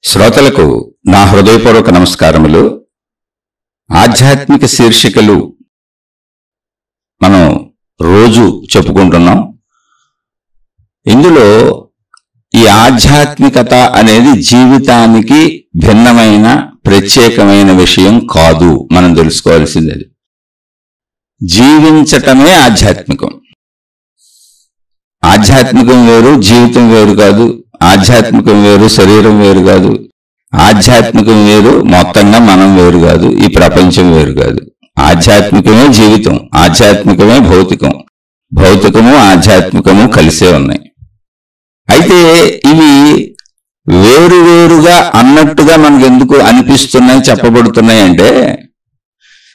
శ్రోతలకు నా హృదయపూర్వక నమస్కారములు. ఆధ్యాత్మిక శీర్షికలు మనం రోజు చెప్పుకుంటున్నాం. ఇందులో ఈ ఆధ్యాత్మికత అనేది జీవితానికి భిన్నమైన ప్రత్యేకమైన విషయం కాదు. మనం తెలుసుకోవాల్సింది అది. జీవించటమే ఆధ్యాత్మికం. ఆధ్యాత్మికం వేరు, జీవితం వేరు కాదు. ఆధ్యాత్మికం వేరు, శరీరం వేరు కాదు. ఆధ్యాత్మికం వేరు, మొత్తంగా మనం వేరు కాదు. ఈ ప్రపంచం వేరు కాదు. ఆధ్యాత్మికమే జీవితం, ఆధ్యాత్మికమే భౌతికం, భౌతికము ఆధ్యాత్మికము కలిసే ఉన్నాయి. అయితే ఇవి వేరువేరుగా అన్నట్టుగా మనకు ఎందుకు అనిపిస్తున్నాయి, చెప్పబడుతున్నాయి అంటే,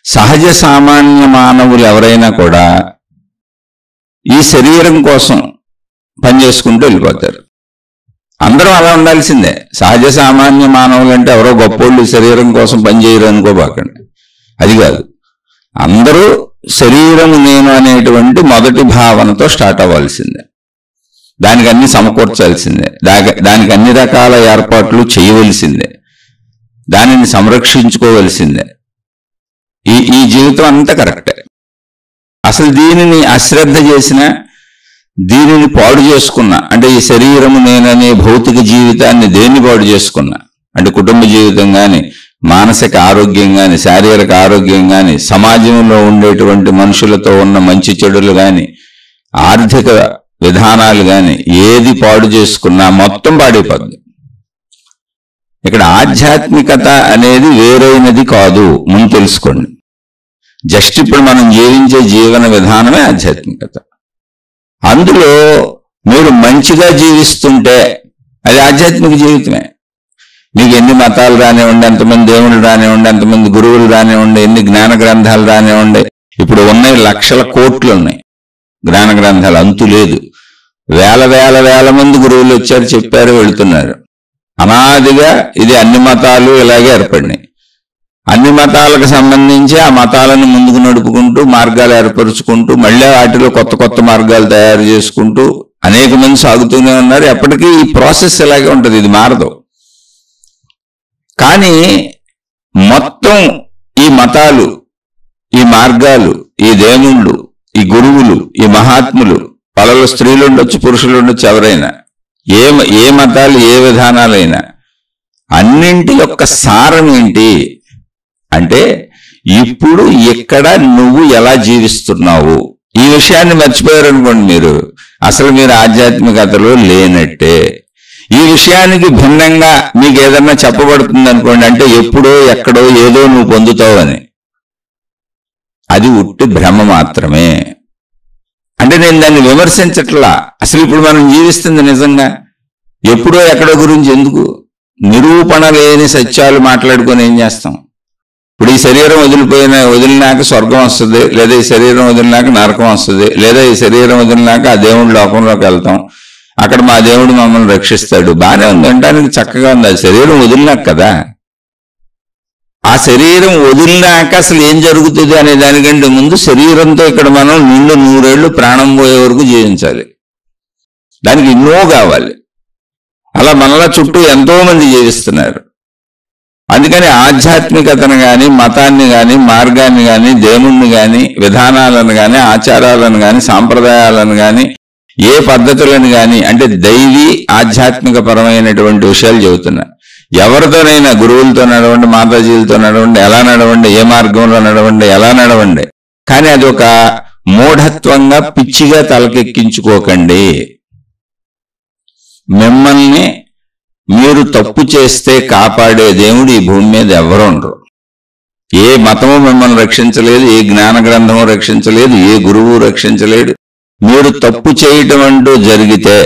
సహజ సామాన్య మానవులు ఎవరైనా కూడా ఈ శరీరం కోసం పనిచేసుకుంటూ వెళ్ళిపోతారు. అందరూ అలా ఉండాల్సిందే. సహజ సామాన్య మానవులు అంటే ఎవరో గొప్పోళ్ళు శరీరం కోసం పనిచేయరు అనుకోబాకండి. అది కాదు. అందరూ శరీరము నేను అనేటువంటి మొదటి భావనతో స్టార్ట్ అవ్వాల్సిందే. దానికి అన్ని సమకూర్చాల్సిందే. దానికి అన్ని రకాల ఏర్పాట్లు చేయవలసిందే. దానిని సంరక్షించుకోవలసిందే. ఈ జీవితం అంతా కరెక్టే. అసలు దీనిని అశ్రద్ధ చేసినా, దీనిని పాడు చేసుకున్నా, అంటే ఈ శరీరము నేననే భౌతిక జీవితాన్ని దేన్ని పాడు చేసుకున్నా, అంటే కుటుంబ జీవితం కానీ, మానసిక ఆరోగ్యం కానీ, శారీరక ఆరోగ్యం కానీ, సమాజంలో ఉండేటువంటి మనుషులతో ఉన్న మంచి చెడులు కానీ, ఆర్థిక విధానాలు కానీ, ఏది పాడు చేసుకున్నా మొత్తం పాడైపోతుంది. ఇక్కడ ఆధ్యాత్మికత అనేది వేరైనది కాదు, ముందు తెలుసుకోండి. జస్ట్ ఇప్పుడు మనం జీవించే జీవన విధానమే ఆధ్యాత్మికత. అందులో మీరు మంచిగా జీవిస్తుంటే అది ఆధ్యాత్మిక జీవితమే. మీకు ఎన్ని మతాలు రానివ్వండి, ఎంతమంది దేవుళ్ళు రానివ్వండి, ఎంతమంది గురువులు రానివ్వండి, ఎన్ని జ్ఞాన గ్రంథాలు రానివ్వండి. ఇప్పుడు ఉన్నాయి లక్షల కోట్లు ఉన్నాయి జ్ఞాన గ్రంథాలు, అంతు లేదు. వేల మంది గురువులు వచ్చారు, చెప్పారు, వెళుతున్నారు. అనాదిగా ఇది అన్ని మతాలు ఇలాగే ఏర్పడినాయి. అన్ని మతాలకు సంబంధించి ఆ మతాలను ముందుకు నడుపుకుంటూ మార్గాలు ఏర్పరుచుకుంటూ మళ్ళీ వాటిలో కొత్త మార్గాలు తయారు చేసుకుంటూ అనేక మంది సాగుతూనే ఉన్నారు. ఎప్పటికీ ఈ ప్రాసెస్ ఇలాగే ఉంటుంది, ఇది మారదు. కానీ మొత్తం ఈ మతాలు, ఈ మార్గాలు, ఈ దేవుళ్ళు, ఈ గురువులు, ఈ మహాత్ములు, వాళ్ళలో స్త్రీలు ఉండొచ్చు, పురుషులు ఉండొచ్చు, ఎవరైనా ఏ మతాలు, ఏ విధానాలైనా, అన్నింటి యొక్క సారం ఏంటి అంటే, ఇప్పుడు ఇక్కడ నువ్వు ఎలా జీవిస్తున్నావు, ఈ విషయాన్ని మర్చిపోయారనుకోండి, అసలు మీరు ఆధ్యాత్మికతలో లేనట్టే. ఈ విషయానికి భిన్నంగా మీకు ఏదన్నా చెప్పబడుతుంది అనుకోండి, అంటే ఎప్పుడో ఎక్కడో ఏదో నువ్వు పొందుతావు అని, అది ఉట్టి భ్రమ మాత్రమే. అంటే నేను దాన్ని విమర్శించట్లా. అసలు ఇప్పుడు మనం జీవిస్తుంది నిజంగా ఎప్పుడో ఎక్కడో గురించి ఎందుకు? నిరూపణ లేని సత్యాలు మాట్లాడుకొని ఏం చేస్తాం? ఇప్పుడు ఈ శరీరం వదిలినాక స్వర్గం వస్తుంది, లేదా ఈ శరీరం వదిలినాక నరకం వస్తుంది, లేదా ఈ శరీరం వదిలినాక ఆ దేవుడి లోకంలోకి వెళ్తాం, అక్కడ మా దేవుడు మమ్మల్ని రక్షిస్తాడు. బాగానే ఉంది, వినడానికి చక్కగా ఉంది. ఆ శరీరం వదిలినాక కదా. ఆ శరీరం వదిలినాక అసలు ఏం జరుగుతుంది అనే దానికంటే ముందు శరీరంతో ఇక్కడ మనం నిండు 100 ఏళ్ళు ప్రాణం పోయే వరకు జీవించాలి. దానికి ఎన్నో కావాలి. అలా మనల చుట్టూ ఎంతో మంది జీవిస్తున్నారు. అందుకని ఆధ్యాత్మికతను కానీ, మతాన్ని కానీ, మార్గాన్ని కానీ, దేవుణ్ణి కానీ, విధానాలను కానీ, ఆచారాలను కానీ, సాంప్రదాయాలను కానీ, ఏ పద్ధతులను కానీ, అంటే దైవీ ఆధ్యాత్మిక పరమైనటువంటి విషయాలు చెబుతున్నా. ఎవరితోనైనా గురువులతో నడవండి, మాతాజీలతో నడవండి, ఎలా నడవండి, ఏ మార్గంలో నడవండి, ఎలా నడవండి. కానీ అది ఒక మూఢత్వంగా, పిచ్చిగా తలకెక్కించుకోకండి. మిమ్మల్ని మీరు తప్పు చేస్తే కాపాడే దేవుడు ఈ భూమి మీద ఎవరు ఉండరు. ఏ మతము మిమ్మల్ని రక్షించలేదు, ఏ జ్ఞాన గ్రంథము రక్షించలేదు, ఏ గురువు రక్షించలేడు. మీరు తప్పు చేయటం అంటూ జరిగితే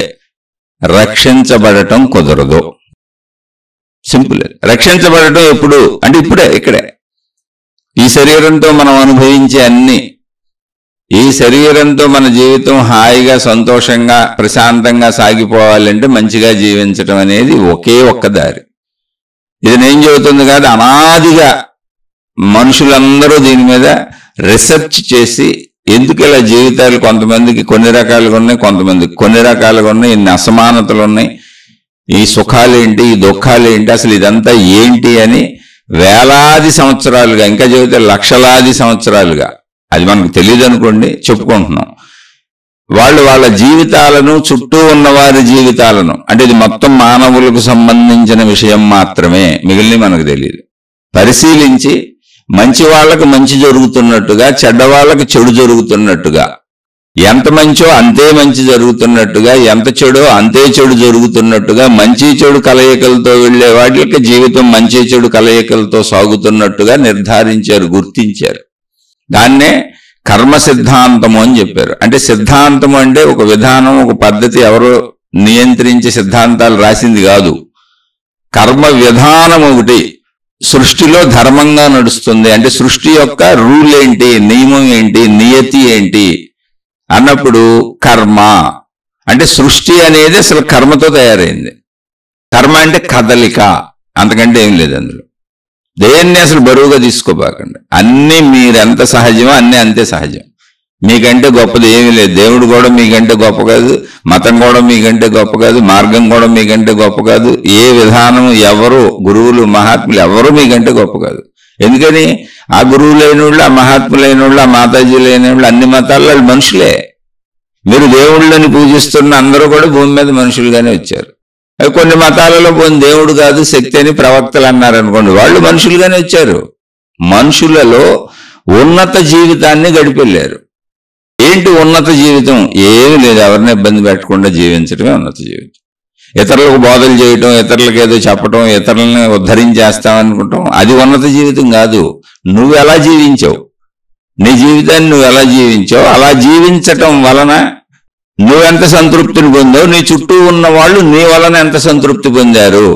రక్షించబడటం కుదరదు. సింపుల్. రక్షించబడటం ఎప్పుడు అంటే ఇక్కడే ఈ శరీరంతో మనం అనుభవించే అన్ని, ఈ శరీరంతో మన జీవితం హాయిగా, సంతోషంగా, ప్రశాంతంగా సాగిపోవాలంటే మంచిగా జీవించడం అనేది ఒకే ఒక్క దారి. ఇది నేను చెబుతుంది కాదు, అనాదిగా మనుషులందరూ దీని మీద రీసెర్చ్ చేసి ఎందుకు ఇలా జీవితాలు కొంతమందికి కొన్ని రకాలుగా ఉన్నాయి, కొంతమందికి కొన్ని రకాలుగా ఉన్నాయి, ఇన్ని అసమానతలు ఉన్నాయి, ఈ సుఖాలేంటి, ఈ దుఃఖాలేంటి, అసలు ఇదంతా ఏంటి అని వేలాది సంవత్సరాలుగా, ఇంకా చెబితే లక్షలాది సంవత్సరాలుగా, అది మనకు తెలియదు అనుకోండి, చెప్పుకుంటున్నాం. వాళ్ళ జీవితాలను, చుట్టూ ఉన్నవారి జీవితాలను, అంటే ఇది మొత్తం మానవులకు సంబంధించిన విషయం మాత్రమే, మిగిలిన మనకు తెలియదు. పరిశీలించి మంచి వాళ్ళకు మంచి జరుగుతున్నట్టుగా, చెడ్డ వాళ్ళకు చెడు జరుగుతున్నట్టుగా, ఎంత మంచో అంతే మంచి జరుగుతున్నట్టుగా, ఎంత చెడో అంతే చెడు జరుగుతున్నట్టుగా, మంచి చెడు కలయికలతో వెళ్లే వాటికి జీవితం మంచి చెడు కలయికలతో సాగుతున్నట్టుగా నిర్ధారించారు, గుర్తించారు. దాన్నే కర్మ సిద్ధాంతము అని చెప్పారు. అంటే సిద్ధాంతము అంటే ఒక విధానం, ఒక పద్ధతి, ఎవరో నియంత్రించే సిద్ధాంతాలు రాసింది కాదు. కర్మ విధానం ఒకటి సృష్టిలో ధర్మంగా నడుస్తుంది. అంటే సృష్టి యొక్క రూల్ ఏంటి, నియమం ఏంటి, నియతి ఏంటి అన్నప్పుడు కర్మ అంటే సృష్టి అనేది అసలు కర్మతో తయారైంది. కర్మ అంటే కదలిక, అంతకంటే ఏం లేదు అందులో. దేన్ని అసలు బరువుగా తీసుకోబాకండి. అన్నీ మీరెంత సహజమో అన్నీ అంతే సహజం. మీకంటే గొప్పది ఏమీ లేదు. దేవుడు కూడా మీకంటే గొప్ప కాదు, మతం కూడా మీకంటే గొప్ప కాదు, మార్గం కూడా మీకంటే గొప్ప కాదు. ఏ విధానం, ఎవరు గురువులు, మహాత్ములు ఎవరు మీకంటే గొప్ప కాదు. ఎందుకని ఆ గురువు లేని వాళ్ళు, ఆ మహాత్ములైన వాళ్ళు, ఆ మాతాజీ లేని వాళ్ళు, అన్ని మతాల్లో వాళ్ళు మనుషులే. మీరు దేవుళ్ళని పూజిస్తున్న అందరూ కూడా భూమి మీద మనుషులుగానే వచ్చారు. కొన్ని మతాలలో పోయిన దేవుడు కాదు, శక్తి అని ప్రవక్తలు అన్నారనుకోండి, వాళ్ళు మనుషులుగానే వచ్చారు. మనుషులలో ఉన్నత జీవితాన్ని గడిపెళ్ళారు. ఏంటి ఉన్నత జీవితం? ఏమీ లేదు, ఎవరిని ఇబ్బంది పెట్టకుండా జీవించడమే ఉన్నత జీవితం. ఇతరులకు బోధలు చేయటం, ఇతరులకు ఏదో చెప్పటం, ఇతరులని ఉద్ధరించేస్తామనుకుంటాం, అది ఉన్నత జీవితం కాదు. నువ్వు ఎలా జీవించావు, నీ జీవితాన్ని నువ్వు ఎలా జీవించావు, అలా జీవించటం వలన నువ్వెంత సంతృప్తిని పొందావు, నీ చుట్టూ ఉన్న వాళ్ళు నీ వలన ఎంత సంతృప్తి పొందారు.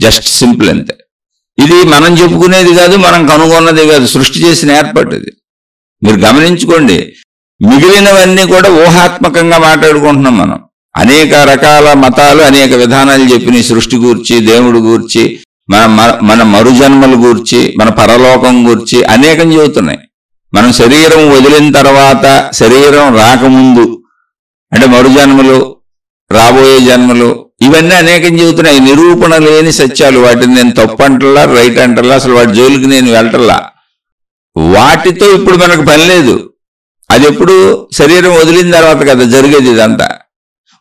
జస్ట్ సింపుల్ అంతే. ఇది మనం చెప్పుకునేది కాదు, మనం కనుగొన్నది కాదు, సృష్టి చేసిన ఏర్పాటు ఇది. మీరు గమనించుకోండి, మిగిలినవన్నీ కూడా ఊహాత్మకంగా మాట్లాడుకుంటున్నాం మనం. అనేక రకాల మతాలు అనేక విధానాలు చెప్పిన సృష్టి గూర్చి, దేవుడు గూర్చి, మన మరుజన్మలు గూర్చి, మన పరలోకం గూర్చి అనేకం చెబుతున్నాయి. మనం శరీరం వదిలిన తర్వాత, శరీరం రాకముందు అంటే మరుజన్మలు, రాబోయే జన్మలు, ఇవన్నీ అనేకం చెబుతున్నాయి. నిరూపణ లేని సత్యాలు. వాటిని నేను తప్పు అంటల్లా, రైట్ అంటల్లా, అసలు వాటి జోలికి నేను వెళ్ళటల్లా. వాటితో ఇప్పుడు మనకు పని లేదు. అది ఎప్పుడు శరీరం వదిలిన తర్వాత కదా జరిగేది ఇదంతా.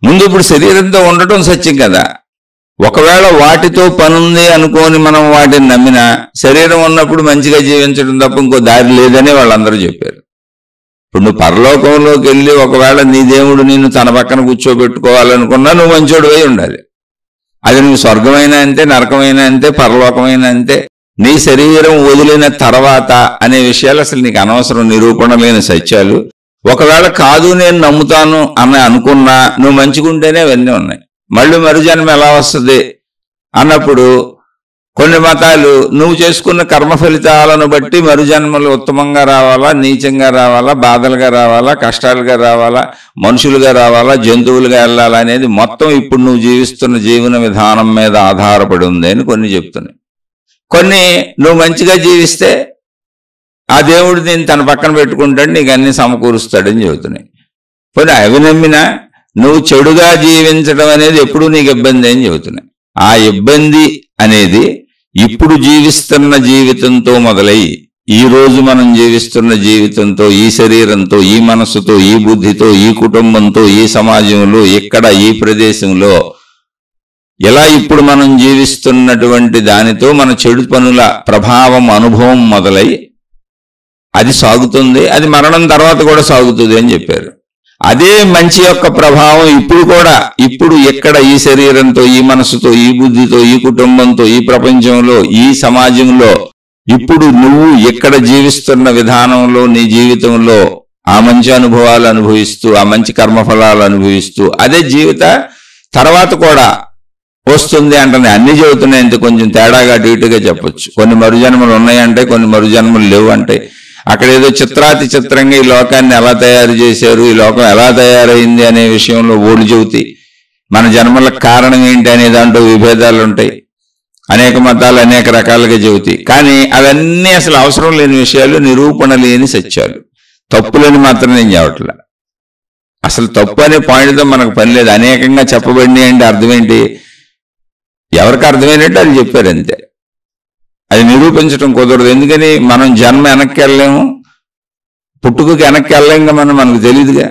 ముందు ఇప్పుడు శరీరంతో ఉండటం సత్యం కదా. ఒకవేళ వాటితో పనుంది అనుకోని మనం వాటిని నమ్మినా, శరీరం ఉన్నప్పుడు మంచిగా జీవించడం తప్ప ఇంకో దారి లేదని వాళ్ళందరూ చెప్పారు. ఇప్పుడు నువ్వు పరలోకంలోకి వెళ్ళి ఒకవేళ నీ దేవుడు నిన్ను తన పక్కన కూర్చోబెట్టుకోవాలనుకున్నా నువ్వు మంచోడు అయి ఉండాలి. అది నువ్వు స్వర్గమైనా అంతే, నరకమైనా అంతే, పరలోకమైనా అంతే. నీ శరీరం వదిలిన తర్వాత అనే విషయాలు అసలు నీకు అనవసరం, నిరూపణ లేని సత్యాలు. ఒకవేళ కాదు నేను నమ్ముతాను అని అనుకున్నా, నువ్వు మంచిగుంటేనే అవన్నీ ఉన్నాయి. మళ్ళీ మరుజన్మ ఎలా వస్తుంది అన్నప్పుడు కొన్ని మతాలు నువ్వు చేసుకున్న కర్మ ఫలితాలను బట్టి మరుజన్మలు ఉత్తమంగా రావాలా, నీచంగా రావాలా, బాధలుగా రావాలా, కష్టాలుగా రావాలా, మనుషులుగా రావాలా, జంతువులుగా వెళ్ళాలా అనేది మొత్తం ఇప్పుడు నువ్వు జీవిస్తున్న జీవన విధానం మీద ఆధారపడి ఉంది అని కొన్ని చెప్తున్నాయి. కొన్ని నువ్వు మంచిగా జీవిస్తే ఆ దేవుడు నేను తన పక్కన పెట్టుకుంటాడు, నీకు అన్ని సమకూరుస్తాడని చెబుతున్నాయి. కొన్ని అవి నమ్మినా నువ్వు చెడుగా జీవించడం అనేది ఎప్పుడూ నీకు ఇబ్బంది అని చెబుతున్నాయి. ఆ ఇబ్బంది అనేది ఇప్పుడు జీవిస్తున్న జీవితంతో మొదలై ఈ రోజు మనం జీవిస్తున్న జీవితంతో, ఈ శరీరంతో, ఈ మనస్సుతో, ఈ బుద్ధితో, ఈ కుటుంబంతో, ఈ సమాజంలో, ఇక్కడ ఈ ప్రదేశంలో ఇలా ఇప్పుడు మనం జీవిస్తున్నటువంటి దానితో మన చెడు పనుల ప్రభావం, అనుభవం మొదలై అది సాగుతుంది. అది మరణం తర్వాత కూడా సాగుతుంది అని చెప్పారు. అదే మంచి యొక్క ప్రభావం ఇప్పుడు కూడా, ఇప్పుడు ఎక్కడ ఈ శరీరంతో, ఈ మనసుతో, ఈ బుద్ధితో, ఈ కుటుంబంతో, ఈ ప్రపంచంలో, ఈ సమాజంలో ఇప్పుడు నువ్వు ఎక్కడ జీవిస్తున్న విధానంలో, నీ జీవితంలో ఆ మంచి అనుభవాలు అనుభవిస్తూ, ఆ మంచి కర్మఫలాలు అనుభవిస్తూ అదే జీవిత తర్వాత కూడా వస్తుంది అంటే అన్ని చెబుతున్నాయి. ఇంత కొంచెం తేడాగా అటు ఇటుగా చెప్పొచ్చు. కొన్ని మరుజన్మలు ఉన్నాయంటే, కొన్ని మరుజన్మలు లేవు అంటే, అక్కడ ఏదో చిత్రాతి చిత్రంగా ఈ లోకాన్ని ఎలా తయారు చేశారు, ఈ లోకం ఎలా తయారైంది అనే విషయంలో ఓడి చెబుతాయి. మన జన్మలకు కారణం ఏంటి అనే దాంట్లో విభేదాలు ఉంటాయి. అనేక మతాలు అనేక రకాలుగా చెబుతాయి. కానీ అవన్నీ అసలు అవసరం లేని విషయాలు, నిరూపణ లేని సత్యాలు. తప్పులని మాత్రం నేను చెప్పట్లా. అసలు తప్పు అనే పాయింట్తో మనకు పని లేదు. అనేకంగా చెప్పబడినాయి అంటే అర్థం ఏంటి? ఎవరికి అర్థమైనట్టు అది చెప్పారు అంతే. అది నిరూపించడం కుదరదు. ఎందుకని మనం జన్మ వెనక్కి వెళ్ళలేము, పుట్టుకకి వెనక్కి వెళ్ళలేంగా మనకు తెలియదుగా.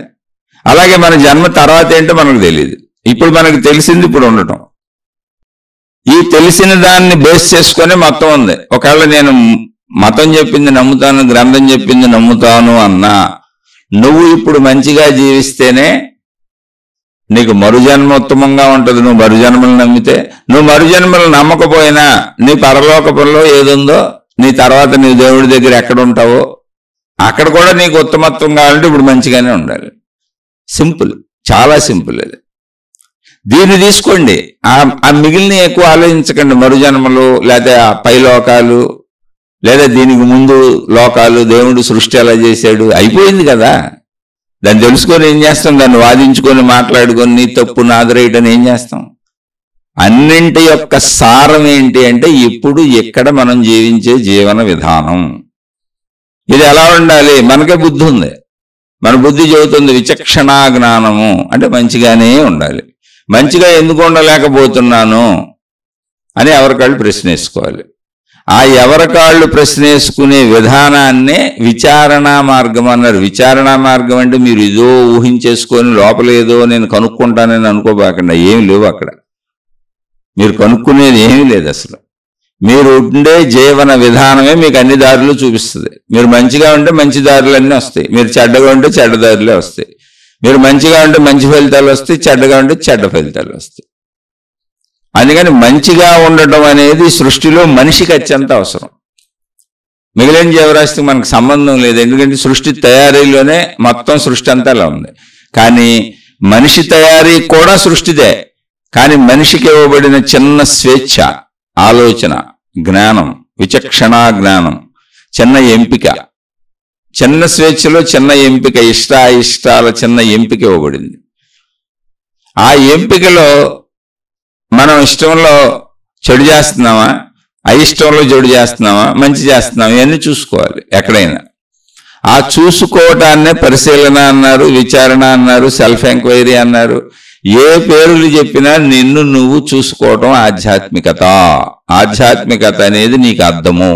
అలాగే మన జన్మ తర్వాత ఏంటో మనకు తెలియదు. ఇప్పుడు మనకు తెలిసింది ఇప్పుడు ఉండటం. ఈ తెలిసిన దాన్ని బేస్ చేసుకొని మొత్తం ఉంది. ఒకవేళ నేను మతం చెప్పింది నమ్ముతాను, గ్రంథం చెప్పింది నమ్ముతాను అన్నా, నువ్వు ఇప్పుడు మంచిగా జీవిస్తేనే నీకు మరుజన్మ ఉత్తమంగా ఉంటుంది. నువ్వు మరుజన్మలు నమ్మితే, నువ్వు మరుజన్మలు నమ్మకపోయినా నీ పరలోకంలో ఏదుందో, నీ తర్వాత నీ దేవుడి దగ్గర ఎక్కడ ఉంటావో అక్కడ కూడా నీకు ఉత్తమత్వం కావాలంటే ఇప్పుడు మంచిగానే ఉండాలి. సింపుల్, చాలా సింపుల్ అది. దీన్ని తీసుకోండి. ఆ మిగిలిన ఎక్కువ ఆలోచించకండి. మరుజన్మలు, లేదా పై లోకాలు, లేదా దీనికి ముందు లోకాలు, దేవుడు సృష్టి ఎలా చేశాడు, అయిపోయింది కదా. దాన్ని తెలుసుకొని ఏం చేస్తాం? దాన్ని వాదించుకొని మాట్లాడుకొని నీ తప్పు నాదరేయటని ఏం చేస్తాం? అన్నింటి యొక్క సారం ఏంటి అంటే ఇప్పుడు ఇక్కడ మనం జీవించే జీవన విధానం ఇది ఎలా ఉండాలి? మనకే బుద్ధి ఉంది. మన బుద్ధి చెబుతుంది విచక్షణా జ్ఞానము అంటే మంచిగానే ఉండాలి. మంచిగా ఎందుకు ఉండలేకపోతున్నాను అని ఎవరికాళ్ళు ప్రశ్న వేసుకోవాలి. ఆ ఎవరికాళ్ళు ప్రశ్న వేసుకునే విధానాన్నే విచారణా మార్గం అన్నారు. విచారణా మార్గం అంటే మీరు ఏదో ఊహించేసుకొని లోపల ఏదో నేను కనుక్కుంటానని అనుకోబాకండి. ఏమి లేవు అక్కడ. మీరు కనుక్కునేది ఏమీ లేదు. అసలు మీరు ఉండే జీవన విధానమే మీకు అన్ని దారులు చూపిస్తుంది. మీరు మంచిగా ఉంటే మంచి దారులన్నీ వస్తాయి, మీరు చెడ్డగా ఉంటే చెడ్డ దారులే వస్తాయి. మీరు మంచిగా ఉంటే మంచి ఫలితాలు వస్తాయి, చెడ్డగా ఉంటే చెడ్డ ఫలితాలు వస్తాయి. అందుకని మంచిగా ఉండటం అనేది సృష్టిలో మనిషికి అత్యంత అవసరం. మిగిలిన జీవరాశికి మనకు సంబంధం లేదు. ఎందుకంటే సృష్టి తయారీలోనే మొత్తం సృష్టి అంతా అలా ఉంది. కానీ మనిషి తయారీ కూడా సృష్టిదే. కానీ మనిషికి ఇవ్వబడిన చిన్న స్వేచ్ఛ, ఆలోచన, జ్ఞానం, విచక్షణా జ్ఞానం, చిన్న ఎంపిక, చిన్న స్వేచ్ఛలో చిన్న ఎంపిక, ఇష్టాల చిన్న ఎంపిక ఇవ్వబడింది. ఆ ఎంపికలో మనం ఇష్టంలో చెడు చేస్తున్నామా, అయిష్టంలో చెడు చేస్తున్నామా, మంచి చేస్తున్నామా, ఇవన్నీ చూసుకోవాలి ఎక్కడైనా. ఆ చూసుకోవటాన్నే పరిశీలన అన్నారు, విచారణ అన్నారు, సెల్ఫ్ ఎంక్వైరీ అన్నారు. ఏ పేర్లు చెప్పినా నిన్ను నువ్వు చూసుకోవటం ఆధ్యాత్మికత. ఆధ్యాత్మికత అనేది నీకు అర్థము,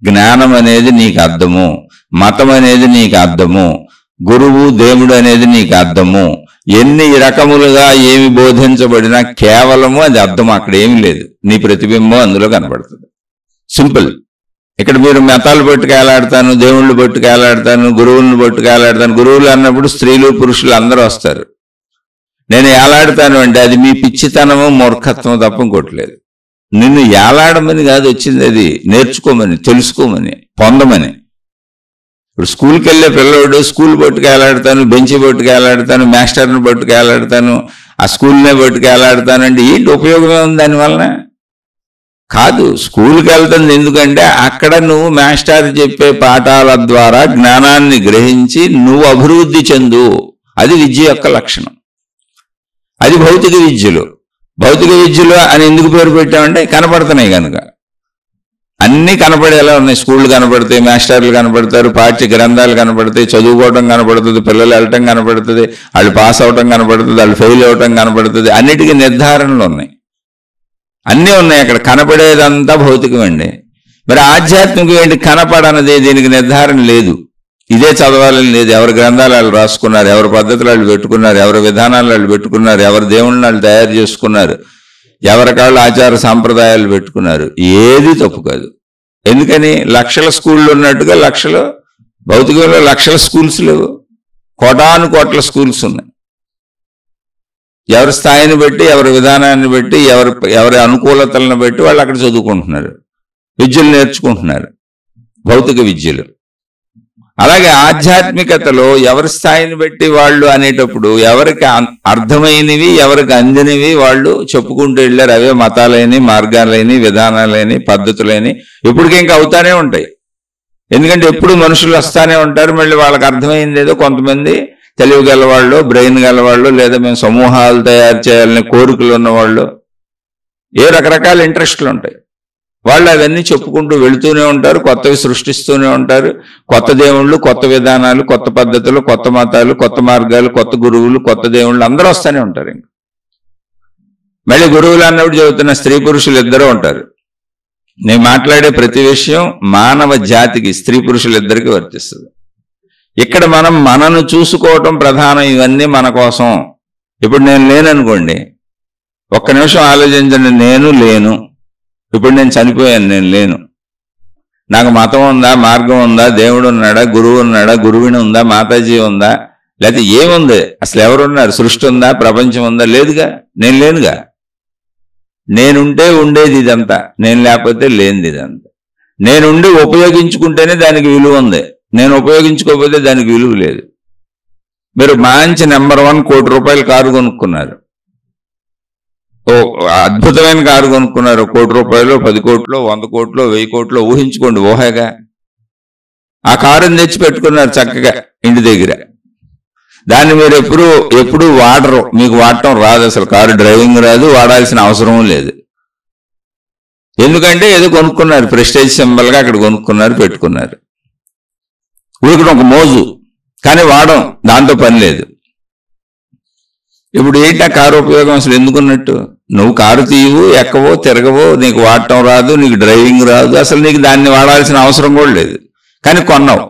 జ్ఞానం అనేది నీకు అర్థము, మతం అనేది నీకు అర్థము, గురువు దేవుడు అనేది నీకు అర్థము. ఎన్ని రకములుగా ఏమి బోధించబడినా కేవలము అది అర్థం, అక్కడ ఏమి లేదు. నీ ప్రతిబింబం అందులో కనబడుతుంది. సింపుల్. ఇక్కడ మీరు మతాలు పట్టుకేలాడతాను, దేవుళ్ళు పట్టుకేలాడతాను, గురువులను పట్టుకేలాడతాను. గురువులు అన్నప్పుడు స్త్రీలు పురుషులు అందరూ వస్తారు. నేను ఏలాడతాను అంటే అది మీ పిచ్చితనము, మూర్ఖత్వం తప్ప ఇంకోట్లేదు. నిన్ను ఏలాడమని కాదు వచ్చింది, అది నేర్చుకోమని, తెలుసుకోమని, పొందమని. ఇప్పుడు స్కూల్కి వెళ్ళే పిల్లవాడు స్కూల్ పట్టుకేలాడతాను, బెంచి పట్టుకేలాడతాను, మాస్టర్ని పట్టుకేలాడతాను, ఆ స్కూల్నే పట్టుకేలాడతాను అంటే ఏంటి ఉపయోగమే ఉంది దానివలన? కాదు. స్కూల్కి వెళ్తుంది ఎందుకంటే అక్కడ నువ్వు మాస్టర్ చెప్పే పాఠాల ద్వారా జ్ఞానాన్ని గ్రహించి నువ్వు అభివృద్ధి చెందు. అది విద్య యొక్క లక్షణం. అది భౌతిక విద్యలు. భౌతిక విద్యలు అని ఎందుకు పేరు పెట్టామంటే కనపడుతున్నాయి కనుక. అన్నీ కనపడేలా ఉన్నాయి. స్కూళ్ళు కనపడతాయి, మాస్టర్లు కనపడతారు, పాఠ్య గ్రంథాలు కనపడతాయి, చదువుకోవటం కనపడుతుంది, పిల్లలు వెళ్ళటం కనపడుతుంది, వాళ్ళు పాస్ అవటం కనపడుతుంది, వాళ్ళు ఫెయిల్ అవటం కనపడుతుంది. అన్నిటికీ నిర్ధారణలు ఉన్నాయి, అన్నీ ఉన్నాయి. అక్కడ కనపడేదంతా భౌతికమండి. మరి ఆధ్యాత్మికం ఏంటి? కనపడనది, దీనికి నిర్ధారణ లేదు. ఇదే చదవాలని లేదు. ఎవరి గ్రంథాలు వాళ్ళు రాసుకున్నారు, ఎవరి పద్ధతులు వాళ్ళు పెట్టుకున్నారు, ఎవరి విధానాలు వాళ్ళు పెట్టుకున్నారు, ఎవరి దేవుళ్ళని వాళ్ళు తయారు చేసుకున్నారు, ఎవరికాళ్ళు ఆచార సాంప్రదాయాలు పెట్టుకున్నారు. ఏది తప్పు కాదు. ఎందుకని? లక్షల స్కూళ్ళు ఉన్నట్టుగా లక్షలు భౌతికంలో లక్షల స్కూల్స్ లేవు, కోటాను కోట్ల స్కూల్స్ ఉన్నాయి. ఎవరి స్థాయిని బట్టి, ఎవరి విధానాన్ని బట్టి, ఎవరి అనుకూలతలను బట్టి వాళ్ళు అక్కడ చదువుకుంటున్నారు, విద్యలు నేర్చుకుంటున్నారు, భౌతిక విద్యలు. అలాగే ఆధ్యాత్మికతలో ఎవరి స్థాయిని బట్టి వాళ్ళు అనేటప్పుడు ఎవరికి అర్థమైనవి, ఎవరికి అందినవి వాళ్ళు చెప్పుకుంటూ వెళ్ళారు. అవే మతాలని, మార్గాలని, విధానాలని, పద్ధతులని ఇప్పటికీ ఇంకా అవుతానే ఉంటాయి. ఎందుకంటే ఎప్పుడు మనుషులు వస్తానే ఉంటారు. మళ్ళీ వాళ్ళకి అర్థమైంది ఏదో కొంతమంది తెలివి గలవాళ్ళు, బ్రెయిన్ గలవాళ్ళు, లేదా మేము సమూహాలు తయారు చేయాలని కోరికలు ఉన్నవాళ్ళు, ఏ రకరకాల ఇంట్రెస్ట్లు ఉంటాయి. వాళ్ళు అవన్నీ చెప్పుకుంటూ వెళుతూనే ఉంటారు, కొత్తవి సృష్టిస్తూనే ఉంటారు. కొత్త దేవుళ్ళు, కొత్త విధానాలు, కొత్త పద్ధతులు, కొత్త మతాలు, కొత్త మార్గాలు, కొత్త గురువులు, కొత్త దేవుళ్ళు అందరూ వస్తూనే ఉంటారు. ఇంకా మళ్ళీ గురువులు అన్నప్పుడు చెబుతున్న స్త్రీ పురుషులు ఇద్దరు ఉంటారు. నేను మాట్లాడే ప్రతి విషయం మానవ జాతికి, స్త్రీ పురుషులిద్దరికీ వర్తిస్తుంది. ఇక్కడ మనం మనను చూసుకోవటం ప్రధానం. ఇవన్నీ మన కోసం. ఇప్పుడు నేను లేననుకోండి, ఒక్క నిమిషం ఆలోచించండి. నేను లేను, ఇప్పుడు నేను చనిపోయాను, నేను లేను. నాకు మతం ఉందా, మార్గం ఉందా, దేవుడు ఉన్నాడా, గురువు ఉన్నాడా, గురువుని ఉందా, మాతాజీ ఉందా, లేకపోతే ఏముంది, అసలు ఎవరున్నారు, సృష్టి ఉందా, ప్రపంచం ఉందా? లేదుగా, నేను లేనుగా. నేనుంటే ఉండేది ఇదంతా, నేను లేకపోతే లేనిది ఇదంతా. నేనుండి ఉపయోగించుకుంటేనే దానికి విలువ ఉంది, నేను ఉపయోగించుకోకపోతే దానికి విలువ లేదు. మీరు మంచి నెంబర్ 1 కోటి రూపాయల కారు కొనుక్కున్నారు, ఓ అద్భుతమైన కారు కొనుక్కున్నారు. 1 కోటి రూపాయలు, 10 కోట్లు, 100 కోట్లు, 1000 కోట్లు ఊహించుకోండి, ఊహగా. ఆ కారుని తెచ్చి పెట్టుకున్నారు చక్కగా ఇంటి దగ్గర. దాన్ని మీరు ఎప్పుడు వాడరు, మీకు వాడటం రాదు, అసలు కారు డ్రైవింగ్ రాదు, వాడాల్సిన అవసరం లేదు. ఎందుకంటే ఏదో కొనుక్కున్నారు, ప్రెస్టేజ్ సింబల్గా అక్కడ కొనుక్కున్నారు, పెట్టుకున్నారు. ఊరికి ఒక మోజు, కానీ వాడడం, దాంతో పని లేదు. ఇప్పుడు ఏంటి ఆ కారు ఉపయోగం అసలు ఎందుకున్నట్టు? నువ్వు కారు తీయవు, ఎక్కవో, తిరగవో, నీకు వాడటం రాదు, నీకు డ్రైవింగ్ రాదు, అసలు నీకు దాన్ని వాడాల్సిన అవసరం కూడా లేదు, కానీ కొన్నావు.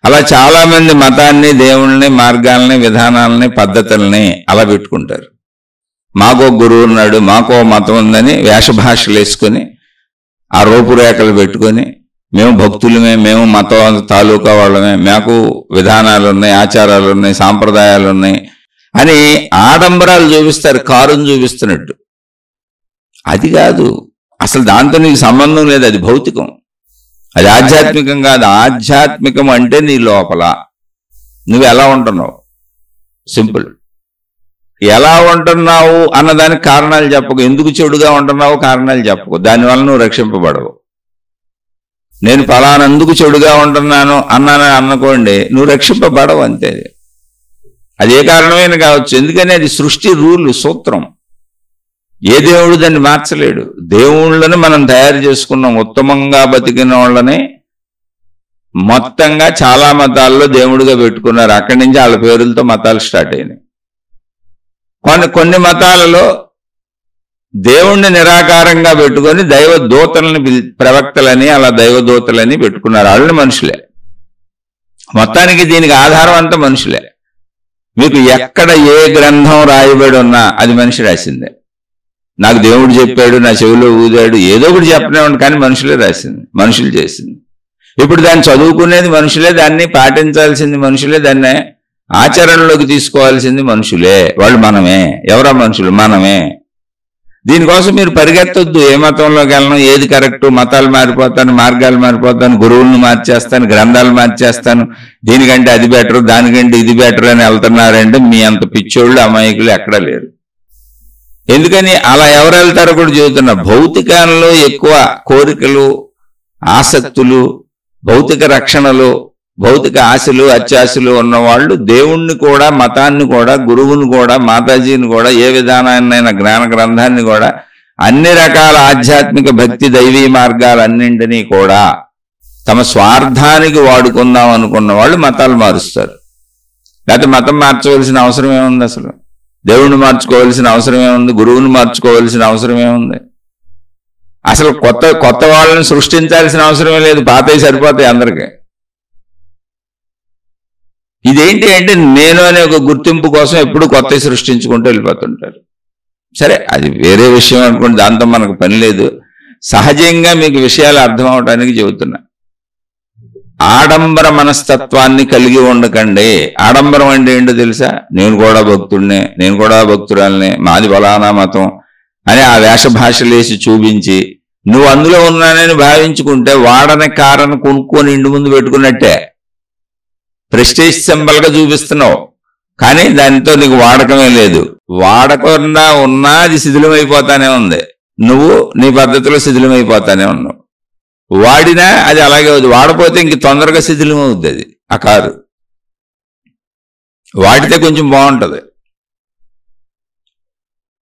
అలా చాలా మంది మతాన్ని, దేవుళ్ళని, మార్గాల్ని, విధానాలని, పద్ధతుల్ని అలా పెట్టుకుంటారు. మాకో గురువు ఉన్నాడు, మాకో మతం ఉందని వేషభాషలు వేసుకొని, ఆ రూపురేఖలు పెట్టుకొని, మేము భక్తులమే, మేము మతం తాలూకా వాళ్ళమే, మాకు విధానాలు ఉన్నాయి, ఆచారాలు ఉన్నాయి, సాంప్రదాయాలు ఉన్నాయి అని ఆడంబరాలు చూపిస్తారు, కారుని చూపిస్తున్నట్టు. అది కాదు, అసలు దాంతో నీకు సంబంధం లేదు, అది భౌతికం, అది ఆధ్యాత్మికం కాదు. ఆధ్యాత్మికం అంటే నీ లోపల నువ్వు ఎలా ఉంటున్నావు, సింపుల్. ఎలా ఉంటున్నావు అన్నదానికి కారణాలు చెప్పకు, ఎందుకు చెడుగా ఉంటున్నావు కారణాలు చెప్పకు, దానివల్ల నువ్వు రక్షింపబడవు. నేను ఫలానందుకు చెడుగా ఉంటున్నాను అనుకోండి, నువ్వు రక్షింపబడవు, అంతే. అది ఏ కారణమైనా కావచ్చు, ఎందుకని అది సృష్టి రూలు, సూత్రం. ఏ దేవుడు దాన్ని మార్చలేడు. దేవుళ్ళని మనం తయారు చేసుకున్నాం, ఉత్తమంగా బతికిన వాళ్ళని మొత్తంగా చాలా మతాల్లో దేవుడిగా పెట్టుకున్నారు. అక్కడి నుంచి వాళ్ళ పేరులతో మతాలు స్టార్ట్ అయినాయి. కొన్ని మతాలలో దేవుణ్ణి నిరాకారంగా పెట్టుకొని దైవ దూతలని, ప్రవక్తలని, అలా దైవదూతలని పెట్టుకున్నారు. వాళ్ళని మనుషులే. మొత్తానికి దీనికి ఆధారం అంతా మనుషులే. మీకు ఎక్కడ ఏ గ్రంథం రాయబడి ఉన్నా అది మనిషి రాసిందే. నాకు దేవుడు చెప్పాడు, నా చెవిలో ఊదాడు, ఏదో ఒకటి చెప్పనేవాడు, కానీ మనుషులే రాసింది, మనుషులు చేసింది. ఇప్పుడు దాన్ని చదువుకునేది మనుషులే, దాన్ని పాటించాల్సింది మనుషులే, దాన్ని ఆచరణలోకి తీసుకోవాల్సింది మనుషులే. వాళ్ళు మనమే. ఎవరా మనుషులు? మనమే. దీనికోసం మీరు పరిగెత్తొద్దు. ఏ మతంలోకి వెళ్ళను, ఏది కరెక్టు, మతాలు మారిపోతాను, మార్గాలు మారిపోతాను, గురువులను మార్చేస్తాను, గ్రంథాలు మార్చేస్తాను, దీనికంటే అది బెటర్, దానికంటే ఇది బెటర్ అని వెళ్తున్నారంటే మీ అంత పిచ్చోళ్ళు, అమాయకులు ఎక్కడా లేరు. ఎందుకని అలా ఎవరు వెళ్తారో కూడా చెబుతున్నా. భౌతికంలో ఎక్కువ కోరికలు, ఆసక్తులు, భౌతిక రక్షణలు, భౌతిక ఆశలు, అత్యాశలు ఉన్నవాళ్ళు దేవుణ్ణి కూడా, మతాన్ని కూడా, గురువుని కూడా, మాతాజీని కూడా, ఏ విధానాన్నైనా, జ్ఞాన గ్రంథాన్ని కూడా, అన్ని రకాల ఆధ్యాత్మిక భక్తి దైవీ మార్గాలన్నింటినీ కూడా తమ స్వార్థానికి వాడుకుందాం అనుకున్న వాళ్ళు మతాలు మారుస్తారు. లేకపోతే మతం మార్చవలసిన అవసరం ఏముంది? అసలు దేవుణ్ణి మార్చుకోవాల్సిన అవసరం ఏముంది? గురువుని మార్చుకోవాల్సిన అవసరం ఏముంది? అసలు కొత్త వాళ్ళని సృష్టించాల్సిన అవసరమే లేదు, పాతవి సరిపోతాయి అందరికీ. ఇదేంటి అంటే నేను అనే ఒక గుర్తింపు కోసం ఎప్పుడు కొత్తవి సృష్టించుకుంటూ వెళ్ళిపోతుంటారు. సరే, అది వేరే విషయం అనుకోండి, దాంతో మనకు పని లేదు. సహజంగా మీకు విషయాలు అర్థం అవడానికి చెబుతున్నా. ఆడంబర మనస్తత్వాన్ని కలిగి ఉండకండి. ఆడంబరం అంటే ఏంటో తెలుసా? నేను కూడా భక్తుడినే, నేను కూడా భక్తురాలనే, మాది ఫలానా మతం అని ఆ వేషభాషలేసి చూపించి నువ్వు అందులో ఉన్నానని భావించుకుంటే వాడని కారని కొనుక్కొని ఇంటి ముందు పెట్టుకున్నట్టే. ప్రెస్టేజ్ సింబల్గా చూపిస్తున్నావు, కానీ దానితో నీకు వాడకమే లేదు. వాడకుండా ఉన్నా అది శిథిలమైపోతానే ఉంది, నువ్వు నీ పద్ధతిలో శిథిలమైపోతానే ఉన్నావు. వాడినా అది అలాగే అవుతుంది, వాడపోతే ఇంక తొందరగా శిథిలం అవుద్ది అది. ఆ కారు వాడితే కొంచెం బాగుంటుంది.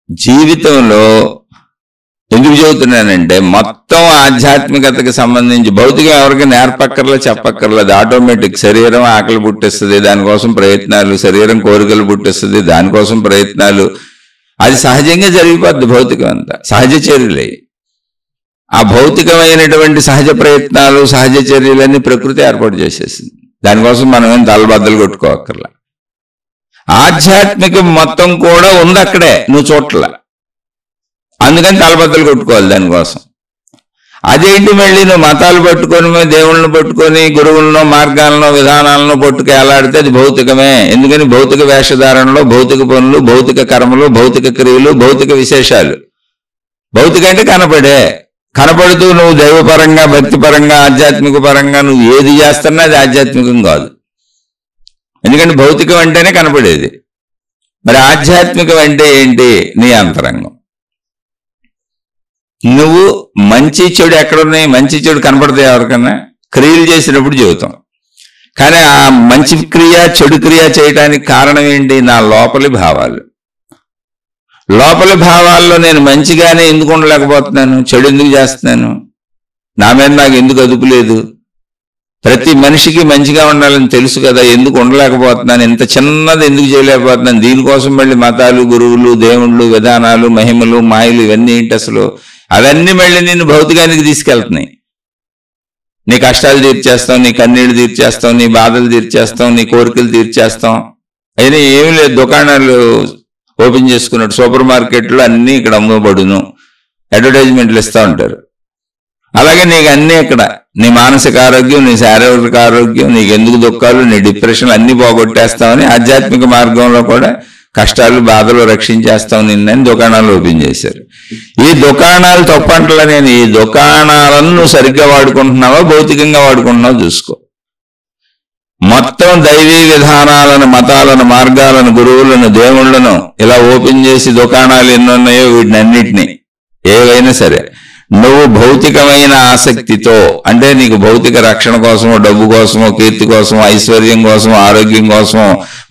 జీవితంలో ఎందుకు చెబుతున్నానంటే మొత్తం ఆధ్యాత్మికతకి సంబంధించి భౌతికం ఎవరికి నేర్పక్కర్లా, చెప్పక్కర్లేదు. ఆటోమేటిక్ శరీరం ఆకలి పుట్టిస్తుంది, దానికోసం ప్రయత్నాలు, శరీరం కోరికలు పుట్టిస్తుంది, దానికోసం ప్రయత్నాలు, అది సహజంగా జరిగిపోద్ది. భౌతికం అంతా సహజ చర్యలే. ఆ భౌతికమైనటువంటి సహజ ప్రయత్నాలు, సహజ చర్యలన్నీ ప్రకృతి ఏర్పాటు చేసేసింది. దానికోసం మనం ఏం తలబద్దలు కొట్టుకోవక్కర్లా. ఆధ్యాత్మికం మొత్తం కూడా ఉంది అక్కడే, నువ్వు చూట్ల. అందుకని తలబద్దలు కొట్టుకోవాలి దానికోసం. అదేంటి మళ్ళీ నువ్వు మతాలు పట్టుకొని, దేవుళ్ళను పట్టుకొని, గురువులను, మార్గాలను, విధానాలను పట్టుకు ఎలాడితే అది భౌతికమే. ఎందుకని భౌతిక వేషధారణలో భౌతిక పనులు, భౌతిక కర్మలు, భౌతిక క్రియలు, భౌతిక విశేషాలు. భౌతిక అంటే కనపడే. కనపడుతూ నువ్వు దైవపరంగా, భక్తిపరంగా, ఆధ్యాత్మిక పరంగా నువ్వు ఏది చేస్తున్నా అది ఆధ్యాత్మికం కాదు. ఎందుకంటే భౌతికం అంటేనే కనపడేది. మరి ఆధ్యాత్మికం అంటే ఏంటి? నీ అంతరంగం. నువ్వు మంచి చెడు ఎక్కడున్నాయి? మంచి చెడు కనపడతాయి ఎవరికన్నా? క్రియలు చేసినప్పుడు చెబుతాం. కానీ ఆ మంచి క్రియ, చెడు క్రియ చేయడానికి కారణం ఏంటి? నా లోపలి భావాలు. లోపలి భావాల్లో నేను మంచిగానే ఎందుకు ఉండలేకపోతున్నాను? చెడు ఎందుకు చేస్తున్నాను? నా మీద నాకు ఎందుకు అదుపు లేదు? ప్రతి మనిషికి మంచిగా ఉండాలని తెలుసు కదా, ఎందుకు ఉండలేకపోతున్నాను? ఇంత చిన్నది ఎందుకు చేయలేకపోతున్నాను? దీనికోసం మళ్ళీ మతాలు, గురువులు, దేవుళ్ళు, విధానాలు, మహిమలు, మాయలు ఇవన్నీ ఏంటి అసలు? అవన్నీ మళ్ళీ నిన్ను భౌతికానికి తీసుకెళ్తున్నాయి. నీ కష్టాలు తీర్చేస్తాం, నీ కన్నీళ్లు తీర్చేస్తాం, నీ బాధలు తీర్చేస్తాం, నీ కోరికలు తీర్చేస్తాం. అయినా ఏమీ లేదు. దుకాణాలు ఓపెన్ చేసుకున్నట్టు సూపర్ మార్కెట్లో అన్నీ ఇక్కడ అమ్మబడును, అడ్వర్టైజ్మెంట్లు ఇస్తూ ఉంటారు. అలాగే నీకు అన్నీ ఇక్కడ నీ మానసిక ఆరోగ్యం, నీ శారీరక ఆరోగ్యం, నీకు ఎందుకు దుఃఖాలు, నీ డిప్రెషన్ అన్నీ పోగొట్టేస్తామని ఆధ్యాత్మిక మార్గంలో కూడా కష్టాలు, బాధలు రక్షించేస్తాం నిన్నని దుకాణాలు ఓపెన్ చేశారు. ఈ దుకాణాలు తప్పంటలా, నేను ఈ దుకాణాలను నువ్వు సరిగ్గా వాడుకుంటున్నావా, భౌతికంగా వాడుకుంటున్నావో చూసుకో. మొత్తం దైవీ విధానాలను, మతాలను, మార్గాలను, గురువులను, దేవుళ్లను ఇలా ఓపెన్ చేసి దుకాణాలు ఎన్నున్నాయో వీటినన్నిటినీ ఏవైనా సరే నువ్వు భౌతికమైన ఆసక్తితో, అంటే నీకు భౌతిక రక్షణ కోసమో, డబ్బు కోసమో, కీర్తి కోసమో, ఐశ్వర్యం కోసమో, ఆరోగ్యం కోసమో,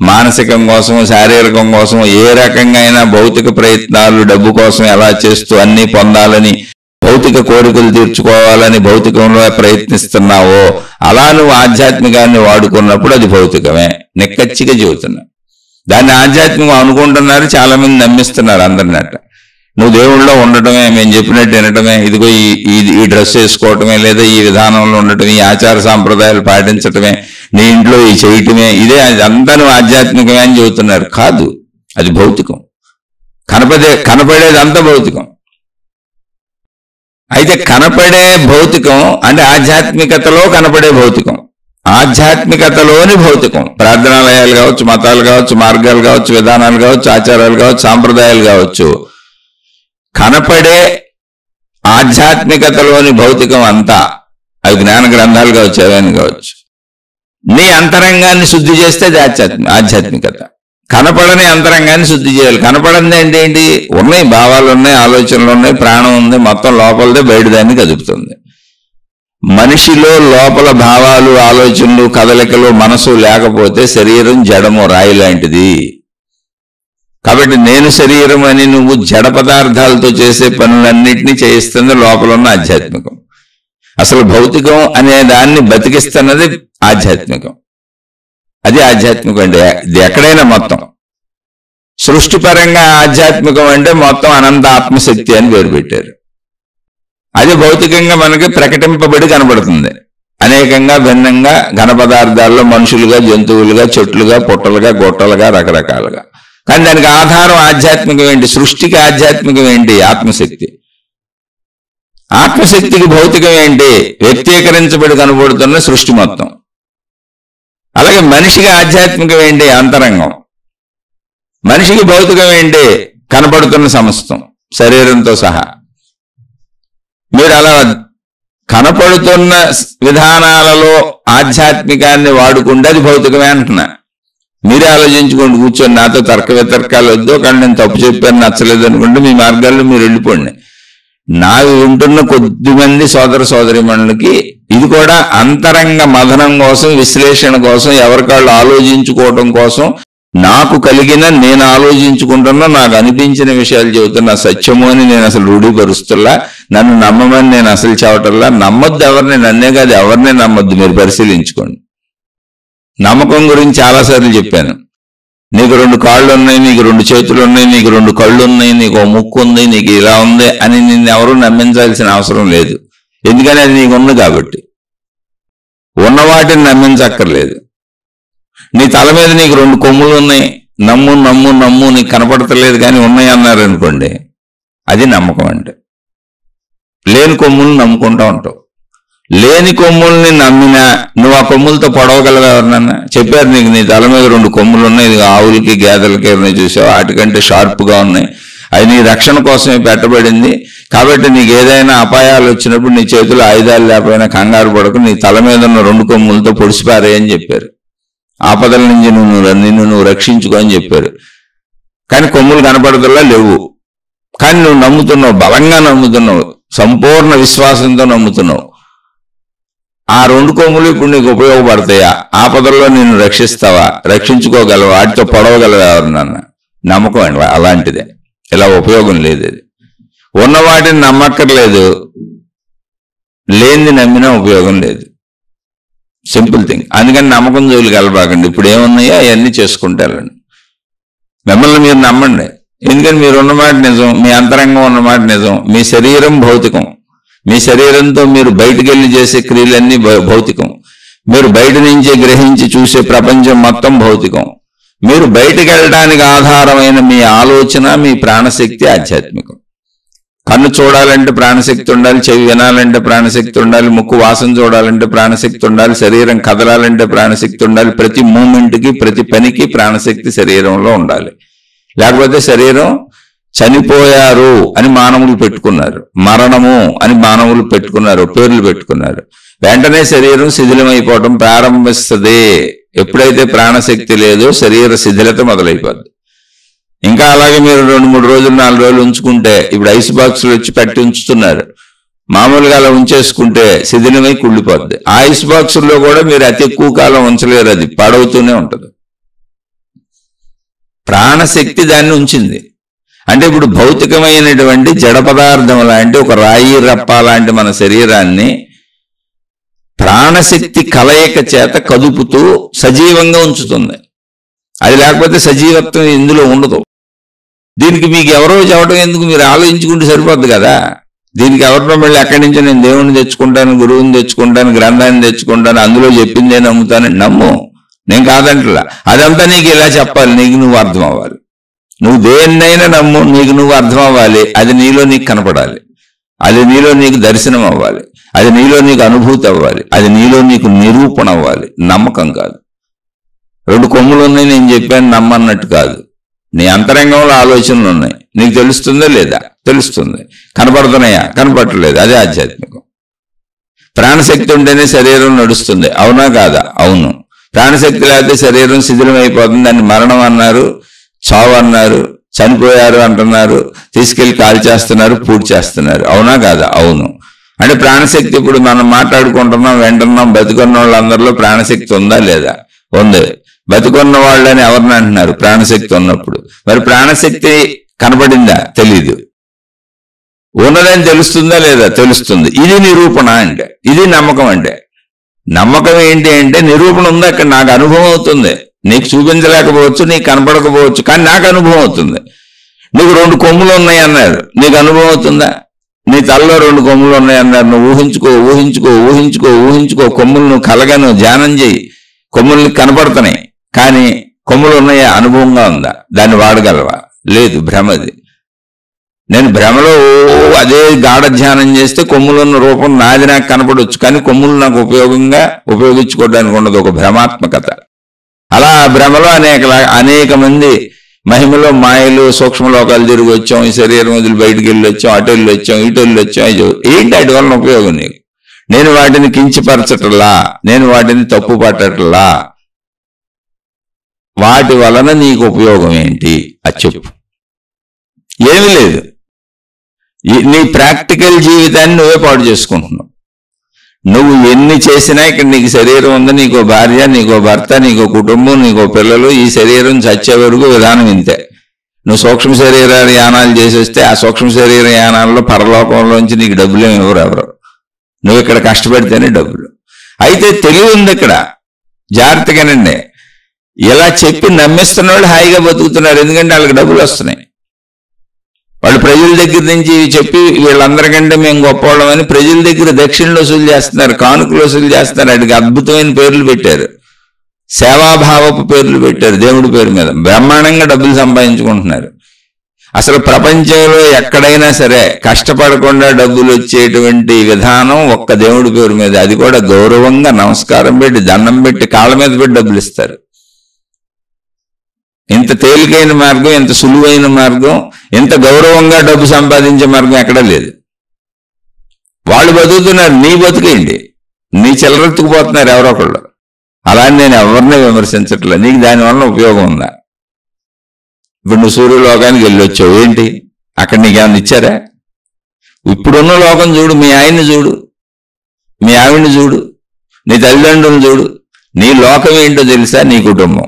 మానసికం కోసమో, శారీరకం కోసమో ఏ రకంగా అయినా భౌతిక ప్రయత్నాలు డబ్బు కోసం ఎలా చేస్తూ అన్నీ పొందాలని, భౌతిక కోరికలు తీర్చుకోవాలని భౌతికంలో ప్రయత్నిస్తున్నావో అలా నువ్వు ఆధ్యాత్మికాన్ని వాడుకున్నప్పుడు అది భౌతికమే. నిక్కచ్చిగా చెబుతున్నా. దాన్ని ఆధ్యాత్మికం అనుకుంటున్నారు, చాలా మంది నమ్మిస్తున్నారు అందరినట్ట. నువ్వు దేవుళ్ళలో ఉండటమే, మేము చెప్పినట్టు వినటమే, ఇదిగో ఈ డ్రెస్ వేసుకోవటమే, లేదా ఈ విధానంలో ఉండటమే, ఈ ఆచార సాంప్రదాయాలు పాటించటమే, నీ ఇంట్లో ఈ చేయటమే, ఇదే అంతా నువ్వు ఆధ్యాత్మికమే అని చెబుతున్నారు. కాదు, అది భౌతికం. కనపడేదంతా భౌతికం. అయితే కనపడే భౌతికం అంటే ఆధ్యాత్మికతలో కనపడే భౌతికం, ఆధ్యాత్మికతలోని భౌతికం. ప్రార్థనాలయాలు కావచ్చు, మతాలు కావచ్చు, మార్గాలు కావచ్చు, విధానాలు కావచ్చు, ఆచారాలు కావచ్చు, సాంప్రదాయాలు కావచ్చు, కనపడే ఆధ్యాత్మికతలోని భౌతికం అంతా అవి జ్ఞాన గ్రంథాలు కావచ్చు, ఏవైనా కావచ్చు. నీ అంతరంగాన్ని శుద్ధి చేస్తే అది ఆధ్యాత్మికత. కనపడని అంతరంగాన్ని శుద్ధి చేయాలి. కనపడంది ఏంటి? ఉన్నాయి, భావాలు ఉన్నాయి, ఆలోచనలు ఉన్నాయి, ప్రాణం ఉంది, మొత్తం లోపలదే బయట దాన్ని కదుపుతుంది. మనిషిలో లోపల భావాలు, ఆలోచనలు, కదలికలు, మనసు లేకపోతే శరీరం జడము, రాయి లాంటిది. కాబట్టి నేను శరీరం అని నువ్వు జడ పదార్థాలతో చేసే పనులన్నింటినీ చేయిస్తుంది లోపల ఉన్న ఆధ్యాత్మికం. అసలు భౌతికం అనే దాన్ని బతికిస్తున్నది ఆధ్యాత్మికం. అది ఆధ్యాత్మికం అంటే ఇది ఎక్కడైనా మొత్తం సృష్టిపరంగా ఆధ్యాత్మికం అంటే మొత్తం అనంత ఆత్మశక్తి అని పేరు పెట్టారు. అది భౌతికంగా మనకి ప్రకటింపబడి కనబడుతుంది. అనేకంగా భిన్నంగా ఘన పదార్థాల్లో మనుషులుగా, జంతువులుగా, చెట్లుగా, పుట్టలుగా, గొట్టలుగా, రకరకాలుగా. కానీ దానికి ఆధారం ఆధ్యాత్మికం ఏంటి? సృష్టికి ఆధ్యాత్మికం ఏంటి? ఆత్మశక్తి. ఆత్మశక్తికి భౌతికం ఏంటి? వ్యక్తీకరించబడి కనబడుతున్న సృష్టి మొత్తం. అలాగే మనిషికి ఆధ్యాత్మికం ఏంటి? అంతరంగం. మనిషికి భౌతికం ఏంటి? కనబడుతున్న సమస్తం, శరీరంతో సహా. మీరు అలా కనపడుతున్న విధానాలలో ఆధ్యాత్మికాన్ని వాడుకుంటే అది భౌతికమే అంటున్నా. మీరే ఆలోచించుకోండి, కూర్చొని. నాతో తర్క వితర్కాలు వద్దు, కానీ నేను తప్పు చెప్పాను, నచ్చలేదు అనుకుంటే మీ మార్గాల్లో మీరు వెళ్ళిపోండి. నాకు ఉంటున్న కొద్దిమంది సోదర సోదరిమణులకి ఇది కూడా అంతరంగ మథనం కోసం, విశ్లేషణ కోసం, ఎవరికాళ్ళు ఆలోచించుకోవటం కోసం, నాకు కలిగిన, నేను ఆలోచించుకుంటున్నా, నాకు అనిపించిన విషయాలు చెబుతున్నా. సత్యము అని నేను అసలు రూఢీపరుస్తుల్లా, నన్ను నమ్మమని నేను అసలు చెప్పటల్లా. నమ్మొద్దు ఎవరిని, నన్నే కాదు ఎవరిని నమ్మొద్దు. మీరు పరిశీలించుకోండి. నమ్మకం గురించి చాలాసార్లు చెప్పాను. నీకు 2 కాళ్ళు ఉన్నాయి, నీకు 2 చేతులు ఉన్నాయి, నీకు 2 కళ్ళు ఉన్నాయి, నీకు ఓ ముక్కు ఉంది, నీకు ఇలా ఉంది అని నిన్ను ఎవరు నమ్మించాల్సిన అవసరం లేదు. ఎందుకని అది నీకు ఉంది కాబట్టి. ఉన్న వాటిని నమ్మించక్కర్లేదు. నీ తల మీద నీకు 2 కొమ్ములు ఉన్నాయి, నమ్ము నమ్ము నమ్ము, నీకు కనపడతలేదు కానీ ఉన్నాయి అన్నారు అనుకోండి, అది నమ్మకం అంటే. లేని కొమ్ములను నమ్ముకుంటూ ఉంటావు. లేని కొమ్ముల్ని నమ్మినా నువ్వు ఆ కొమ్ములతో పొడవగలవు ఎవరినన్నా? చెప్పారు నీకు నీ తల మీద 2 కొమ్ములు ఉన్నాయి, ఇది ఆవులకి గేదెలకి ఎవరిని చూసావు, వాటికంటే షార్ప్గా ఉన్నాయి, అది నీ రక్షణ కోసమే పెట్టబడింది. కాబట్టి నీకు ఏదైనా అపాయాలు వచ్చినప్పుడు నీ చేతులు ఆయుధాలు లేకపోయినా కంగారు పడకు, నీ తల మీద ఉన్న 2 కొమ్ములతో పొడిసిపారేయని చెప్పారు. ఆపదల నుంచి నిన్ను నువ్వు రక్షించుకో అని చెప్పారు. కానీ కొమ్ములు కనపడదల్లా లేవు. కానీ నువ్వు నమ్ముతున్నావు, బలంగా నమ్ముతున్నావు, సంపూర్ణ విశ్వాసంతో నమ్ముతున్నావు. ఆ 2 కొమ్ములు ఇప్పుడు నీకు ఉపయోగపడతాయా? ఆపదల్లో నిన్ను రక్షిస్తావా? రక్షించుకోగలవా? వాటితో పొడవగలవా ఎవరినన్నా? నమ్మకం అండి అలాంటిదే. ఇలా ఉపయోగం లేదు. అది ఉన్న వాటిని నమ్మక్కర్లేదు, లేనిది నమ్మినా ఉపయోగం లేదు. Simple thing. అందుకని నమ్మకం జోలికి వెళ్ళబాకండి. ఇప్పుడు ఏమున్నాయో అవన్నీ చేసుకుంటారండి. మిమ్మల్ని మీరు నమ్మండి. ఎందుకని మీరు ఉన్నమాట నిజం, మీ అంతరంగం ఉన్నమాట నిజం. మీ శరీరం భౌతికం. మీ శరీరంతో మీరు బయటికి వెళ్ళి చేసే క్రియలన్నీ భౌతికం. మీరు బయట నుంచి గ్రహించి చూసే ప్రపంచం మొత్తం భౌతికం. మీరు బయటికి వెళ్ళడానికి ఆధారమైన మీ ఆలోచన, మీ ప్రాణశక్తి ఆధ్యాత్మికం. కన్ను చూడాలంటే ప్రాణశక్తి ఉండాలి, చెవి వినాలంటే ప్రాణశక్తి ఉండాలి, ముక్కు వాసన చూడాలంటే ప్రాణశక్తి ఉండాలి, శరీరం కదలాలంటే ప్రాణశక్తి ఉండాలి. ప్రతి మూమెంట్కి, ప్రతి పనికి ప్రాణశక్తి శరీరంలో ఉండాలి. లేకపోతే శరీరం చనిపోయారు అని మానవులు పెట్టుకున్నారు, మరణము అని మానవులు పెట్టుకున్నారు, పేర్లు పెట్టుకున్నారు. వెంటనే శరీరం శిథిలమైపోవటం ప్రారంభిస్తుంది. ఎప్పుడైతే ప్రాణశక్తి లేదో శరీర శిథిలత మొదలైపోద్ది. ఇంకా అలాగే మీరు 2-3 రోజులు 4 రోజులు ఉంచుకుంటే, ఇప్పుడు ఐస్ బాక్సులు వచ్చి పెట్టి ఉంచుతున్నారు, మామూలుగా అలా ఉంచేసుకుంటే శిథిలమై కుళ్ళిపోద్ది. ఆ ఐస్ బాక్సుల్లో కూడా మీరు అతి ఎక్కువ కాలం ఉంచలేరు, అది పాడవుతూనే ఉంటుంది. ప్రాణశక్తి దాన్ని ఉంచింది. అంటే ఇప్పుడు భౌతికమైనటువంటి జడ పదార్థం లాంటి ఒక రాయి రప్ప లాంటి మన శరీరాన్ని ప్రాణశక్తి కలయిక చేత కదుపుతూ సజీవంగా ఉంచుతుంది. అది లేకపోతే సజీవత్వం ఇందులో ఉండదు. దీనికి మీకు ఎవరో చెప్పడం ఎందుకు? మీరు ఆలోచించుకుంటే సరిపోద్ది కదా. దీనికి ఎవరినో మళ్ళీ అక్కడి నుంచి నేను దేవుణ్ణి తెచ్చుకుంటాను, గురువుని తెచ్చుకుంటాను, గ్రంథాన్ని తెచ్చుకుంటాను, అందులో చెప్పిందే నమ్ముతాను, నమ్ము, నేను కాదంటలా. అదంతా నీకు ఇలా చెప్పాలి, నీకు నువ్వు అర్థం అవ్వాలి. నువ్వు దేన్నైనా నమ్ము, నీకు నువ్వు అర్థం అవ్వాలి, అది నీలో నీకు కనపడాలి, అది నీలో నీకు దర్శనం అవ్వాలి, అది నీలో నీకు అనుభూతి అవ్వాలి, అది నీలో నీకు నిరూపణ అవ్వాలి, నమ్మకం కాదు. 2 కొమ్ములు ఉన్నాయి నేను చెప్పాను నమ్మన్నట్టు కాదు. నీ అంతరంగంలో ఆలోచనలు ఉన్నాయి, నీకు తెలుస్తుందా లేదా? తెలుస్తుంది. కనపడుతున్నాయా? కనపడలేదు. అదే ఆధ్యాత్మికం. ప్రాణశక్తి ఉంటేనే శరీరం నడుస్తుంది, అవునా కాదా? అవును. ప్రాణశక్తి లేకపోతే శరీరం శిథిలం అయిపోతుంది. దాన్ని మరణం అన్నారు, చావు అన్నారు, చనిపోయారు అంటున్నారు, తీసుకెళ్లి కాల్ చేస్తున్నారు, పూర్తి చేస్తున్నారు, అవునా కాదా? అవును. అంటే ప్రాణశక్తి ఇప్పుడు మనం మాట్లాడుకుంటున్నాం, వింటున్నాం, బతికున్న వాళ్ళందరిలో ప్రాణశక్తి ఉందా లేదా? ఉంది. బతికున్న వాళ్ళని ఎవరిని అంటున్నారు? ప్రాణశక్తి ఉన్నప్పుడు. మరి ప్రాణశక్తి కనపడిందా? తెలీదు. ఉన్నదని తెలుస్తుందా లేదా? తెలుస్తుంది. ఇది నిరూపణ అంటే, ఇది నమ్మకం అంటే. నమ్మకం ఏంటి అంటే నిరూపణ ఉంది అక్కడ, నాకు అనుభవం అవుతుంది. నీకు చూపించలేకపోవచ్చు, నీకు కనపడకపోవచ్చు, కానీ నాకు అనుభవం అవుతుంది. నీకు 2 కొమ్ములు ఉన్నాయి అన్నారు, నీకు అనుభవం అవుతుందా? నీ తలలో 2 కొమ్ములు ఉన్నాయి అన్నారు, నువ్వు ఊహించుకో ఊహించుకో ఊహించుకో ఊహించుకో, కొమ్ములు నువ్వు కలగను, ధ్యానం చేయి, కొమ్ములు కనపడుతున్నాయి, కానీ కొమ్ములు ఉన్నాయా? అనుభవంగా ఉందా? దాన్ని వాడగలవా? లేదు, భ్రమది. నేను భ్రమలో అదే గాఢ ధ్యానం చేస్తే కొమ్ములున్న రూపం నాది నాకు కనపడవచ్చు, కానీ కొమ్ములు నాకు ఉపయోగించుకోవడానికి ఉండదు, ఒక భ్రమాత్మకత. అలా భ్రమలో అనేక మంది మహిమలో మాయలు సూక్ష్మలోకాలు తిరిగి వచ్చాం, ఈ శరీరం వదిలి బయటికి వెళ్ళి వచ్చాం, అటు వెళ్ళి వచ్చాం, ఇటు వెళ్ళి వచ్చాం. ఏంటి అటు వలన ఉపయోగం నీకు? నేను వాటిని కించపరచటలా, నేను వాటిని తప్పు పట్టట్లా. వాటి వలన నీకు ఉపయోగం ఏంటి అది చెప్పు. ఏమీ లేదు. నీ ప్రాక్టికల్ జీవితాన్ని నువ్వే పాడు చేసుకుంటున్నావు. నువ్వు ఎన్ని చేసినా ఇక్కడ నీకు శరీరం ఉంది, నీకో భార్య, నీకో భర్త, నీకో కుటుంబం, నీకో పిల్లలు, ఈ శరీరం చచ్చే వరకు విధానం ఇంతే. నువ్వు సూక్ష్మ శరీర యానాలు చేసేస్తే ఆ సూక్ష్మ శరీర యానాల్లో పరలోకంలోంచి నీకు డబ్బులు ఏమి ఇవ్వరు ఎవరు. నువ్వు ఇక్కడ కష్టపడితేనే డబ్బులు. అయితే తెలివి ఉంది ఇక్కడ, జాగ్రత్తగానండి. ఇలా చెప్పి నమ్మిస్తున్న వాళ్ళు హాయిగా బతుకుతున్నారు, ఎందుకంటే వాళ్ళకి డబ్బులు వస్తున్నాయి. వాళ్ళు ప్రజల దగ్గర నుంచి చెప్పి వీళ్ళందరికంటే మేము గొప్పవాళ్ళమని ప్రజల దగ్గర దక్షిణలు వసూలు చేస్తున్నారు, కానుకలు వసూలు చేస్తున్నారు. వాటికి అద్భుతమైన పేర్లు పెట్టారు, సేవాభావపు పేర్లు పెట్టారు, దేవుడి పేరు మీద బ్రహ్మాండంగా డబ్బులు సంపాదించుకుంటున్నారు. అసలు ప్రపంచంలో ఎక్కడైనా సరే కష్టపడకుండా డబ్బులు వచ్చేటువంటి విధానం ఒక్క దేవుడి పేరు మీద, అది కూడా గౌరవంగా నమస్కారం పెట్టి దండం పెట్టి కాళ్ళ మీద పెట్టి డబ్బులు ఇస్తారు. ఇంత తేలికైన మార్గం, ఇంత సులువైన మార్గం, ఇంత గౌరవంగా డబ్బు సంపాదించే మార్గం ఎక్కడా లేదు. వాళ్ళు బతుకుతున్నారు, నీ బతుకేంటి, నీ చిల్లరెత్తుకుపోతున్నారు ఎవరో ఒకళ్ళు. అలా నేను ఎవరిని విమర్శించట్లే, నీకు దానివల్ల ఉపయోగం ఉందా? ఇప్పుడు నువ్వు సూర్యలోకానికి వెళ్ళొచ్చావు, ఏంటి అక్కడ నీకేమన్నా ఇచ్చారా? ఇప్పుడున్న లోకం చూడు, మీ ఆయన్ని చూడు, మీ ఆవిడ్ని చూడు, నీ తల్లిదండ్రులను చూడు. నీ లోకం ఏంటో తెలుసా? నీ కుటుంబం.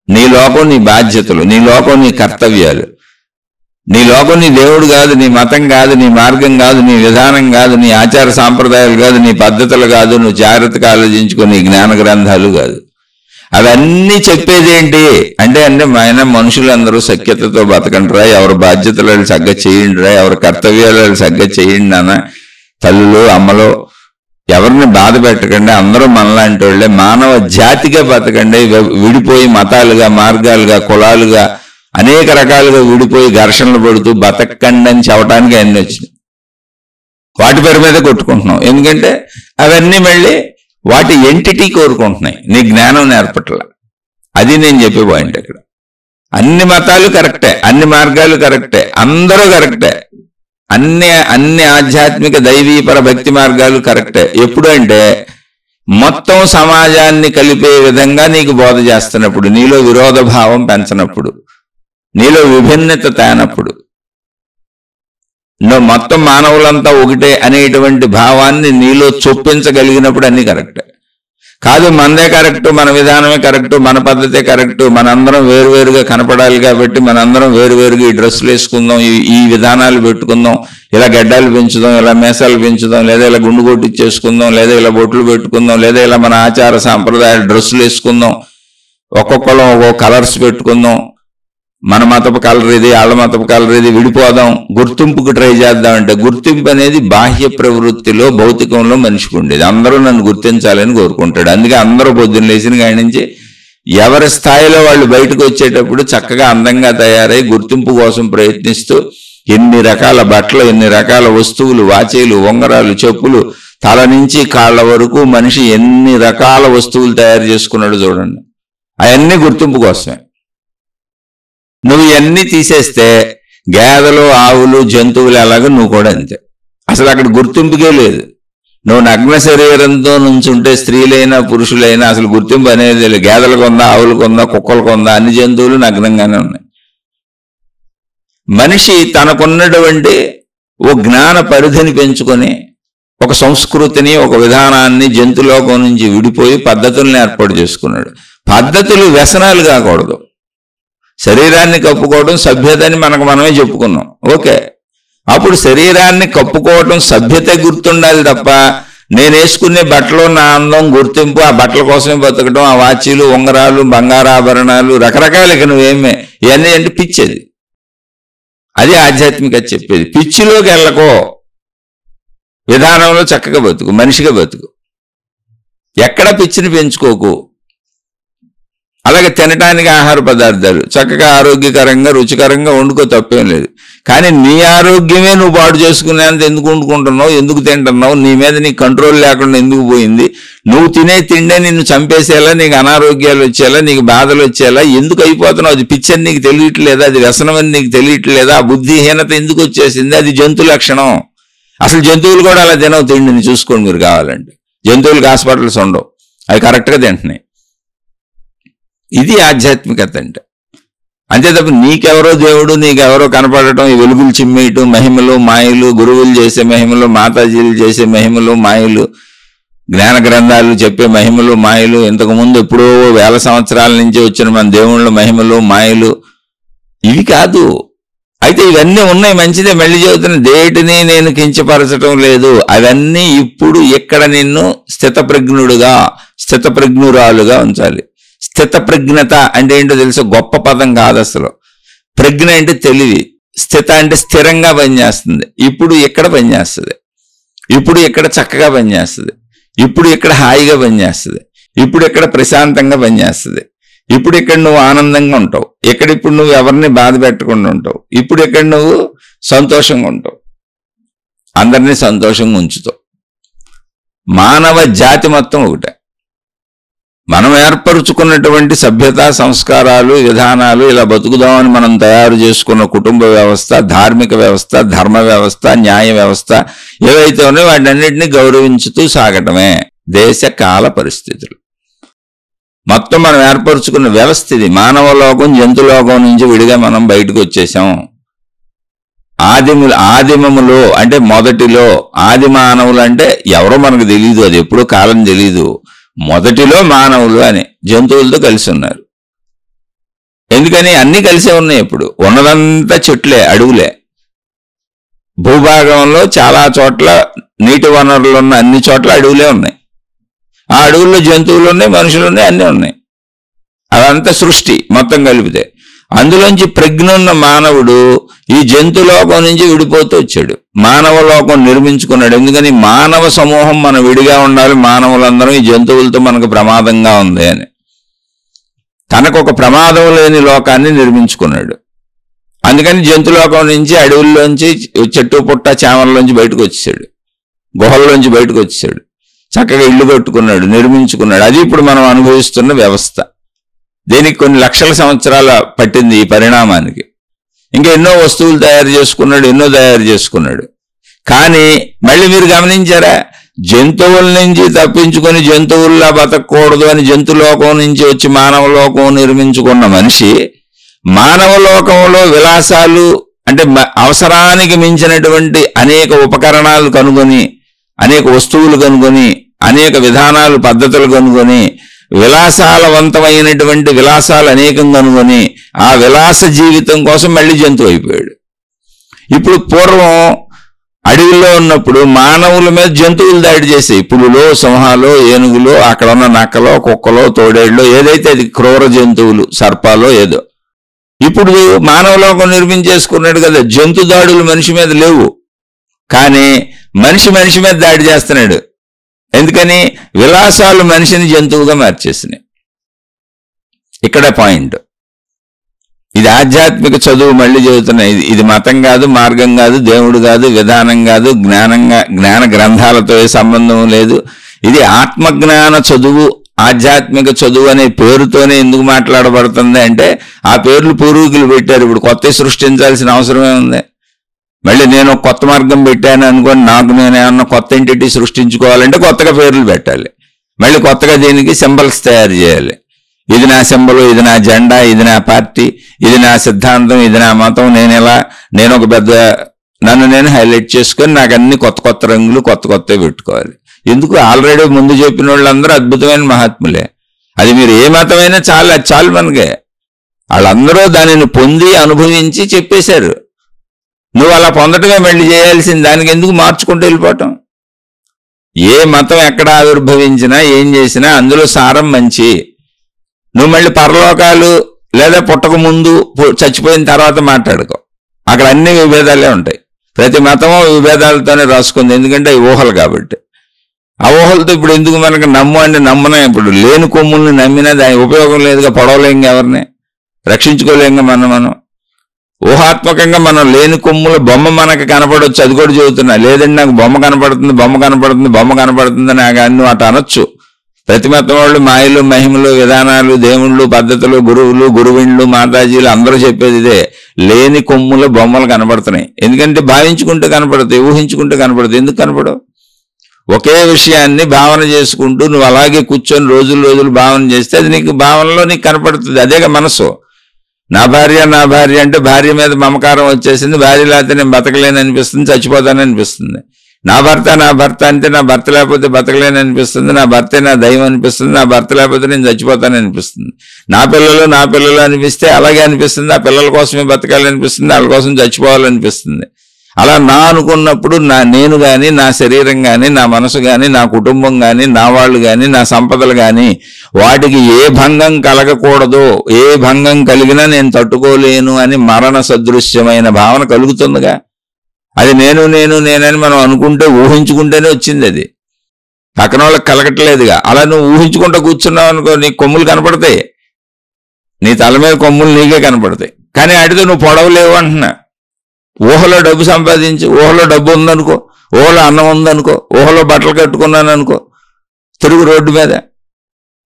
నీ లోకం నీ బాధ్యతలు, నీ లోకం నీ కర్తవ్యాలు. నీ లోకం నీ దేవుడు కాదు, నీ మతం కాదు, నీ మార్గం కాదు, నీ విధానం కాదు, నీ ఆచార సాంప్రదాయాలు కాదు, నీ పద్ధతులు కాదు, నువ్వు జాగ్రత్తగా ఆలోచించుకో, నీ జ్ఞాన గ్రంథాలు కాదు. అవన్నీ చెప్పేదేంటి అంటే ఆయన మనుషులందరూ సఖ్యతతో బతకండిరా, ఎవరి బాధ్యతలు వాళ్ళు సగ్గా చేయండిరా, ఎవరి కర్తవ్యాలు వాళ్ళు సగ్గా చేయండి నాన్న. తల్లులు అమ్మలు ఎవరిని బాధ పెట్టకండి, అందరూ మనలాంటి వాళ్ళే, మానవ జాతిగా బతకండి. విడిపోయి మతాలుగా, మార్గాలుగా, కులాలుగా అనేక రకాలుగా విడిపోయి ఘర్షణలు పడుతూ బతకండి అని చెప్పడానికి అన్నీ వచ్చినాయి. వాటి పేరు మీద కొట్టుకుంటున్నాం, ఎందుకంటే అవన్నీ మళ్ళీ వాటి ఎంటిటీ కోరుకుంటున్నాయి, నీ జ్ఞానం నేర్పట్ల. అది నేను చెప్పే పాయింట్. ఇక్కడ అన్ని మతాలు కరెక్టే, అన్ని మార్గాలు కరెక్టే, అందరూ కరెక్టే, అన్ని ఆధ్యాత్మిక దైవీపర భక్తి మార్గాలు కరెక్టే. ఎప్పుడు అంటే మొత్తం సమాజాన్ని కలిపే విధంగా నీకు బోధ చేస్తున్నప్పుడు, నీలో విరోధ భావం పెంచనప్పుడు, నీలో విభిన్నత తేనప్పుడు, నువ్వు మొత్తం మానవులంతా ఒకటే అనేటువంటి భావాన్ని నీలో చొప్పించగలిగినప్పుడు అన్ని కరెక్టే. కాదు మనదే కరెక్టు, మన విధానమే కరెక్టు, మన పద్ధతే కరెక్టు, మనందరం వేరువేరుగా కనపడాలి కాబట్టి మనందరం వేరువేరుగా ఈ డ్రెస్సులు వేసుకుందాం, ఈ విధానాలు పెట్టుకుందాం, ఇలా గడ్డాలు పెంచుదాం, ఇలా మేసాలు పెంచుదాం, లేదా ఇలా గుండు కొట్టించేసుకుందాం, లేదా ఇలా బొట్లు పెట్టుకుందాం, లేదా ఇలా మన ఆచార సాంప్రదాయాలు డ్రెస్సులు వేసుకుందాం, ఒక్కొక్కరు ఒక్కొక్క కలర్స్ పెట్టుకుందాం, మన మతపు కలర్ ఇది, వాళ్ళ మతపు కలర్ ఇది, విడిపోదాం, గుర్తింపుకు ట్రై చేద్దాం. అంటే గుర్తింపు అనేది బాహ్య ప్రవృత్తిలో భౌతికంలో మనిషికి ఉండేది. అందరూ నన్ను గుర్తించాలని కోరుకుంటాడు. అందుకే అందరూ పొద్దున్న లేచిన కాడి నుంచి ఎవరి స్థాయిలో వాళ్ళు బయటకు వచ్చేటప్పుడు చక్కగా అందంగా తయారై గుర్తింపు కోసం ప్రయత్నిస్తూ ఎన్ని రకాల బట్టలు, ఎన్ని రకాల వస్తువులు, వాచీలు, ఉంగరాలు, చెప్పులు, తల నుంచి కాళ్ళ వరకు మనిషి ఎన్ని రకాల వస్తువులు తయారు చేసుకున్నాడు చూడండి. అవన్నీ గుర్తింపు కోసమే. నువ్వు ఇవన్నీ తీసేస్తే గేదెలు, ఆవులు, జంతువులు ఎలాగో నువ్వు కూడా అంతే. అసలు అక్కడ గుర్తింపుకే లేదు. నువ్వు నగ్న శరీరంతో నుంచుంటే స్త్రీలైనా పురుషులైనా అసలు గుర్తింపు అనేది లేదు. గేదెలకు ఉందా, ఆవులకు ఉందా, కుక్కలకు ఉందా, అన్ని జంతువులు నగ్నంగానే ఉన్నాయి. మనిషి తనకున్నటువంటి ఓ జ్ఞాన పరిధిని పెంచుకొని ఒక సంస్కృతిని, ఒక విధానాన్ని జంతులోకం నుంచి విడిపోయి పద్ధతుల్ని ఏర్పాటు చేసుకున్నాడు. పద్ధతులు వ్యసనాలు కాకూడదు. శరీరాన్ని కప్పుకోవడం సభ్యత అని మనమే చెప్పుకున్నాం. ఓకే, అప్పుడు శరీరాన్ని కప్పుకోవడం సభ్యత గుర్తుండాలి తప్ప నేను వేసుకునే బట్టలు నా అందం, గుర్తింపు, ఆ బట్టల కోసమే బతకడం, ఆ వాచీలు, ఉంగరాలు, బంగారాభరణాలు రకరకాలు ఇక నువ్వేమే ఇవన్నీ అంటే పిచ్చేది. అది ఆధ్యాత్మికత చెప్పేది. పిచ్చిలోకి వెళ్ళకో, విధానంలో చక్కగా బతుకు, మనిషిగా బతుకు, ఎక్కడ పిచ్చిని పెంచుకోకు. అలాగే తినటానికి ఆహార పదార్థాలు చక్కగా ఆరోగ్యకరంగా రుచికరంగా వండుకో, తప్పేం లేదు. కానీ నీ ఆరోగ్యమే నువ్వు పాడు చేసుకునేంత ఎందుకు వండుకుంటున్నావు, ఎందుకు తింటున్నావు, నీ మీద నీకు కంట్రోల్ లేకుండా ఎందుకు పోయింది, నువ్వు తినే తిండే నిన్ను చంపేసేలా, నీకు అనారోగ్యాలు వచ్చేలా, నీకు బాధలు వచ్చేలా ఎందుకు అయిపోతున్నావు? అది పిచ్చి అని నీకు తెలియట్లేదా? అది వ్యసనం అని నీకు తెలియట్లేదా? ఆ బుద్ధిహీనత ఎందుకు వచ్చేసింది? అది జంతు లక్షణం. అసలు జంతువులు కూడా అలా తినవు, తిండిని చూసుకోండి మీరు కావాలంటే. జంతువులకు హాస్పిటల్స్ ఉండవు, అవి కరెక్ట్గా తింటున్నాయి. ఇది ఆధ్యాత్మికత అంటే. అంతే తప్ప నీకెవరో దేవుడు, నీకెవరో కనపడటం, ఈ వెలుగులు చిమ్మేయటం, మహిమలు మాయలు, గురువులు చేసే మహిమలు, మాతాజీలు చేసే మహిమలు మాయలు, జ్ఞాన గ్రంథాలు చెప్పే మహిమలు మాయలు, ఇంతకుముందు ఎప్పుడో వేల సంవత్సరాల నుంచి వచ్చిన మన దేవుళ్ళ మహిమలు మాయలు ఇవి కాదు. అయితే ఇవన్నీ ఉన్నాయి, మంచిదే. మళ్ళీ చెబుతున్న దేటిని నేను కించపరచటం లేదు. అవన్నీ ఇప్పుడు ఇక్కడ నిన్ను స్థితప్రజ్ఞుడుగా, స్థితప్రజ్ఞురాలుగా ఉంచాలి. స్థిత ప్రజ్ఞత అంటే ఏంటో తెలుసు, గొప్ప పదం కాదు అసలు. ప్రజ్ఞ అంటే తెలివి, స్థిత అంటే స్థిరంగా పనిచేస్తుంది. ఇప్పుడు ఇక్కడ పనిచేస్తుంది, ఇప్పుడు ఇక్కడ చక్కగా పనిచేస్తుంది, ఇప్పుడు ఇక్కడ హాయిగా పనిచేస్తుంది, ఇప్పుడు ఇక్కడ ప్రశాంతంగా పనిచేస్తుంది, ఇప్పుడు ఇక్కడ నువ్వు ఆనందంగా ఉంటావు, ఇప్పుడు నువ్వు ఎవరిని బాధ పెట్టకుండా ఉంటావు, ఇప్పుడు ఇక్కడ నువ్వు సంతోషంగా ఉంటావు, అందరినీ సంతోషంగా ఉంచుతావు. మానవ జాతి మొత్తం ఒకటే. మనం ఏర్పరుచుకున్నటువంటి సభ్యత, సంస్కారాలు, విధానాలు, ఇలా బతుకుదామని మనం తయారు చేసుకున్న కుటుంబ వ్యవస్థ, ధార్మిక వ్యవస్థ, ధర్మ వ్యవస్థ, న్యాయ వ్యవస్థ ఏవైతే ఉన్నాయో వాటన్నిటిని గౌరవించుతూ సాగటమే దేశ కాల పరిస్థితులు. మొత్తం మనం ఏర్పరుచుకున్న వ్యవస్థ ఇది. మానవ లోకం జంతులోకం నుంచి విడిగా మనం బయటకు వచ్చేసాం. ఆదిమములో అంటే మొదటిలో, ఆది మానవులు అంటే ఎవరో మనకు తెలియదు, అది ఎప్పుడో కాలం తెలీదు. మొదటిలో మానవులు అని జంతువులతో కలిసి ఉన్నారు. ఎందుకని అన్ని కలిసే ఉన్నాయి. ఇప్పుడు ఉన్నదంతా చెట్లే, అడవులే. భూభాగంలో చాలా చోట్ల నీటి వనరులు ఉన్న అన్ని చోట్ల అడవులే ఉన్నాయి. ఆ అడవుల్లో జంతువులు ఉన్నాయి, మనుషులు ఉన్నాయి, అన్నీ ఉన్నాయి. అదంతా సృష్టి మొత్తం కలిపితే. అందులోంచి ప్రజ్ఞ ఉన్న మానవుడు ఈ జంతులోకం నుంచి విడిపోతూ వచ్చాడు, మానవ లోకం నిర్మించుకున్నాడు. ఎందుకని మానవ సమూహం మనం విడిగా ఉండాలి, మానవులందరం ఈ జంతువులతో మనకు ప్రమాదంగా ఉంది అని తనకు ఒక ప్రమాదం లేని లోకాన్ని నిర్మించుకున్నాడు. అందుకని జంతులోకం నుంచి, అడవుల్లోంచి, చెట్టు పుట్ట చేమల్లోంచి బయటకు వచ్చేసాడు, గుహల్లోంచి బయటకు వచ్చేసాడు, చక్కగా ఇల్లు కట్టుకున్నాడు, నిర్మించుకున్నాడు. అది ఇప్పుడు మనం అనుభవిస్తున్న వ్యవస్థ. దీనికి కొన్ని లక్షల సంవత్సరాల పట్టింది ఈ పరిణామానికి. ఇంకా ఎన్నో వస్తువులు తయారు చేసుకున్నాడు, ఎన్నో తయారు చేసుకున్నాడు. కానీ మళ్ళీ మీరు గమనించారా, జంతువుల నుంచి తప్పించుకొని జంతువుల్లా బతకూడదు అని జంతులోకం నుంచి వచ్చి మానవ లోకం నిర్మించుకున్న మనిషి మానవ లోకంలో విలాసాలు అంటే అవసరానికి మించినటువంటి అనేక ఉపకరణాలు కనుగొని, అనేక వస్తువులు కనుగొని, అనేక విధానాలు, పద్ధతులు కనుగొని, విలాసాలవంతమైనటువంటి విలాసాలు అనేకం కనుగొని ఆ విలాస జీవితం కోసం మళ్ళీ జంతువు అయిపోయాడు. ఇప్పుడు పూర్వం అడవిలో ఉన్నప్పుడు మానవుల మీద జంతువులు దాడి చేసాయి. పులులో, సింహాలో, ఏనుగులో, అక్కడ ఉన్న నక్కలో, కుక్కలో, తోడేళ్ళలో, ఏదైతే అది క్రూర జంతువులు, సర్పాలో ఏదో. ఇప్పుడు మానవ లోకం నిర్మించేసుకున్నాడు కదా, జంతు దాడులు మనిషి మీద లేవు. కానీ మనిషి మీద దాడి చేస్తున్నాడు. ఎందుకని విలాసాలు మనిషిని జంతువుగా మార్చేసినాయి. ఇక్కడ పాయింట్. ఇది ఆధ్యాత్మిక చదువు మళ్ళీ చెబుతున్నాయి. ఇది మతం కాదు, మార్గం కాదు, దేవుడు కాదు, విధానం కాదు, జ్ఞాన గ్రంథాలతో ఏ సంబంధం లేదు. ఇది ఆత్మజ్ఞాన చదువు, ఆధ్యాత్మిక చదువు అనే పేరుతోనే ఎందుకు మాట్లాడబడుతుంది అంటే ఆ పేర్లు పూర్వీకులు పెట్టారు. ఇప్పుడు కొత్త సృష్టించాల్సిన అవసరమే ఉంది. మళ్ళీ నేను కొత్త మార్గం పెట్టాను అనుకోని నాకు నేను ఏమన్నా కొత్త ఎంటిటీ సృష్టించుకోవాలంటే కొత్తగా పేర్లు పెట్టాలి. మళ్ళీ కొత్తగా దీనికి సింబల్స్ తయారు చేయాలి. ఇది నా సింబలు, ఇది నా జెండా, ఇది నా పార్టీ, ఇది నా సిద్ధాంతం, ఇది నా మతం, నేను ఒక పెద్ద నన్ను నేను హైలైట్ చేసుకొని నాకు అన్ని కొత్త రంగులు కొత్తవి పెట్టుకోవాలి. ఎందుకు? ఆల్రెడీ ముందు చెప్పిన వాళ్ళందరూ అద్భుతమైన మహాత్ములే. అది మీరు ఏ మతమైనా చాలు, అది చాలు మనకే. వాళ్ళందరూ దానిని పొంది అనుభవించి చెప్పేశారు. నువ్వు అలా పొందటమే మళ్ళీ చేయాల్సింది, దానికి ఎందుకు మార్చుకుంటూ వెళ్ళిపోవటం? ఏ మతం ఎక్కడ ఆవిర్భవించినా ఏం చేసినా అందులో సారం మంచి. నువ్వు మళ్ళీ పరలోకాలు లేదా పుట్టక ముందు చచ్చిపోయిన తర్వాత మాట్లాడుకో, అక్కడ అన్ని విభేదాలే ఉంటాయి. ప్రతి మతమో విభేదాలతోనే రాసుకుంది, ఎందుకంటే అవి ఊహలు కాబట్టి. ఆ ఊహలతో ఇప్పుడు ఎందుకు మనకు నమ్ము అంటే నమ్మనే. ఇప్పుడు లేని కొమ్ముల్ని నమ్మినా దాని ఉపయోగం లేదుగా, పొడవలేం, ఎవరిని రక్షించుకోలేంగా. మనం ఊహాత్మకంగా మనం లేని కొమ్ముల బొమ్మ మనకు కనపడవచ్చు, అది కూడా చెబుతున్నా. లేదండి నాకు బొమ్మ కనపడుతుంది నాకు అన్ని అటు అనొచ్చు. ప్రతి మతం వాళ్ళు మాయలు, మహిమలు, విధానాలు, దేవుళ్ళు, పద్ధతులు, గురువులు, గురువిండ్లు, మాతాజీలు అందరూ చెప్పేది ఇదే. లేని కొమ్ముల బొమ్మలు కనపడుతున్నాయి. ఎందుకంటే భావించుకుంటూ కనపడతాయి, ఊహించుకుంటూ కనపడతాయి. ఎందుకు కనపడవు? ఒకే విషయాన్ని భావన చేసుకుంటూ నువ్వు అలాగే కూర్చొని రోజులు భావన చేస్తే అది నీకు భావనలో నీకు కనపడుతుంది. అదేగా మనసు. నా భార్య అంటే భార్య మీద మమకారం వచ్చేసింది, భార్య లేకపోతే నేను బతకలేని అనిపిస్తుంది, చచ్చిపోతానని అనిపిస్తుంది. నా భర్త అంటే నా భర్త లేకపోతే బతకలేని అనిపిస్తుంది, నా భర్తే నా దైవం అనిపిస్తుంది, నా భర్త లేకపోతే నేను చచ్చిపోతానని అనిపిస్తుంది. నా పిల్లలు అనిపిస్తే అలాగే అనిపిస్తుంది, ఆ పిల్లల కోసమే బతకాలనిపిస్తుంది, వాళ్ళ కోసం చచ్చిపోవాలనిపిస్తుంది. అలా నా అనుకున్నప్పుడు నేను కానీ, నా శరీరం కానీ, నా మనసు కానీ, నా కుటుంబం కానీ, నా వాళ్ళు కానీ, నా సంపదలు కానీ వాటికి ఏ భంగం కలగకూడదో, ఏ భంగం కలిగినా నేను తట్టుకోలేను అని మరణ సదృశ్యమైన భావన కలుగుతుందిగా. అది నేనని మనం అనుకుంటే, ఊహించుకుంటేనే వచ్చింది. అది పక్కన వాళ్ళకి కలగట్లేదుగా. అలా నువ్వు ఊహించుకుంటూ కూర్చున్నావు అనుకో, నీ కొమ్ములు కనపడతాయి, నీ తల మీద కొమ్ములు నీకే కనపడతాయి. కానీ అడిగితే నువ్వు పొడవలేవు అంటున్నా. ఊహలో డబ్బు సంపాదించి, ఊహలో డబ్బు ఉందనుకో, ఊహలో అన్నం ఉందనుకో, ఊహలో బట్టలు కట్టుకున్నాను అనుకో, తిరుగు రోడ్డు మీద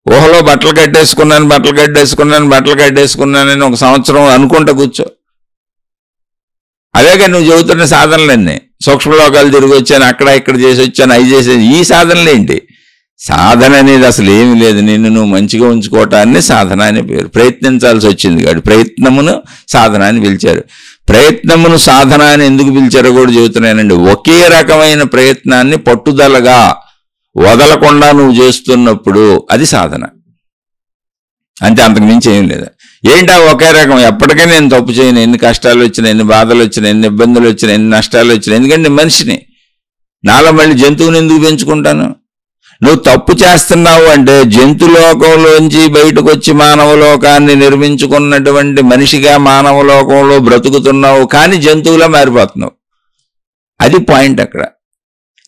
ఊహలో బట్టలు కట్టేసుకున్నానని ఒక సంవత్సరం అనుకుంటా కూర్చో. అదేగా నువ్వు చెబుతున్న సాధనలన్నీ. సూక్ష్మలోకాలు తిరిగి వచ్చాను, అక్కడ ఇక్కడ చేసి వచ్చాను, అవి చేసేది. ఈ సాధనలేంటి? సాధన అనేది అసలు ఏమి లేదు. నిన్ను నువ్వు మంచిగా ఉంచుకోవటాన్ని సాధన అని పేరు. ప్రయత్నించాల్సి వచ్చింది కాదు, ప్రయత్నమును సాధన అని పిలిచారు. ప్రయత్నమును సాధన అని ఎందుకు పిలిచారో కూడా చెబుతున్నానండి. ఒకే రకమైన ప్రయత్నాన్ని పట్టుదలగా వదలకుండా నువ్వు చేస్తున్నప్పుడు అది సాధన. అంతే, అంతకు మించి ఏం లేదు. ఏంటా ఒకే రకం? ఎప్పటికీ నేను తప్పు చేయను. ఎన్ని కష్టాలు వచ్చినా, ఎన్ని బాధలు వచ్చినా, ఎన్ని ఇబ్బందులు వచ్చినా, ఎన్ని నష్టాలు వచ్చినా, ఎందుకంటే మనిషిని, నాలో మళ్ళీ జంతువుని ఎందుకు పెంచుకుంటాను? నువ్వు తప్పు చేస్తున్నావు అంటే జంతులోకంలోంచి బయటకు వచ్చి మానవలోకాన్ని నిర్మించుకున్నటువంటి మనిషిగా మానవలోకంలో బ్రతుకుతున్నావు, కానీ జంతువులా మారిపోతున్నావు. అది పాయింట్.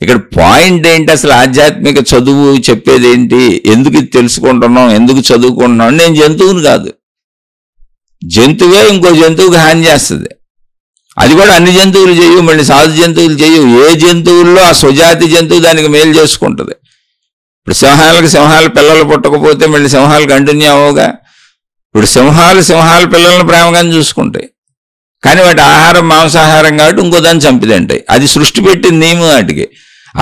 ఇక్కడ పాయింట్ ఏంటి? అసలు ఆధ్యాత్మిక చదువు చెప్పేది ఏంటి? ఎందుకు ఇది తెలుసుకుంటున్నాం, ఎందుకు చదువుకుంటున్నాం? నేను జంతువుని కాదు. జంతువే ఇంకో జంతువుకి హాని చేస్తుంది. అది కూడా అన్ని జంతువులు చేయవు, మళ్ళీ సాధు జంతువులు చేయవు. ఏ జంతువుల్లో ఆ స్వజాతి జంతువు దానికి మేలు చేసుకుంటుంది. ఇప్పుడు సింహాలు పిల్లలు పుట్టకపోతే మళ్ళీ సింహాలు కంటిన్యూ అవ్వగా. ఇప్పుడు సింహాలు పిల్లలను ప్రేమగానే చూసుకుంటాయి, కానీ వాటి ఆహారం మాంసాహారం కాబట్టి ఇంకో దాన్ని చంపిదంటాయి. అది సృష్టి పెట్టిన నియమం వాటికి.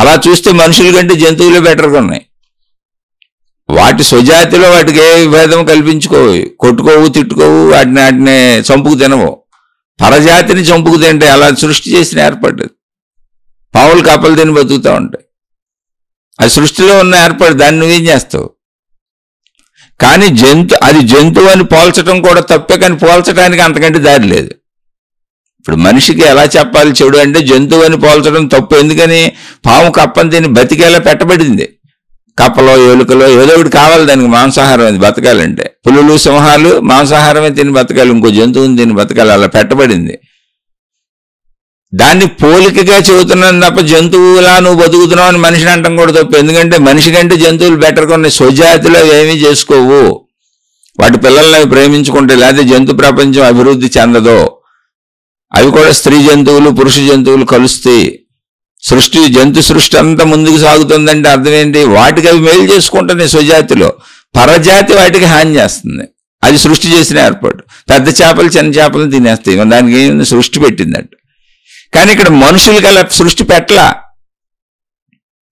అలా చూస్తే మనుషుల కంటే జంతువులే బెటర్గా ఉన్నాయి. వాటి స్వజాతిలో వాటికి ఏ భేదం కల్పించుకోవు, కొట్టుకోవు, తిట్టుకోవు, వాటిని చంపుకు తినవు. పరజాతిని చంపుకు తింటాయి. అలా సృష్టి చేసిన ఏర్పడ్డది. పావులు కప్పలు తిని బతుకుతూ ఉంటాయి. అది సృష్టిలో ఉన్న ఏర్పాటు, దాన్ని నువ్వేం చేస్తావు? కానీ అది జంతువు అని పోల్చడం కూడా తప్పే, కానీ పోల్చడానికి అంతకంటే దారి లేదు. ఇప్పుడు మనిషికి ఎలా చెప్పాలి చెడు అంటే జంతువు అని పోల్చడం తప్పు. ఎందుకని? పాము కప్పని తిని బతికేలా పెట్టబడింది. కప్పలో ఎలుకలో ఏదో ఒకటి కావాలి దానికి, మాంసాహారం అది బతకాలంటే. పులులు సింహాలు మాంసాహారమే తిని బతకాలి, ఇంకో జంతువుని తిని బతకాలి, అలా పెట్టబడింది. దాన్ని పోలికగా చెబుతున్నాను తప్ప జంతువులా నువ్వు బతుకుతున్నావు అని మనిషిని అంటాం కూడా తప్పు. ఎందుకంటే మనిషి కంటే జంతువులు బెటర్గా ఉన్నాయి. స్వజాతిలో ఏమీ చేసుకోవు, వాటి పిల్లల్ని అవి ప్రేమించుకుంటే, లేకపోతే జంతు ప్రపంచం అభివృద్ధి చెందదో. అవి కూడా స్త్రీ జంతువులు పురుష జంతువులు కలుస్తాయి. జంతు సృష్టి అంతా ముందుకు సాగుతుందంటే అర్థం ఏంటి? వాటికి అవి మేలు చేసుకుంటున్నాయి స్వజాతిలో. పరజాతి వాటికి హాని చేస్తుంది. అది సృష్టి చేసిన ఏర్పాటు. పెద్ద చేపలు చిన్న చేపలను తినేస్తాయి, దానికి ఏమి సృష్టి పెట్టిందంట. కానీ ఇక్కడ మనుషులకి అలా సృష్టి పెట్టలా.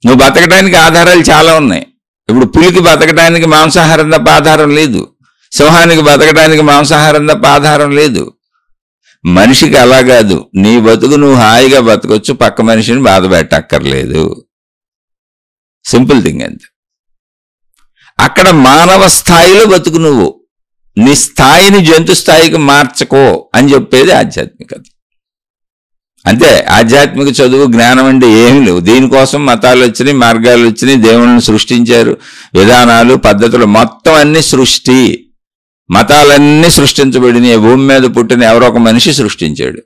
నువ్వు బతకడానికి ఆధారాలు చాలా ఉన్నాయి. ఇప్పుడు పులికి బతకడానికి మాంసాహారం తప్ప ఆధారం లేదు, సింహానికి బతకడానికి మాంసాహారం తప్ప ఆధారం లేదు. మనిషికి అలా కాదు. నీ బతుకు నువ్వు హాయిగా బతకొచ్చు, పక్క మనిషిని బాధ పెట్టక్కర్లేదు. సింపుల్ థింగ్ అంతే. అక్కడ మానవ స్థాయిలో బతుకు నువ్వు, నీ స్థాయిని జంతు స్థాయికి మార్చకో అని చెప్పేది ఆధ్యాత్మికత. అంతే. ఆధ్యాత్మిక చదువు జ్ఞానం అంటే ఏమి లేవు. దీనికోసం మతాలు వచ్చినాయి, మార్గాలు వచ్చినాయి, దేవుళ్ళని సృష్టించారు, విధానాలు పద్ధతులు మొత్తం అన్ని సృష్టి. మతాలన్నీ సృష్టించబడినాయి. భూమి మీద పుట్టిన ఎవరో ఒక మనిషి సృష్టించాడు.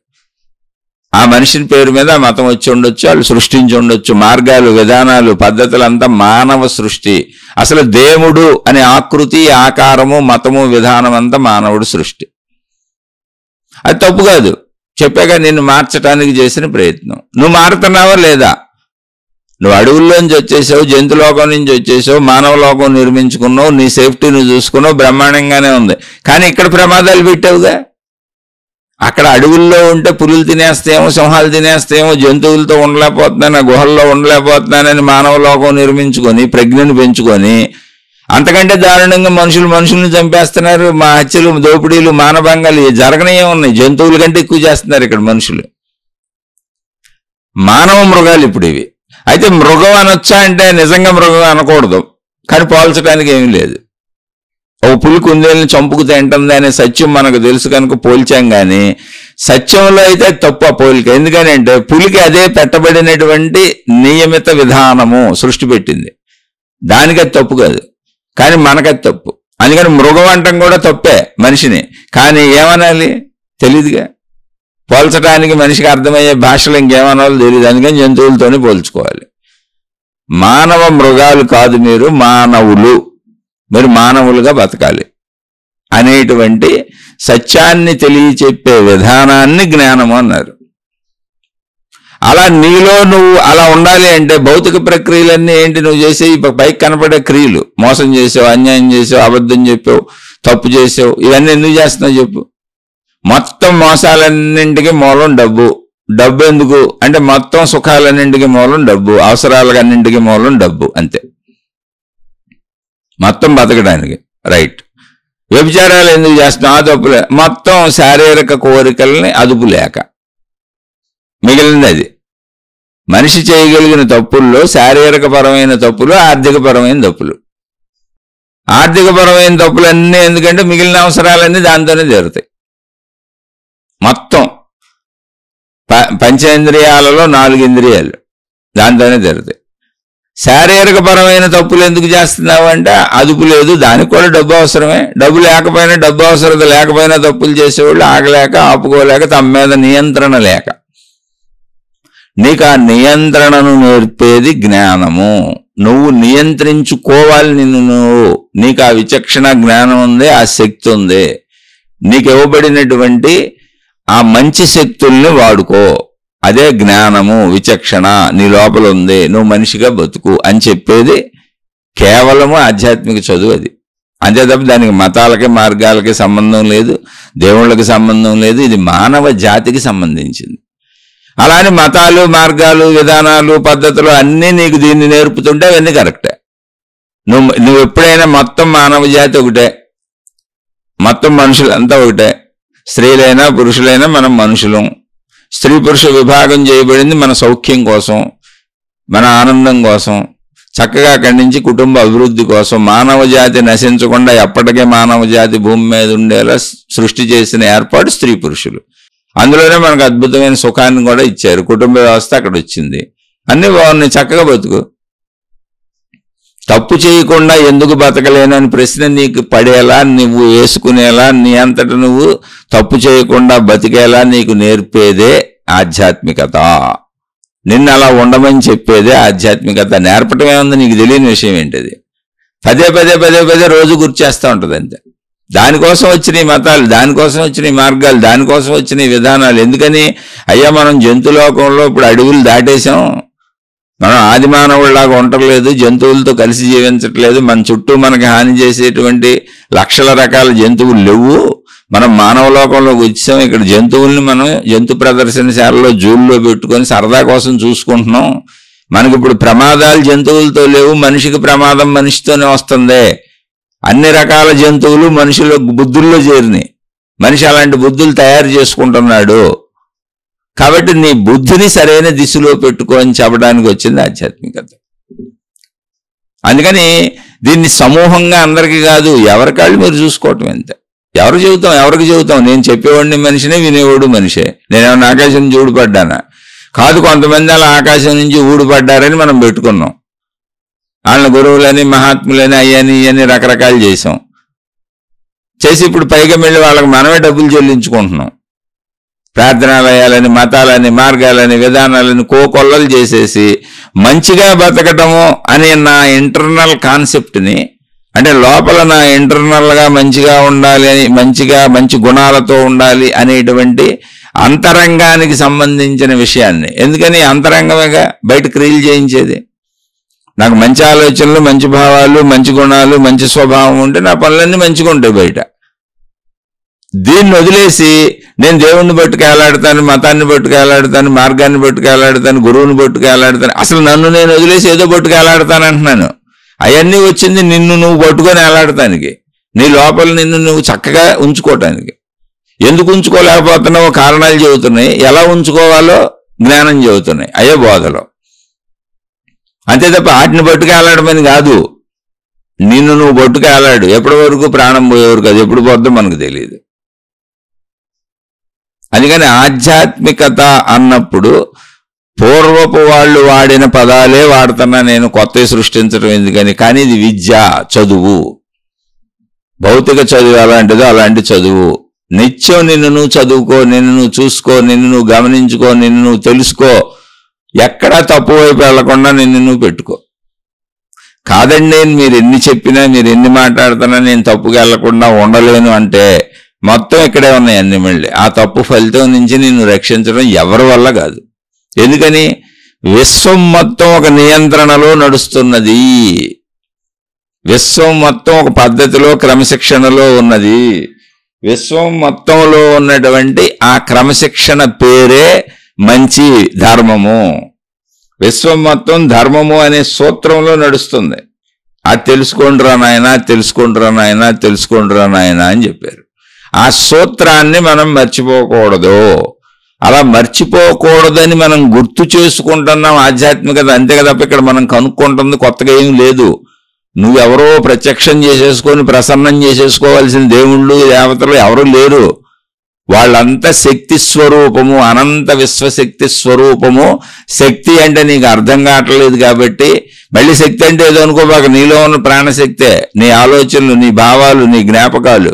ఆ మనిషిని పేరు మీద ఆ మతం వచ్చి ఉండొచ్చు, వాళ్ళు సృష్టించి ఉండొచ్చు. మార్గాలు విధానాలు పద్ధతులంతా మానవ సృష్టి. అసలు దేవుడు అనే ఆకృతి ఆకారము మతము విధానం అంతా మానవుడు సృష్టి. అది తప్పు కాదు. చెప్పాక నిన్ను మార్చడానికి చేసిన ప్రయత్నం. నువ్వు మారుతున్నావా లేదా? నువ్వు అడవుల్లోంచి వచ్చేసావు, జంతులోకం నుంచి వచ్చేసావు, మానవ లోకం నిర్మించుకున్నావు, నీ సేఫ్టీ నువ్వు చూసుకున్నావు, బ్రహ్మాండంగానే ఉంది. కానీ ఇక్కడ ప్రమాదాలు పెట్టావుగా. అక్కడ అడవుల్లో ఉంటే పులులు తినేస్తేమో, సింహాలు తినేస్తేమో, జంతువులతో ఉండలేకపోతున్నాను, గుహల్లో ఉండలేకపోతున్నానని మానవ లోకం నిర్మించుకొని ప్రజ్ఞను పెంచుకొని, అంతకంటే దారుణంగా మనుషుల్ని చంపేస్తున్నారు. మా హత్యలు, దోపిడీలు, మానభంగాలు జరగనే ఉన్నాయి. జంతువుల కంటే ఎక్కువ చేస్తున్నారు ఇక్కడ మనుషులు. మానవ మృగాలు ఇప్పుడు ఇవి. అయితే మృగం అనొచ్చా అంటే నిజంగా మృగం అనకూడదు, కానీ పోల్చడానికి ఏమీ లేదు. ఓ పులి కుందేళ్ళని చంపుకు తింటుంది అనే సత్యం మనకు తెలుసు కనుక పోల్చాం. కానీ సత్యంలో అయితే తప్పు ఆ పోలిక. ఎందుకని అంటే పులికి అదే పెట్టబడినటువంటి నియమిత విధానము సృష్టి పెట్టింది, దానికి అది తప్పు కాదు, కానీ మనకది తప్పు. అందుకని మృగం అంటం కూడా తప్పే మనిషిని, కానీ ఏమనాలి తెలియదుగా. పోల్చడానికి మనిషికి అర్థమయ్యే భాషలో ఇంకేమనాలో తెలియదు, అందుకని జంతువులతోనే పోల్చుకోవాలి. మానవ మృగాలు కాదు, మీరు మానవులు, మీరు మానవులుగా బతకాలి అనేటువంటి సత్యాన్ని తెలియచెప్పే విధానాన్ని జ్ఞానము అన్నారు. అలా నీలో నువ్వు అలా ఉండాలి అంటే భౌతిక ప్రక్రియలన్నీ ఏంటి, నువ్వు చేసే పైకి కనపడే క్రియలు, మోసం చేసావు, అన్యాయం చేసావు, అబద్ధం చెప్పావు, తప్పు చేసావు, ఇవన్నీ ఎందుకు చేస్తున్నావు చెప్పు. మొత్తం మోసాలన్నింటికి మూలం డబ్బు. డబ్బు ఎందుకు అంటే మొత్తం సుఖాలన్నింటికి మూలం డబ్బు, అవసరాలన్నింటికి మూలం డబ్బు, అంతే. మొత్తం బతకడానికి రైట్. వ్యభిచారాలు ఎందుకు చేస్తున్నాం, ఆ తప్పులే. మొత్తం శారీరక కోరికల్ని అదుపు లేక మిగిలింది అది. మనిషి చేయగలిగిన తప్పుల్లో శారీరకపరమైన తప్పులు, ఆర్థికపరమైన తప్పులు. ఆర్థికపరమైన తప్పులన్నీ ఎందుకంటే మిగిలిన అవసరాలన్నీ దాంతోనే జరుగుతాయి. మొత్తం పంచేంద్రియాలలో 4 ఇంద్రియాలు దాంతోనే జరుగుతాయి. శారీరక పరమైన తప్పులు ఎందుకు చేస్తున్నావు అంటే అదుపు లేదు, దానికి కూడా డబ్బు అవసరమే. డబ్బు లేకపోయినా, డబ్బు అవసరత లేకపోయినా తప్పులు చేసేవాళ్ళు ఆగలేక, ఆపుకోలేక, తమ మీద నియంత్రణ లేక. నీకు ఆ నియంత్రణను నేర్పేది జ్ఞానము. నువ్వు నియంత్రించుకోవాలి నిన్ను నువ్వు. నీకు ఆ విచక్షణ జ్ఞానం ఉంది, ఆ శక్తి ఉంది. నీకు ఇవ్వబడినటువంటి ఆ మంచి శక్తుల్ని వాడుకో. అదే జ్ఞానము, విచక్షణ నీ లోపల ఉంది, నువ్వు మనిషిగా బతుకు అని చెప్పేది కేవలము ఆధ్యాత్మిక చదువు అది. అంతే తప్ప దానికి మతాలకి మార్గాలకి సంబంధం లేదు, దేవుళ్ళకి సంబంధం లేదు. ఇది మానవ జాతికి సంబంధించింది. అలానే మతాలు, మార్గాలు, విధానాలు, పద్ధతులు అన్నీ నీకు దీన్ని నేర్పుతుంటే అవన్నీ కరెక్టే. నువ్వు ఎప్పుడైనా మొత్తం మానవ జాతి ఒకటే, మొత్తం మనుషులంతా ఒకటే. స్త్రీలైనా పురుషులైనా మనం మనుషులం. స్త్రీ పురుష విభాగం చేయబడింది మన సౌఖ్యం కోసం, మన ఆనందం కోసం, చక్కగా అక్కడి నుంచి కుటుంబ అభివృద్ధి కోసం. మానవ జాతి నశించకుండా ఎప్పటికే మానవ జాతి భూమి మీద ఉండేలా సృష్టి చేసిన ఏర్పాటు స్త్రీ పురుషులు. అందులోనే మనకు అద్భుతమైన సుఖాన్ని కూడా ఇచ్చారు. కుటుంబ వ్యవస్థ అక్కడ వచ్చింది, అన్నీ బాగున్నాయి, చక్కగా బతుకు. తప్పు చేయకుండా ఎందుకు బతకలేనని ప్రశ్న నీకు పడేలా, నువ్వు వేసుకునేలా, నీ అంతట నువ్వు తప్పు చేయకుండా బతికేలా నీకు నేర్పేదే ఆధ్యాత్మికత. నిన్ను అలా ఉండమని చెప్పేదే ఆధ్యాత్మికత. నేర్పటమే ఉంది, నీకు తెలియని విషయం ఏంటిది. పదే పదే పదే పదే రోజు గుర్తు చేస్తూ ఉంటుంది అంతే. దానికోసం వచ్చిన మతాలు, దానికోసం వచ్చిన మార్గాలు, దానికోసం వచ్చిన విధానాలు. ఎందుకని అయ్యా మనం జంతులోకంలో ఇప్పుడు అడవులు దాటేశాం, మనం ఆది మానవుల్లాగా ఉండట్లేదు, జంతువులతో కలిసి జీవించట్లేదు, మన చుట్టూ మనకి హాని చేసేటువంటి లక్షల రకాల జంతువులు లేవు. మనం మానవ లోకంలోకి వచ్చాం. ఇక్కడ జంతువుల్ని మనం జంతు ప్రదర్శనశాలలో జూల్లో పెట్టుకొని సరదా కోసం చూసుకుంటున్నాం. మనకి ఇప్పుడు ప్రమాదాలు జంతువులతో లేవు, మనిషికి ప్రమాదం మనిషితోనే వస్తుంది. అన్ని రకాల జంతువులు మనుషుల బుద్ధుల్లో చేరినాయి. మనిషి అలాంటి బుద్ధులు తయారు చేసుకుంటున్నాడు. కాబట్టి నీ బుద్ధిని సరైన దిశలో పెట్టుకో అని చెప్పడానికి వచ్చింది ఆధ్యాత్మికత. అందుకని దీన్ని సమూహంగా అందరికీ కాదు, ఎవరికాళ్ళు మీరు చూసుకోవటం ఎంత. ఎవరికి చెబుతాం? నేను చెప్పేవాడిని మనిషినే, వినేవాడు మనిషే. నేనేమన్నా ఆకాశం నుంచి ఊడిపడ్డానా? కాదు, కొంతమంది అలా ఆకాశం నుంచి ఊడిపడ్డారని మనం పెట్టుకున్నాం. వాళ్ళని గురువులని, మహాత్ములని, అయ్యని ఇవన్నీ రకరకాలు చేసాం. చేసి ఇప్పుడు పైగా వెళ్ళి వాళ్ళకి మనమే డబ్బులు చెల్లించుకుంటున్నాం. ప్రార్థనాలయాలని, మతాలని, మార్గాలని, విధానాలని కోకొల్లలు చేసేసి మంచిగా బతకటము అనే నా ఇంటర్నల్ కాన్సెప్ట్ని, అంటే లోపల నా ఇంటర్నల్గా మంచిగా ఉండాలి అని, మంచి గుణాలతో ఉండాలి అనేటువంటి అంతరంగానికి సంబంధించిన విషయాన్ని, ఎందుకని అంతరంగమేగా బయట క్రియలు చేయించేది. నాకు మంచి ఆలోచనలు, మంచి భావాలు, మంచి గుణాలు, మంచి స్వభావం ఉంటే నా పనులన్నీ మంచిగా ఉంటాయి బయట. దీన్ని వదిలేసి నేను దేవుణ్ణి పట్టుకెళ్ళాడతాను, మతాన్ని పట్టుకెళ్ళాడతాను, మార్గాన్ని పట్టుకెళ్ళాడతాను, గురువుని పట్టుకెళ్ళాడతాను, అసలు నన్ను నేను వదిలేసి ఏదో పట్టుకెళ్ళాడతాను అంటున్నాను. అవన్నీ వచ్చింది నిన్ను నువ్వు పట్టుకొని వెళ్ళాడటానికి, నీ లోపల నిన్ను నువ్వు చక్కగా ఉంచుకోవటానికి. ఎందుకు ఉంచుకోలేకపోతున్నావో కారణాలు చెబుతున్నాయి, ఎలా ఉంచుకోవాలో జ్ఞానం చెబుతున్నాయి, అయ్యే బోధలో. అంతే తప్ప వాటిని పట్టుకెళ్ళాడమని కాదు. నిన్ను నువ్వు పట్టుకెళ్ళాడు ఎప్పటి వరకు? ప్రాణం పోయేవరకు. అది ఎప్పుడు పోద్దో మనకు తెలియదు. అందుకని ఆధ్యాత్మికత అన్నప్పుడు పూర్వపు వాళ్ళు వాడిన పదాలే వాడుతున్నా నేను కొత్తవి సృష్టించడం ఎందుకని. కానీ ఇది విద్య, చదువు. భౌతిక చదువు అలాంటిదో అలాంటి చదువు. నిత్యం నిన్ను నువ్వు చదువుకో, నిన్ను నువ్వు చూసుకో, నిన్ను నువ్వు గమనించుకో, నిన్ను నువ్వు తెలుసుకో. ఎక్కడా తప్పు వైపు వెళ్లకుండా నిన్ను నువ్వు పెట్టుకో. కాదండి మీరు ఎన్ని చెప్పినా, మీరు ఎన్ని మాట్లాడుతున్నా నేను తప్పుగా వెళ్లకుండా ఉండలేను అంటే మొత్తం ఇక్కడే ఉన్నాయి అన్ని. మళ్ళీ ఆ తప్పు ఫలితం నుంచి నిన్ను రక్షించడం ఎవరి వల్ల కాదు. ఎందుకని? విశ్వం మొత్తం ఒక నియంత్రణలో నడుస్తున్నది. విశ్వం మొత్తం ఒక పద్ధతిలో, క్రమశిక్షణలో ఉన్నది. విశ్వం మొత్తంలో ఉన్నటువంటి ఆ క్రమశిక్షణ పేరే మంచి ధర్మము. విశ్వం మొత్తం ధర్మము అనే సూత్రంలో నడుస్తుంది. అది తెలుసుకుంటురా నాయన, తెలుసుకుంటురా నాయన, తెలుసుకుంటురా నాయన అని చెప్పారు. ఆ సూత్రాన్ని మనం మర్చిపోకూడదు. అలా మర్చిపోకూడదని మనం గుర్తు చేసుకుంటున్నాం ఆధ్యాత్మికత, అంతే కదా. ఇక్కడ మనం కనుక్కుంటుంది కొత్తగా ఏం లేదు. నువ్వెవరో ప్రత్యక్షం చేసేసుకొని ప్రసన్నం చేసేసుకోవాల్సిన దేవుళ్ళు దేవతలు ఎవరు లేరు. వాళ్ళంతా శక్తి స్వరూపము, అనంత విశ్వశక్తి స్వరూపము. శక్తి అంటే నీకు అర్థం కావట్లేదు కాబట్టి మళ్ళీ శక్తి అంటే ఏదో అనుకోబాక, నీలో ఉన్న ప్రాణశక్తే, నీ ఆలోచనలు, నీ భావాలు, నీ జ్ఞాపకాలు,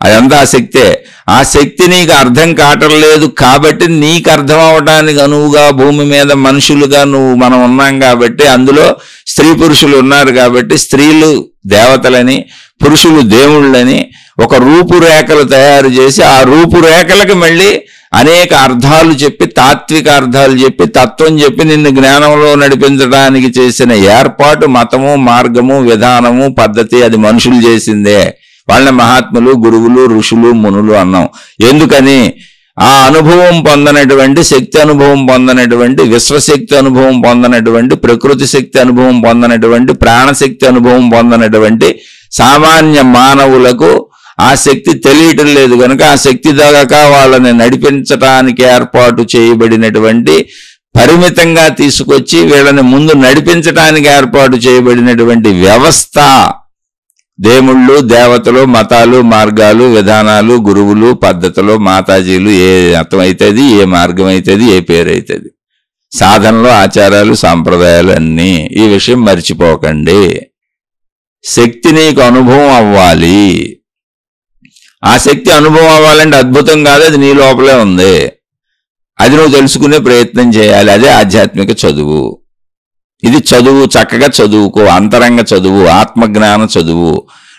అదంతా ఆ శక్తే. ఆ శక్తి నీకు అర్థం కావట్లేదు కాబట్టి నీకు అర్థం అవడానికి అనువుగా భూమి మీద మనుషులుగా మనం ఉన్నాం కాబట్టి, అందులో స్త్రీ పురుషులు ఉన్నారు కాబట్టి స్త్రీలు దేవతలని, పురుషులు దేవుళ్ళని ఒక రూపురేఖలు తయారు చేసి ఆ రూపురేఖలకు మళ్ళీ అనేక అర్థాలు చెప్పి, తాత్విక అర్థాలు చెప్పి, తత్వం చెప్పి నిన్ను జ్ఞానంలో నడిపించడానికి చేసిన ఏర్పాటు మతము, మార్గము, విధానము, పద్ధతి. అది మనుషులు చేసిందే. వాళ్ళ మహాత్ములు, గురువులు, ఋషులు, మునులు అన్నాం. ఎందుకని? ఆ అనుభవం పొందనటువంటి, శక్తి అనుభవం పొందనటువంటి, విశ్వశక్తి అనుభవం పొందనటువంటి, ప్రకృతి శక్తి అనుభవం పొందనటువంటి, ప్రాణశక్తి అనుభవం పొందనటువంటి సామాన్య మానవులకు ఆ శక్తి తెలియటం లేదు కనుక ఆ శక్తి దాకా వాళ్ళని నడిపించటానికి ఏర్పాటు చేయబడినటువంటి, పరిమితంగా తీసుకొచ్చి వీళ్ళని ముందు నడిపించటానికి ఏర్పాటు చేయబడినటువంటి వ్యవస్థ దేవుళ్ళు, దేవతలు, మతాలు, మార్గాలు, విధానాలు, గురువులు, పద్ధతులు, మాతాజీలు. ఏ అర్థం అవుతుంది, ఏ మార్గం అవుతుంది, ఏ పేరు అవుతుంది, సాధనలు, ఆచారాలు, సాంప్రదాయాలు అన్నీ. ఈ విషయం మర్చిపోకండి. శక్తి నీకు అనుభవం అవ్వాలి. ఆ శక్తి అనుభవం అవ్వాలంటే అద్భుతం కాదు, అది నీ లోపలే ఉంది. అది నువ్వు తెలుసుకునే ప్రయత్నం చేయాలి. అదే ఆధ్యాత్మిక చదువు. ఇది చదువు, చక్కగా చదువుకో. అంతరంగ చదువు, ఆత్మజ్ఞాన చదువు.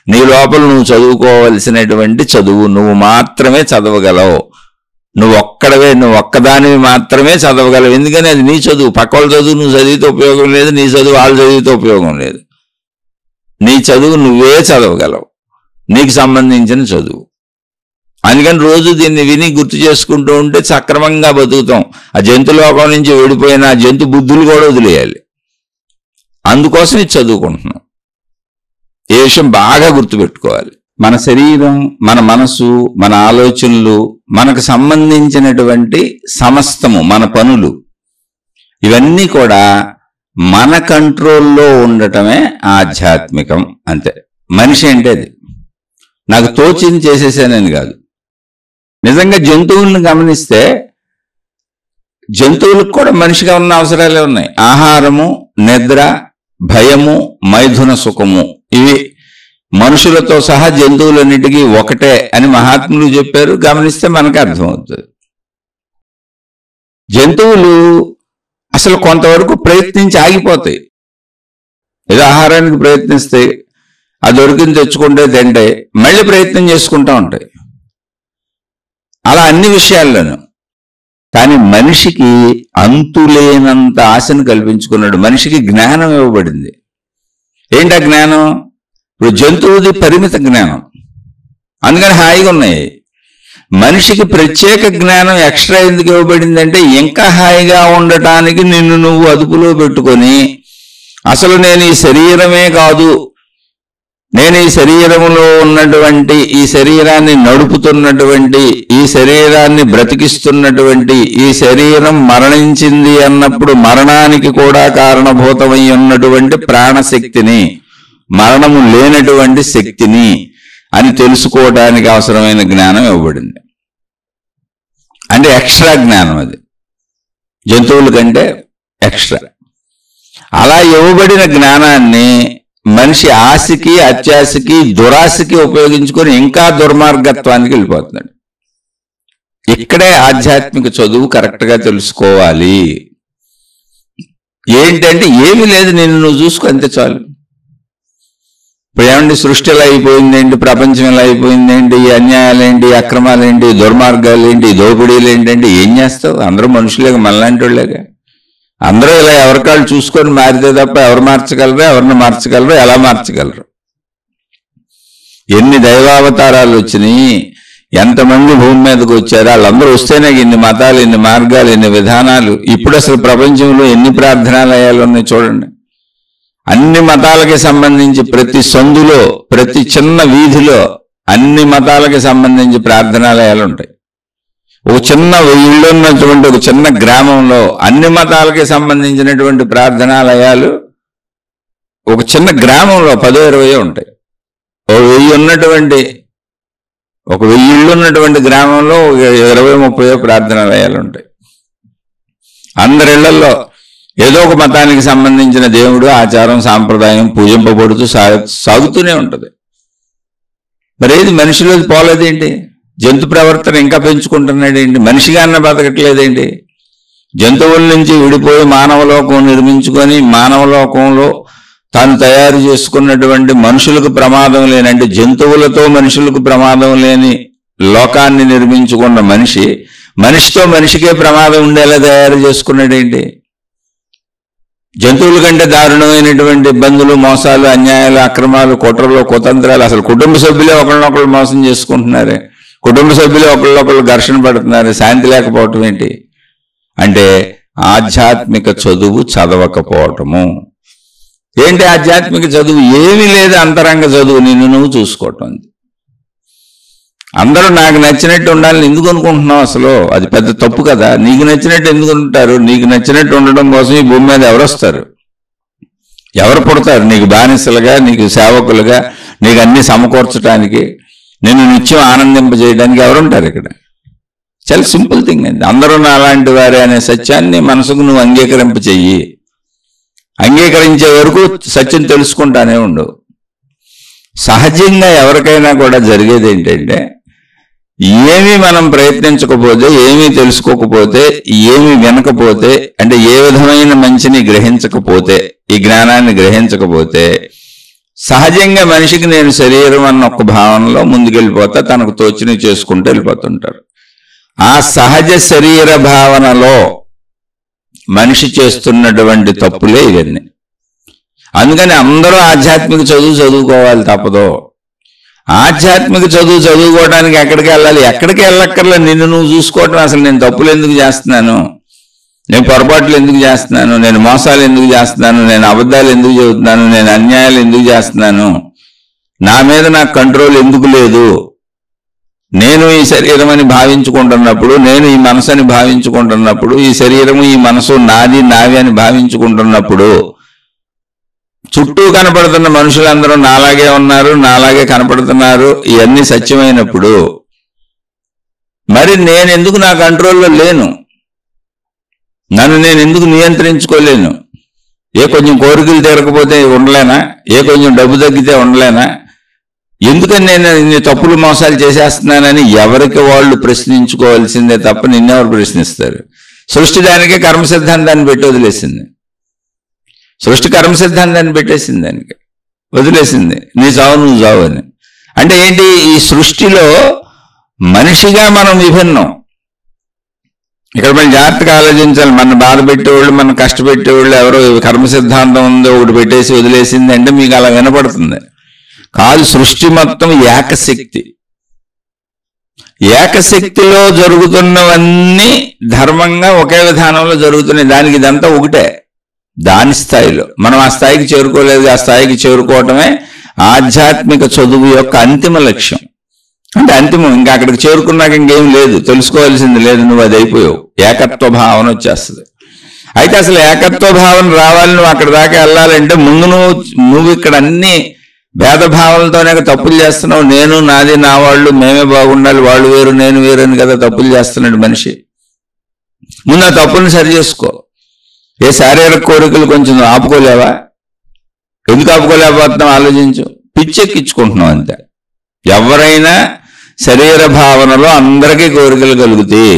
నీ లోపల నువ్వు చదువుకోవలసినటువంటి చదువు. నువ్వు మాత్రమే చదవగలవు. నువ్వు ఒక్కదానివి మాత్రమే చదవగలవు. ఎందుకని? అది నీ చదువు. పక్కల చదువు నువ్వు చదివితే ఉపయోగం లేదు, నీ చదువు వాళ్ళు చదివితే ఉపయోగం లేదు. నీ చదువు నువ్వే చదవగలవు, నీకు సంబంధించిన చదువు. అందుకని రోజు దీన్ని విని గుర్తు చేసుకుంటూ ఉంటే సక్రమంగా బతుకుతాం. ఆ జంతులోకం నుంచి విడిపోయిన ఆ జంతు బుద్ధులు కూడా వదిలేయాలి. అందుకోసం ఇది చదువుకుంటున్నాం. ఏ విషయం బాగా గుర్తుపెట్టుకోవాలి. మన శరీరం, మన మనసు, మన ఆలోచనలు, మనకు సంబంధించినటువంటి సమస్తము, మన పనులు, ఇవన్నీ కూడా మన కంట్రోల్లో ఉండటమే ఆధ్యాత్మికం. అంతే. మనిషి అంటే అది నాకు తోచింది చేసేసానని కాదు. నిజంగా జంతువులను గమనిస్తే జంతువులకు కూడా మనిషిగా ఉన్న అవసరాలే ఉన్నాయి. ఆహారము, నిద్ర, భయము, మైథున సుఖము, ఇవి మనుషులతో సహా జంతువులన్నిటికీ ఒకటే అని మహాత్ములు చెప్పారు. గమనిస్తే మనకు అర్థమవుతుంది. జంతువులు అసలు కొంతవరకు ప్రయత్నించి ఆగిపోతాయి. ఏదో ఆహారానికి ప్రయత్నిస్తాయి, అది దొరికింది తెచ్చుకుంటే తింటే మళ్ళీ ప్రయత్నం చేసుకుంటూ ఉంటాయి. అలా అన్ని విషయాల్లోనూ. కానీ మనిషికి అంతులేనంత ఆశను కల్పించుకున్నాడు. మనిషికి జ్ఞానం ఇవ్వబడింది. ఏంటా జ్ఞానం? ఇప్పుడు జంతువుది పరిమిత జ్ఞానం, అందుకని హాయిగా ఉన్నాయి. మనిషికి ప్రత్యేక జ్ఞానం ఎక్స్ట్రా ఎందుకు ఇవ్వబడిందంటే ఇంకా హాయిగా ఉండటానికి నిన్ను నువ్వు అదుపులో పెట్టుకొని, అసలు నేను ఈ శరీరమే కాదు, నేను ఈ శరీరంలో ఉన్నటువంటి, ఈ శరీరాన్ని నడుపుతున్నటువంటి, ఈ శరీరాన్ని బ్రతికిస్తున్నటువంటి, ఈ శరీరం మరణించింది అన్నప్పుడు మరణానికి కూడా కారణభూతమై ఉన్నటువంటి ప్రాణశక్తిని, మరణము లేనటువంటి శక్తిని అని తెలుసుకోవడానికి అవసరమైన జ్ఞానం ఇవ్వబడింది. అంటే ఎక్స్ట్రా జ్ఞానం, అది జంతువుల కంటే ఎక్స్ట్రా. అలా ఇవ్వబడిన జ్ఞానాన్ని మనిషి ఆశకి, అత్యాశకి, దురాశకి ఉపయోగించుకొని ఇంకా దుర్మార్గత్వానికి వెళ్ళిపోతున్నాడు. ఇక్కడే ఆధ్యాత్మిక చదువు కరెక్ట్గా తెలుసుకోవాలి. ఏంటంటే ఏమీ లేదు, నిన్ను నువ్వు చూసుకో, అంతే చాలు. ఇప్పుడు ఏమండి, సృష్టి ఎలా అయిపోయిందేంటి, ప్రపంచం ఎలా అయిపోయిందేంటి, ఈ అన్యాయాలేంటి, అక్రమాలేంటి, దుర్మార్గాలేంటి, దోపిడీలు ఏంటంటే ఏం చేస్తావు? అందరూ మనుషులేగా, మనలాంటి వాళ్ళేగా. అందరూ ఇలా ఎవరికాళ్ళు చూసుకొని మారితే తప్ప ఎవరు మార్చగలరు, ఎవరిని మార్చగలరు, ఎలా మార్చగలరు? ఎన్ని దైవావతారాలు వచ్చినాయి, ఎంతమంది భూమి మీదకి వచ్చారు, వాళ్ళందరూ వస్తేనే ఇన్ని మతాలు, ఇన్ని మార్గాలు, ఇన్ని విధానాలు. ఇప్పుడు అసలు ప్రపంచంలో ఎన్ని ప్రార్థనాలయాలు ఉన్నాయి చూడండి. అన్ని మతాలకి సంబంధించి ప్రతి సందులో, ప్రతి చిన్న వీధిలో అన్ని మతాలకి సంబంధించి ప్రార్థనాలయాలు ఉంటాయి. ఒక చిన్న ఇళ్ళు ఉన్నటువంటి ఒక చిన్న గ్రామంలో అన్ని మతాలకి సంబంధించినటువంటి ప్రార్థనాలయాలు ఒక చిన్న గ్రామంలో 10-20 ఉంటాయి. ఒక 1000 ఇళ్ళు ఉన్నటువంటి గ్రామంలో 20-30 ప్రార్థనాలయాలు ఉంటాయి. అందరి ఇళ్లలో ఏదో ఒక మతానికి సంబంధించిన దేవుడు, ఆచారం, సాంప్రదాయం పూజింపబడుతూ సాగుతూనే ఉంటుంది. మరి ఏది మనిషిలోది పోలేదేంటి? జంతు ప్రవర్తన ఇంకా పెంచుకుంటున్నాడేంటి? మనిషిగా అన్న బతకట్లేదేంటి? జంతువుల నుంచి విడిపోయి మానవలోకం నిర్మించుకొని మానవలోకంలో తాను తయారు చేసుకున్నటువంటి మనుషులకు ప్రమాదం లేని, అంటే జంతువులతో మనుషులకు ప్రమాదం లేని లోకాన్ని నిర్మించుకున్న మనిషి, మనిషితో మనిషికే ప్రమాదం ఉండేలా తయారు చేసుకున్నాడేంటి? జంతువుల కంటే దారుణమైనటువంటి ఇబ్బందులు, మోసాలు, అన్యాయాలు, అక్రమాలు, కుట్రలు, కుతంత్రాలు. అసలు కుటుంబ సభ్యులే ఒకళ్ళనొకళ్ళు మోసం చేసుకుంటున్నారే, కుటుంబ సభ్యులే ఒకళ్ళొకళ్ళు ఘర్షణ పడుతున్నారు. శాంతి లేకపోవటం ఏంటి? అంటే ఆధ్యాత్మిక చదువు చదవకపోవటము. ఏంటి ఆధ్యాత్మిక చదువు? ఏమీ లేదు, అంతరంగ చదువు, నిన్ను నువ్వు చూసుకోవటం. అందరూ నాకు నచ్చినట్టు ఉండాలని ఎందుకు అనుకుంటున్నావు? అసలు అది పెద్ద తప్పు కదా. నీకు నచ్చినట్టు ఎందుకు ఉంటారు? నీకు నచ్చినట్టు ఉండడం కోసం ఈ భూమి మీద ఎవరు వస్తారు, ఎవరు పుడతారు? నీకు బానిసలుగా, నీకు సేవకులుగా, నీకు అన్ని సమకూర్చడానికి, నిన్ను నిత్యం ఆనందింపజేయడానికి ఎవరుంటారు ఇక్కడ? చాలా సింపుల్ థింగ్ అండి. అందరూ నాలాంటి వారే అనే సత్యాన్ని మనసుకు నువ్వు అంగీకరింప చెయ్యి. అంగీకరించే వరకు సత్యం తెలుసుకుంటానే ఉండవు. సహజంగా ఎవరికైనా కూడా జరిగేది ఏంటంటే, ఏమీ మనం ప్రయత్నించకపోతే, ఏమీ తెలుసుకోకపోతే, ఏమీ వినకపోతే, అంటే ఏ విధమైన మంచిని గ్రహించకపోతే, ఈ జ్ఞానాన్ని గ్రహించకపోతే, సహజంగా మనిషికి నేను శరీరం అన్న ఒక భావనలో ముందుకెళ్ళిపోతా, తనకు తోచిని చేసుకుంటూ వెళ్ళిపోతుంటారు. ఆ సహజ శరీర భావనలో మనిషి చేస్తున్నటువంటి తప్పులే ఇవన్నీ. అందుకని అందరూ ఆధ్యాత్మిక చదువు చదువుకోవాలి తప్పదు. ఆధ్యాత్మిక చదువు చదువుకోవడానికి ఎక్కడికి వెళ్ళాలి? ఎక్కడికి వెళ్ళక్కర్లే, నిన్ను నువ్వు చూసుకోవటం. అసలు నేను తప్పులు ఎందుకు చేస్తున్నాను, నేను పొరపాట్లు ఎందుకు చేస్తున్నాను, నేను మోసాలు ఎందుకు చేస్తున్నాను, నేను అబద్ధాలు ఎందుకు చెబుతున్నాను, నేను అన్యాయాలు ఎందుకు చేస్తున్నాను, నా మీద నాకు కంట్రోల్ ఎందుకు లేదు, నేను ఈ శరీరం అని భావించుకుంటున్నప్పుడు, నేను ఈ మనసు అని భావించుకుంటున్నప్పుడు, ఈ శరీరము ఈ మనసు నాది నావి అని భావించుకుంటున్నప్పుడు, చుట్టూ కనపడుతున్న మనుషులందరూ నాలాగే ఉన్నారు, నాలాగే కనపడుతున్నారు, ఇవన్నీ సత్యమైనప్పుడు మరి నేను ఎందుకు నా కంట్రోల్లో లేను? నన్ను నేను ఎందుకు నియంత్రించుకోలేను? ఏ కొంచెం కోరికలు తీరకపోతే ఉండలేనా? ఏ కొంచెం డబ్బు తగ్గితే ఉండలేనా? ఎందుకని నేను ఇన్ని తప్పులు మోసాలు చేసేస్తున్నానని ఎవరికి వాళ్ళు ప్రశ్నించుకోవాల్సిందే తప్ప నిన్నెవరు ప్రశ్నిస్తారు? సృష్టి దానికే కర్మ సిద్ధాంతాన్ని పెట్టి వదిలేసింది. సృష్టి కర్మ సిద్ధాంతాన్ని పెట్టేసింది, దానికి వదిలేసింది. నీ చావు నువ్వు చావు అని. అంటే ఏంటి? ఈ సృష్టిలో మనిషిగా మనం విభిన్నం. ఇక్కడ మనం జాగ్రత్తగా ఆలోచించాలి. మన బాధ పెట్టేవాళ్ళు, మన కష్టపెట్టేవాళ్ళు ఎవరో కర్మ సిద్ధాంతం ఉందో ఒకటి పెట్టేసి వదిలేసింది అంటే మీకు అలా వినపడుతుంది. కాదు, సృష్టి మొత్తం ఏకశక్తి. ఏకశక్తిలో జరుగుతున్నవన్నీ ధర్మంగా ఒకే విధానంలో జరుగుతున్నాయి. దానికి ఇదంతా ఒకటే, దాని స్థాయిలో. మనం ఆ స్థాయికి చేరుకోలేదు. ఆ స్థాయికి చేరుకోవటమే ఆధ్యాత్మిక చదువు యొక్క అంతిమ లక్ష్యం. అంటే అంతిమం, ఇంకా అక్కడికి చేరుకున్నాక ఇంకేం లేదు, తెలుసుకోవాల్సింది లేదు, నువ్వు అది అయిపోయావు. ఏకత్వ భావన వచ్చేస్తుంది. అయితే అసలు ఏకత్వ భావన రావాలి, నువ్వు అక్కడ దాకా వెళ్ళాలంటే ముందు నువ్వు ఇక్కడ అన్ని భేదభావాలతోనే తప్పులు చేస్తున్నావు. నేను, నాది, నా వాళ్ళు, మేమే బాగుండాలి, వాళ్ళు వేరు నేను వేరు అని కదా తప్పులు చేస్తున్నాడు మనిషి. ముందు ఆ తప్పులను సరి చేసుకో. ఏ శారీరక కోరికలు కొంచెం ఆపుకోలేవా? ఎందుకు ఆపుకోలేకపోతున్నావు ఆలోచించు. పిచ్చెక్కించుకుంటున్నావు అంతే. ఎవరైనా శరీర భావనలో అందరికీ కోరికలు కలుగుతాయి.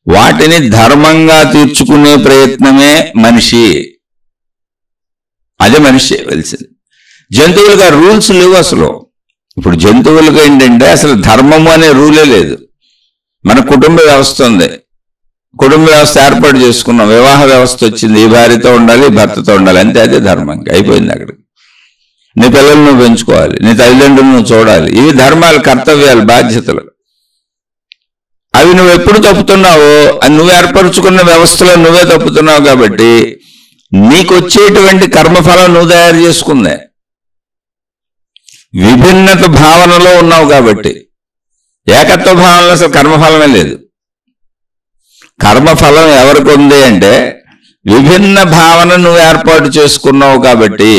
వాటిని ధర్మంగా తీర్చుకునే ప్రయత్నమే మనిషి. అదే మనిషి చేయవలసింది. జంతువులుగా రూల్స్ లేవు అసలు. ఇప్పుడు జంతువులుగా ఏంటంటే అసలు ధర్మము అనే రూలే లేదు. మన కుటుంబ వ్యవస్థ ఉంది. కుటుంబ వ్యవస్థ ఏర్పాటు చేసుకున్నాం. వివాహ వ్యవస్థ వచ్చింది. ఈ భార్యతో ఉండాలి, ఈ భర్తతో ఉండాలి, అంతే. అదే ధర్మం. అయిపోయింది అక్కడికి. నీ పిల్లలు నువ్వు పెంచుకోవాలి, నీ తల్లిదండ్రులు నువ్వు చూడాలి. ఇవి ధర్మాలు, కర్తవ్యాలు, బాధ్యతలు. అవి నువ్వు ఎప్పుడు తప్పుతున్నావో అది నువ్వు ఏర్పరచుకున్న వ్యవస్థలో నువ్వే తప్పుతున్నావు. కాబట్టి నీకు వచ్చేటువంటి కర్మఫలం నువ్వు తయారు చేసుకుందే. విభిన్నత భావనలో ఉన్నావు కాబట్టి. ఏకత్వ భావనలో అసలు కర్మఫలమే లేదు. కర్మఫలం ఎవరికి ఉంది అంటే విభిన్న భావన నువ్వు ఏర్పాటు చేసుకున్నావు కాబట్టి.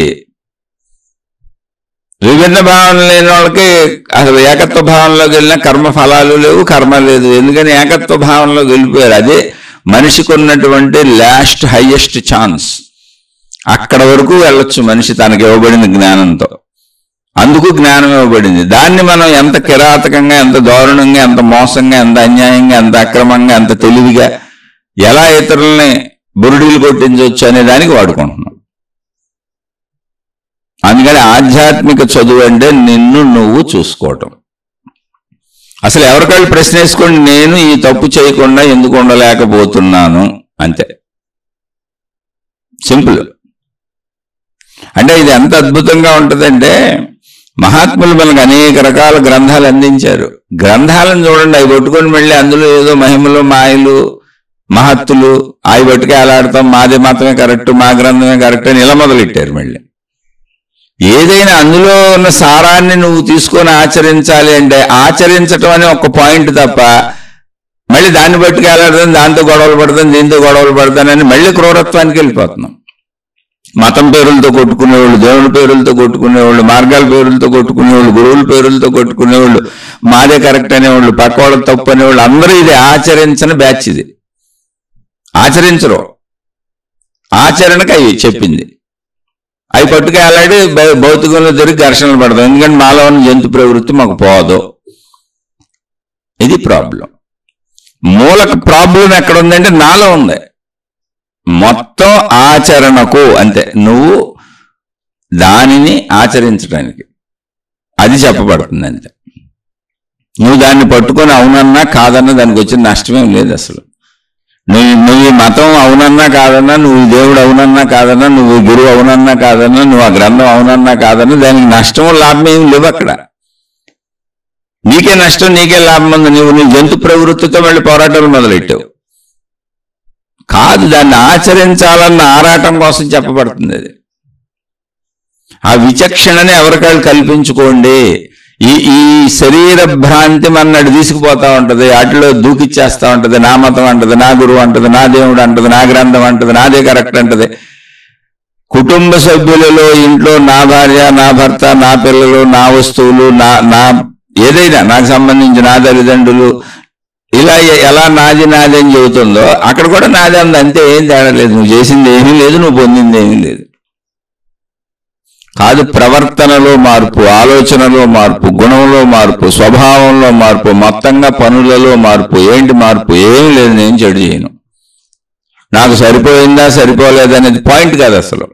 విభిన్న భావన లేని వాళ్ళకి అసలు ఏకత్వ భావనలోకి వెళ్ళిన కర్మఫలాలు లేవు, కర్మ లేదు. ఎందుకని ఏకత్వ భావనలోకి వెళ్ళిపోయారు. అదే మనిషికి ఉన్నటువంటి లాస్ట్ హైయెస్ట్ ఛాన్స్. అక్కడ వరకు వెళ్ళొచ్చు మనిషి తనకి ఇవ్వబడిన జ్ఞానంతో. అందుకు జ్ఞానం ఇవ్వబడింది. దాన్ని మనం ఎంత కిరాతకంగా, ఎంత దారుణంగా, ఎంత మోసంగా, ఎంత అన్యాయంగా, ఎంత అక్రమంగా, ఎంత తెలివిగా ఎలా ఇతరులని బురుడీలు కొట్టించవచ్చు అనే దానికి వాడుకుంటున్నాం. అందుకని ఆధ్యాత్మిక చదువు అంటే నిన్ను నువ్వు చూసుకోవటం. అసలు ఎవరికాళ్ళు ప్రశ్న వేసుకోండి, నేను ఈ తప్పు చేయకుండా ఎందుకు ఉండలేకపోతున్నాను, అంతే. సింపుల్. అంటే ఇది ఎంత అద్భుతంగా ఉంటుందంటే మహాత్ములు మనకు అనేక రకాల గ్రంథాలు అందించారు. గ్రంథాలను చూడండి, అవి పట్టుకొని మళ్ళీ అందులో ఏదో మహిమలు, మాయలు, మహత్తులు అవి పట్టుకే అలాడతాం. మాదే మతమే కరెక్ట్, మా గ్రంథమే కరెక్ట్ అని ఇలా మొదలెట్టారు. మళ్ళీ ఏదైనా అందులో ఉన్న సారాన్ని నువ్వు తీసుకొని ఆచరించాలి అంటే ఆచరించటం అనే ఒక పాయింట్ తప్ప మళ్ళీ దాన్ని బట్టుకు వెళ్ళాడతాను, దాంతో గొడవలు పడతాను, దీంతో గొడవలు పడతానని మళ్ళీ క్రూరత్వానికి వెళ్ళిపోతున్నాం. మతం పేరులతో కొట్టుకునేవాళ్ళు, దేవుడి పేరులతో కొట్టుకునేవాళ్ళు, మార్గాల పేరులతో కొట్టుకునేవాళ్ళు, గురువుల పేరులతో కొట్టుకునేవాళ్ళు, మాదే కరెక్ట్ అనేవాళ్ళు, పక్క వాళ్ళకి తప్పు అనేవాళ్ళు, అందరూ ఇది ఆచరించని బ్యాచ్. ఇది ఆచరించరు. ఆచరణకు అవి చెప్పింది. అవి పట్టుకెళ్ళాడి భౌతికంలో జరిగి ఘర్షణలు పడతాం. ఎందుకంటే మాలో ఉన్న జంతు ప్రవృత్తి మాకు పోదు. ఇది ప్రాబ్లం. మూలక ప్రాబ్లం ఎక్కడ ఉందంటే నాలో ఉంది. మొత్తం ఆచరణకు, అంతే. నువ్వు దానిని ఆచరించడానికి అది చెప్పబడుతుంది అంతే. నువ్వు దాన్ని పట్టుకొని అవునన్నా కాదన్నా దానికి వచ్చిన నష్టమేం లేదు అసలు. నువ్వు ఈ మతం అవునన్నా కాదన్నా, నువ్వు దేవుడు అవునన్నా కాదన్నా, నువ్వు గురువు అవునన్నా కాదన్నా, నువ్వు ఆ గ్రంథం అవునన్నా కాదన్నా దానికి నష్టం లాభం ఏమి లేవు అక్కడ. నీకే నష్టం, నీకే లాభం ఉంది. నువ్వు నీ జంతు ప్రవృత్తితో మళ్ళీ పోరాటాలు మొదలెట్టావు. కాదు, దాన్ని ఆచరించాలన్న ఆరాటం కోసం చెప్పబడుతుంది. అది ఆ విచక్షణని ఎవరికాళ్ళు కల్పించుకోండి. ఈ శరీర భ్రాంతి మన్నాడు తీసుకుపోతా ఉంటది. వాటిలో దూకిచ్చేస్తా ఉంటది. నా మతం అంటది, నా గురువు అంటది, నా దేవుడు అంటది, నా గ్రంథం అంటది, నాదే కరెక్ట్ అంటది. కుటుంబ సభ్యులలో ఇంట్లో నా భార్య, నా భర్త, నా పిల్లలు, నా వస్తువులు, నా ఏదైనా నాకు సంబంధించి నా తల్లిదండ్రులు, ఇలా ఎలా నాది నాది అని చెబుతుందో అక్కడ కూడా నాది అంది. అంతే, ఏం తేడా లేదు. నువ్వు చేసింది ఏమీ లేదు, నువ్వు పొందింది ఏమీ లేదు. కాదు, ప్రవర్తనలో మార్పు, ఆలోచనలో మార్పు, గుణంలో మార్పు, స్వభావంలో మార్పు, మొత్తంగా పనులలో మార్పు. ఏంటి మార్పు? ఏమీ లేదు. నేను చెడు చేయను. నాకు సరిపోయిందా సరిపోలేదా అనేది పాయింట్ కాదు అసలు.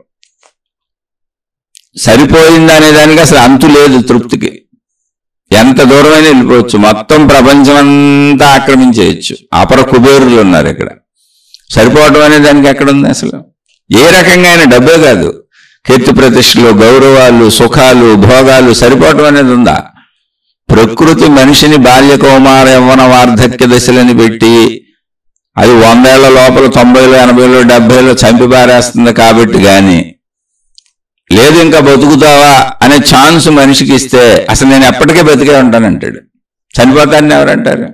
సరిపోయిందా అనే దానికి అసలు అంతు లేదు తృప్తికి. ఎంత దూరమైనా వెళ్ళిపోవచ్చు. మొత్తం ప్రపంచం అంతా ఆక్రమించేయచ్చు. అపర కుబేరులు ఉన్నారు ఇక్కడ. సరిపోవడం అనే దానికి ఎక్కడుంది అసలు? ఏ రకంగా అయినా డబ్బే కాదు, కీర్తి ప్రతిష్టలు, గౌరవాలు, సుఖాలు, భోగాలు సరిపోవటం అనేది ఉందా? ప్రకృతి మనిషిని బాల్య, కౌమార, యవ్వన, వార్ధక్య దశలని పెట్టి అది 100 ఏళ్ల లోపల 90లో 80లో 70లో చంపి పారేస్తుంది కాబట్టి గాని లేదు ఇంకా బతుకుతావా అనే ఛాన్స్ మనిషికి ఇస్తే అసలు నేను ఎప్పటికే బతికే ఉంటానంటాడు. చనిపోతానని ఎవరంటారు?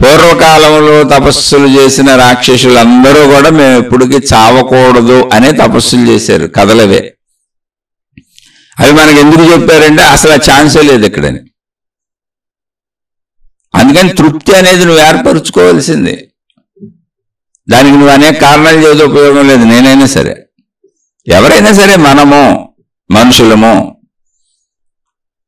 పూర్వకాలంలో తపస్సులు చేసిన రాక్షసులందరూ కూడా మేము ఎప్పటికీ చావకూడదు అనే తపస్సులు చేశారు. కథలవే. అవి మనకు ఎందుకు చెప్పారంటే అసలు ఆ ఛాన్సే లేదు ఇక్కడని. అందుకని తృప్తి అనేది నువ్వు ఏర్పరచుకోవాల్సింది. దానికి నువ్వు అనేక కారణాలు చేసే ఉపయోగం లేదు. నేనైనా సరే, ఎవరైనా సరే, మనము మనుషులము.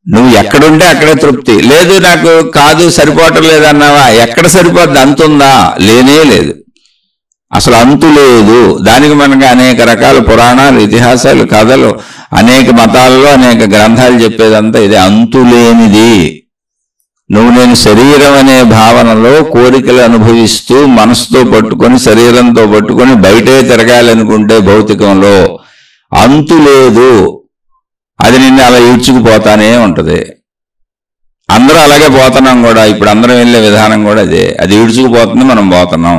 నువ్వు ఎక్కడుంటే అక్కడే తృప్తి. లేదు నాకు కాదు సరిపోవటం లేదన్నావా, ఎక్కడ సరిపోద్ది? అంతుందా? లేనే లేదు, అసలు అంతు లేదు. దానికి మనకి అనేక రకాల పురాణాలు, ఇతిహాసాలు, కథలు, అనేక మతాలలో అనేక గ్రంథాలు చెప్పేదంతా ఇదే, అంతులేనిది. నువ్వు నేను శరీరం అనే భావనలో కోరికలు అనుభవిస్తూ మనసుతో పట్టుకొని శరీరంతో పట్టుకొని బయటే తిరగాలనుకుంటే భౌతికంలో అంతు లేదు. అది నిన్ను అలా ఈడ్చుకుపోతానే ఉంటది. అందరూ అలాగే పోతున్నాం కూడా. ఇప్పుడు అందరం వెళ్ళే విధానం కూడా అదే. అది ఈడ్చుకుపోతుంది, మనం పోతున్నాం.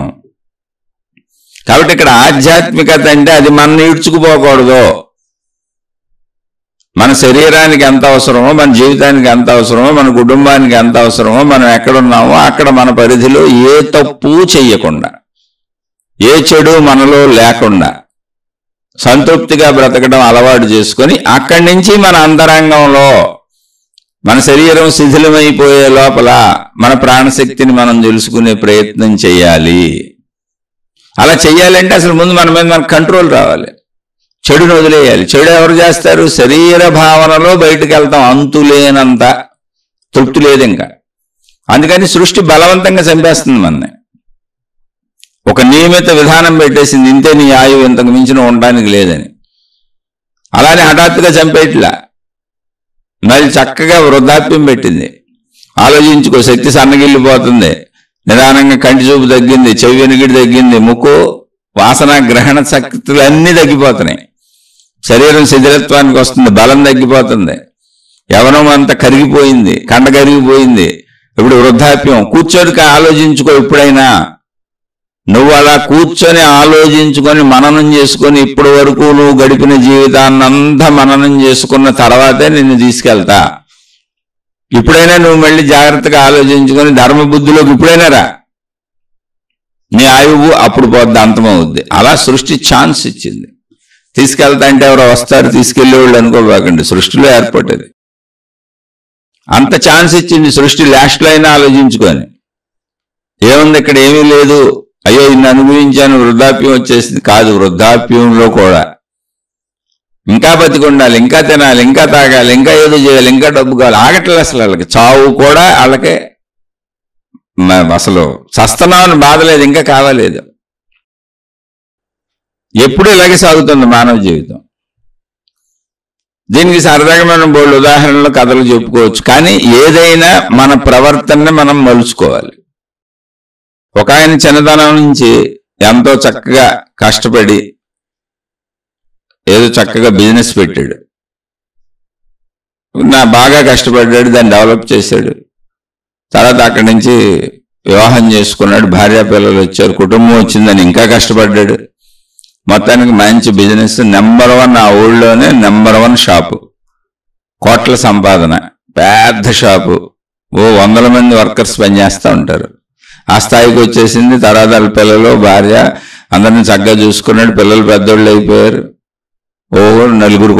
కాబట్టి ఇక్కడ ఆధ్యాత్మికత అంటే అది మన ఈడ్చుకుపోకూడదు. మన శరీరానికి ఎంత అవసరమో, మన జీవితానికి ఎంత అవసరమో, మన కుటుంబానికి ఎంత అవసరమో, మనం ఎక్కడున్నామో అక్కడ మన పరిధిలో ఏ తప్పు చెయ్యకుండా, ఏ చెడు మనలో లేకుండా సంతృప్తిగా బ్రతకడం అలవాటు చేసుకొని అక్కడి నుంచి మన అంతరంగంలో మన శరీరం శిథిలమైపోయే లోపల మన ప్రాణశక్తిని మనం తెలుసుకునే ప్రయత్నం చేయాలి. అలా చెయ్యాలంటే అసలు ముందు మన మీద మనకు కంట్రోల్ రావాలి. చెడును వదిలేయాలి. చెడు ఎవరు చేస్తారు? శరీర భావనలో బయటకు వెళ్తాం. అంతులేనంత తృప్తి లేదు ఇంకా. అందుకని సృష్టి బలవంతంగా చంపేస్తుంది మనని. ఒక నియమిత విధానం పెట్టేసింది, ఇంతే నీ ఆయువు, ఇంతకు మించిన ఉండడానికి లేదని. అలానే హఠాత్తుగా చంపేట్లా, మరి చక్కగా వృద్ధాప్యం పెట్టింది. ఆలోచించుకో, శక్తి సన్నగిల్లిపోతుంది, నిదానంగా కంటి చూపు తగ్గింది, చెవి వెనుగిడి తగ్గింది, ముక్కు వాసన గ్రహణ శక్తులు అన్నీ తగ్గిపోతున్నాయి. శరీరం శిథిలత్వానికి వస్తుంది, బలం తగ్గిపోతుంది, యవనం అంతా కరిగిపోయింది, కండ కరిగిపోయింది. ఇప్పుడు వృద్ధాప్యం. కూర్చొని ఆలోచించుకో. ఎప్పుడైనా నువ్వు అలా కూర్చొని ఆలోచించుకొని మననం చేసుకొని ఇప్పటి వరకు నువ్వు గడిపిన జీవితాన్నంతా మననం చేసుకున్న తర్వాతే నిన్ను తీసుకెళ్తా. ఇప్పుడైనా నువ్వు మళ్ళీ జాగ్రత్తగా ఆలోచించుకొని ధర్మబుద్ధిలోకి ఇప్పుడైనా రా. నీ ఆయువు అప్పుడు పోద్ది, అంతమవుద్ది. అలా సృష్టి ఛాన్స్ ఇచ్చింది. తీసుకెళ్తా అంటే ఎవరో వస్తారు తీసుకెళ్లేవాళ్ళు అనుకోబాకండి, సృష్టిలో ఏర్పడ్డది. అంత ఛాన్స్ ఇచ్చింది సృష్టి. లాస్ట్లో అయినా ఆలోచించుకొని, ఏముంది ఇక్కడ, ఏమీ లేదు, అయ్యో ఇన్ని అనుభవించాను, వృద్ధాప్యం వచ్చేసింది కాదు. వృద్ధాప్యంలో కూడా ఇంకా బతికి ఉండాలి, ఇంకా తినాలి, ఇంకా తాగాలి, ఇంకా ఏదో చేయాలి, ఇంకా డబ్బు కావాలి. ఆగట్లేదు అసలు వాళ్ళకి. చావు కూడా వాళ్ళకే అసలు చస్తున్నామని బాధ లేదు, ఇంకా కావాలేదు. ఎప్పుడు ఇలాగే సాగుతుంది మానవ జీవితం. దీనికి సరదాగా మనం బోల్డ్ ఉదాహరణలు, కథలు చెప్పుకోవచ్చు. కానీ ఏదైనా మన ప్రవర్తనని మనం మలుచుకోవాలి. ఒక ఆయన చిన్నతనం నుంచి ఎంతో చక్కగా కష్టపడి ఏదో చక్కగా బిజినెస్ పెట్టాడు, బాగా కష్టపడ్డాడు, దాన్ని డెవలప్ చేశాడు. తర్వాత అక్కడి నుంచి వివాహం చేసుకున్నాడు, భార్య పిల్లలు వచ్చారు, కుటుంబం వచ్చిందని ఇంకా కష్టపడ్డాడు. మొత్తానికి మంచి బిజినెస్, నెంబర్ 1 ఆ ఊళ్ళోనే నెంబర్ 1 షాపు, కోట్ల సంపాదన, పెద్ద షాపు, 100 మంది వర్కర్స్ పనిచేస్తూ ఉంటారు. ఆ స్థాయికి వచ్చేసింది. తర్వాత వాళ్ళ పిల్లలు, భార్య అందరిని చక్కగా చూసుకున్నాడు. పిల్లలు పెద్దోళ్ళు అయిపోయారు. 4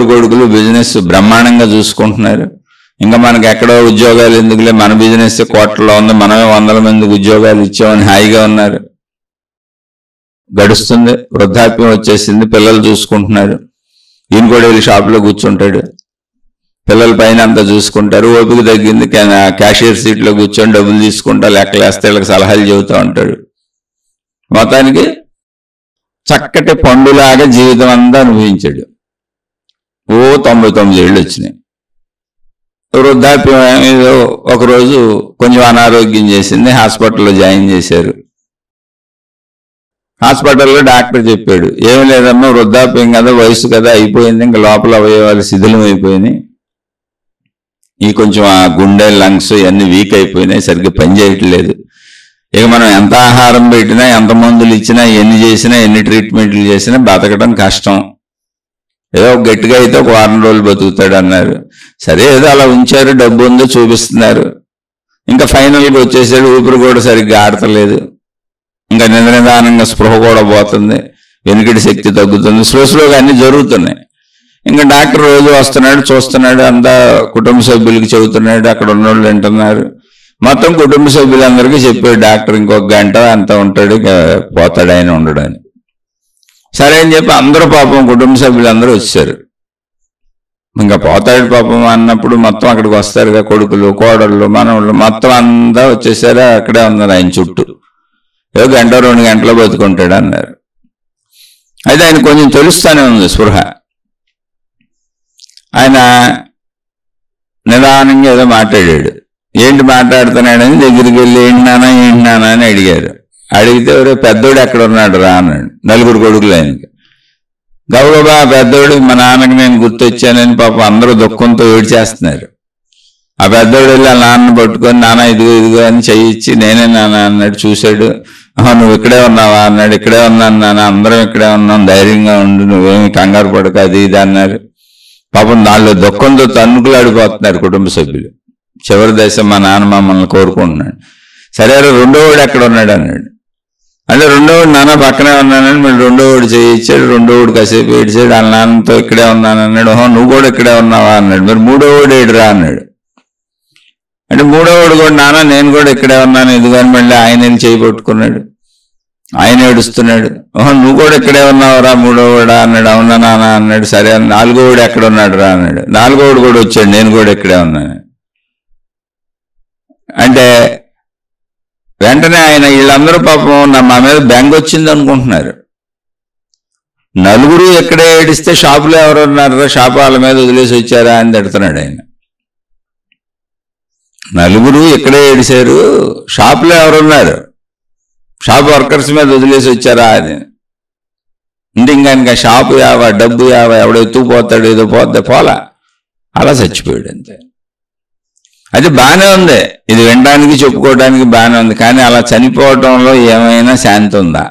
కొడుకులు బిజినెస్ బ్రహ్మాండంగా చూసుకుంటున్నారు. ఇంకా మనకి ఎక్కడో ఉద్యోగాలు ఎందుకులే, మన బిజినెస్ కోట్లలో ఉంది, మనమే 100 మందికి ఉద్యోగాలు ఇచ్చామని హాయిగా ఉన్నారు. గడుస్తుంది. వృద్ధాప్యం వచ్చేసింది. పిల్లలు చూసుకుంటున్నారు. ఈయన కూడా వెళ్ళి షాప్లో కూర్చుంటాడు. పిల్లల పైన అంతా చూసుకుంటారు. ఓపిక తగ్గింది, క్యాషియర్ సీట్లో కూర్చొని డబ్బులు తీసుకుంటా, లెక్కలేస్తే వీళ్ళకి సలహాలు చెబుతూ ఉంటాడు. మొత్తానికి చక్కటి పండులాగా జీవితం అంతా అనుభవించాడు. 99 ఏళ్ళు వచ్చినాయి. వృద్ధాప్యం ఏదో ఒకరోజు కొంచెం అనారోగ్యం చేసింది. హాస్పిటల్లో జాయిన్ చేశారు. హాస్పిటల్లో డాక్టర్ చెప్పాడు, ఏమి లేదమ్మా, వృద్ధాప్యం కదా, వయసు కదా, అయిపోయింది, ఇంకా లోపల అవయవాలు శిథిలం అయిపోయినాయి, ఈ కొంచెం ఆ గుండె, లంగ్స్ ఇవన్నీ వీక్ అయిపోయినాయి, సరిగ్గా పనిచేయట్లేదు. ఇక మనం ఎంత ఆహారం పెట్టినా, ఎంత మందులు ఇచ్చినా, ఎన్ని చేసినా, ఎన్ని ట్రీట్మెంట్లు చేసినా బతకడం కష్టం. ఏదో గట్టిగా అయితే 1 వారం రోజులు బతుకుతాడు అన్నారు. సరే ఏదో అలా ఉంచారు, డబ్బు ఉందో చూపిస్తున్నారు. ఇంకా ఫైనల్గా వచ్చేసాడు. ఊపిరి కూడా సరిగ్గా ఆడతలేదు. ఇంకా నిదానంగా స్పృహ కూడా పోతుంది, వెనుకటి శక్తి తగ్గుతుంది, స్లోగా అన్ని జరుగుతున్నాయి. ఇంకా డాక్టర్ రోజు వస్తున్నాడు, చూస్తున్నాడు, అంతా కుటుంబ సభ్యులకి చెబుతున్నాడు, అక్కడ ఉన్నోళ్ళు వింటున్నారు. మొత్తం కుటుంబ సభ్యులందరికీ చెప్పాడు డాక్టర్ ఇంకొక గంట అంత ఉంటాడు, ఇక పోతాడు ఆయన ఉండడని. సరే అని చెప్పి అందరూ పాపం కుటుంబ సభ్యులందరూ వచ్చారు. ఇంకా పోతాడు పాపం అన్నప్పుడు మొత్తం అక్కడికి వస్తారుగా కొడుకులు, కోడళ్ళు, మనవాళ్ళు మొత్తం అంతా వచ్చేసారు. అక్కడే ఉన్నారు ఆయన చుట్టూ. ఏదో గంట 2 గంటలో బతుకుంటాడు అన్నారు. అయితే ఆయన కొంచెం తెలుస్తానే ఉంది స్పృహ. ఆయన నిదానంగా ఏదో మాట్లాడాడు. ఏంటి మాట్లాడుతున్నాడని దగ్గరికి వెళ్ళి ఏంటి నానా అని అడిగారు. అడిగితే ఎవరో పెద్దోడు ఎక్కడ ఉన్నాడు రా అన్నాడు. 4 కొడుకులు ఆయనకి. గబగబా పెద్దోడు మా నాన్నకి నేను గుర్తొచ్చానని పాపం అందరూ దుఃఖంతో ఏడ్చేస్తున్నారు. ఆ పెద్దోడు వెళ్ళి ఆ నాన్న పట్టుకొని నాన్న ఇదిగో అని చెయ్యిచ్చి నేనే నాన్న అన్నాడు. చూశాడు. నువ్వు ఇక్కడే ఉన్నావా అన్నాడు. ఇక్కడే ఉన్నాను నాన్న, అందరం ఇక్కడే ఉన్నాం, ధైర్యంగా ఉండు, నువ్వేమి కంగారు పడక అది ఇది అన్నారు. పాపం దానిలో దుఃఖంతో తన్నుకులాడిపోతున్నారు కుటుంబ సభ్యులు. చివరి దశ మా నాన్న మమ్మల్ని కోరుకుంటున్నాడు. సరే రెండోవాడు ఎక్కడ ఉన్నాడు అన్నాడు. అంటే రెండోవాడు నాన్న పక్కనే ఉన్నానని మళ్ళీ రెండోవాడు చేయించాడు. రెండోవాడు కాసేపు ఏడ్చాడు. వాళ్ళ నాన్నతో ఇక్కడే ఉన్నాను అన్నాడు. నువ్వు కూడా ఇక్కడే ఉన్నావా అన్నాడు. మరి మూడోవాడు ఏడురా అన్నాడు. అంటే మూడోవాడు కూడా నాన్న నేను కూడా ఇక్కడే ఉన్నాను ఎదుగని మళ్ళీ ఆయన చేయి పట్టుకున్నాడు. ఆయన ఏడుస్తున్నాడు. నువ్వు కూడా ఇక్కడే ఉన్నావురా మూడోవాడా అన్నాడు. అవునా నాన్న అన్నాడు. సరే 4ఓవాడు ఎక్కడ ఉన్నాడు రా అన్నాడు. 4ఓవాడు కూడా వచ్చాడు. నేను కూడా ఇక్కడే ఉన్నాను అంటే వెంటనే ఆయన వీళ్ళందరూ పాపం మా మీద బెంగ వచ్చింది అనుకుంటున్నారు. 4 ఎక్కడే ఏడిస్తే షాపులో ఎవరు ఉన్నారా, షాపు వాళ్ళ మీద వదిలేసి వచ్చారా అని తిడుతున్నాడు ఆయన. 4 ఎక్కడే ఏడిశారు, షాపులో ఎవరున్నారు, షాప్ వర్కర్స్ మీద వదిలేసి వచ్చారా అని. అంటే ఇంకా షాపు యావా, డబ్బు యావా, ఎవడో ఎత్తుకుపోతాడు, ఏదో పోలా, అలా చచ్చిపోయాడు అంతే. అది బాగానే ఉంది, ఇది వినడానికి చెప్పుకోవడానికి బాగానే ఉంది. కానీ అలా చనిపోవటంలో ఏమైనా శాంతి ఉందా?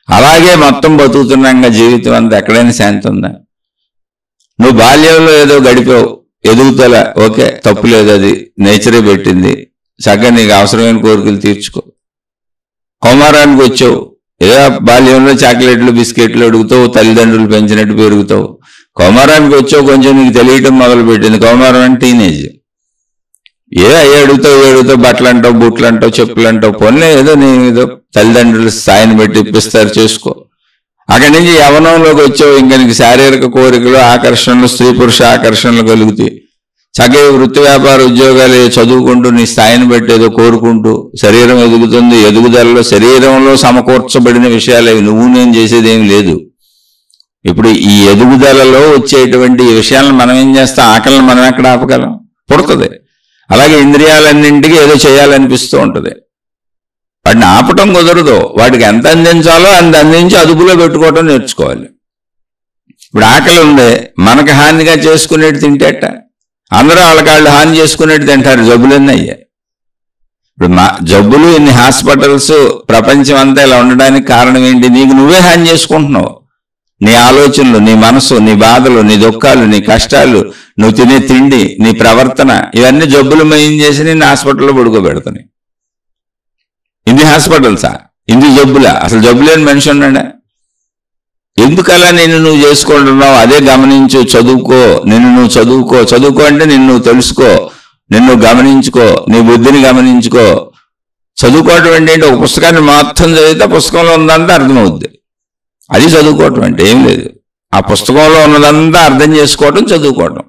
అలాగే మొత్తం బతుకుతున్నాగా జీవితం అంతా, ఎక్కడైనా శాంతి ఉందా? నువ్వు బాల్యంలో ఏదో గడిపావు, ఎదుగుతల, ఓకే, తప్పు లేదు, అది నేచరే పెట్టింది. చక్కగా నీకు అవసరమైన కోరికలు తీర్చుకో. కౌమారానికి వచ్చావు, ఏదో బాల్యంలో చాక్లెట్లు బిస్కెట్లు అడుగుతావు, తల్లిదండ్రులు పెంచినట్టు పెరుగుతావు. కౌమారానికి వచ్చావు, కొంచెం నీకు తెలియటం మొదలు పెట్టింది. కౌమారం అంటే టీనేజ్. అడుగుతావు, బట్టలు అంటావు, బూట్లు అంటావు, చెప్పులు అంటావు, పొన్నే ఏదో ఏదో తల్లిదండ్రులు స్థాయిని బట్టి ఇప్పిస్తారు, చేసుకో. అక్కడి నుంచి యవనంలోకి వచ్చావు, ఇంకా నీకు శారీరక కోరికలు, ఆకర్షణలు, స్త్రీ పురుష ఆకర్షణలు కలుగుతాయి. చక్కగా వృత్తి వ్యాపార ఉద్యోగాలు చదువుకుంటూ నీ స్థాయిని బట్టి ఏదో కోరుకుంటూ శరీరం ఎదుగుతుంది. ఎదుగుదలలో శరీరంలో సమకూర్చబడిన విషయాలు నువ్వు నేను చేసేది ఏం లేదు. ఇప్పుడు ఈ ఎదుగుదలలో వచ్చేటువంటి ఈ విషయాలను మనం ఏం చేస్తాం? ఆకలిని మనం ఎక్కడ ఆపగలం? పుడుతుంది. అలాగే ఇంద్రియాలన్నింటికి ఏదో చేయాలనిపిస్తూ ఉంటుంది. వాటిని ఆపటం కుదరదు. వాటికి ఎంత అందించాలో అంత అందించి అదుపులో పెట్టుకోవటం నేర్చుకోవాలి. ఇప్పుడు ఆకలి ఉంది, మనకు హానిగా చేసుకునేది తింటేట, అందరూ వాళ్ళకాళ్ళు హాని చేసుకునేది తింటారు. జబ్బులన్నీ అయ్యాయి. ఇప్పుడు జబ్బులు, ఇన్ని హాస్పిటల్స్, ప్రపంచం అంతా ఇలా ఉండడానికి కారణం ఏంటి? నీకు నువ్వే హాని చేసుకుంటున్నావు. నీ ఆలోచనలు, నీ మనసు, నీ బాధలు, నీ దుఃఖాలు, నీ కష్టాలు, నువ్వు తినే తిండి, నీ ప్రవర్తన, ఇవన్నీ జబ్బులు మయం చేసి నేను హాస్పిటల్లో పడుకోబెడతాయి. ఇన్ని హాస్పిటల్సా? ఇన్ని జబ్బులా? అసలు జబ్బులేని మనిషి ఉన్నాడా? ఎందుకలా నిన్ను నువ్వు చేసుకుంటున్నావు? అదే గమనించు, చదువుకో, నిన్ను నువ్వు చదువుకో అంటే నిన్ను నువ్వు తెలుసుకో, నిన్ను గమనించుకో, నీ బుద్ధిని గమనించుకో. చదువుకోవటం ఏంటంటే ఒక పుస్తకాన్ని మొత్తం చదివితే పుస్తకంలో ఉందంతా అర్థమవుద్ది. అది చదువుకోవటం అంటే ఏం లేదు. ఆ పుస్తకంలో ఉన్నదంతా అర్థం చేసుకోవటం చదువుకోవటం.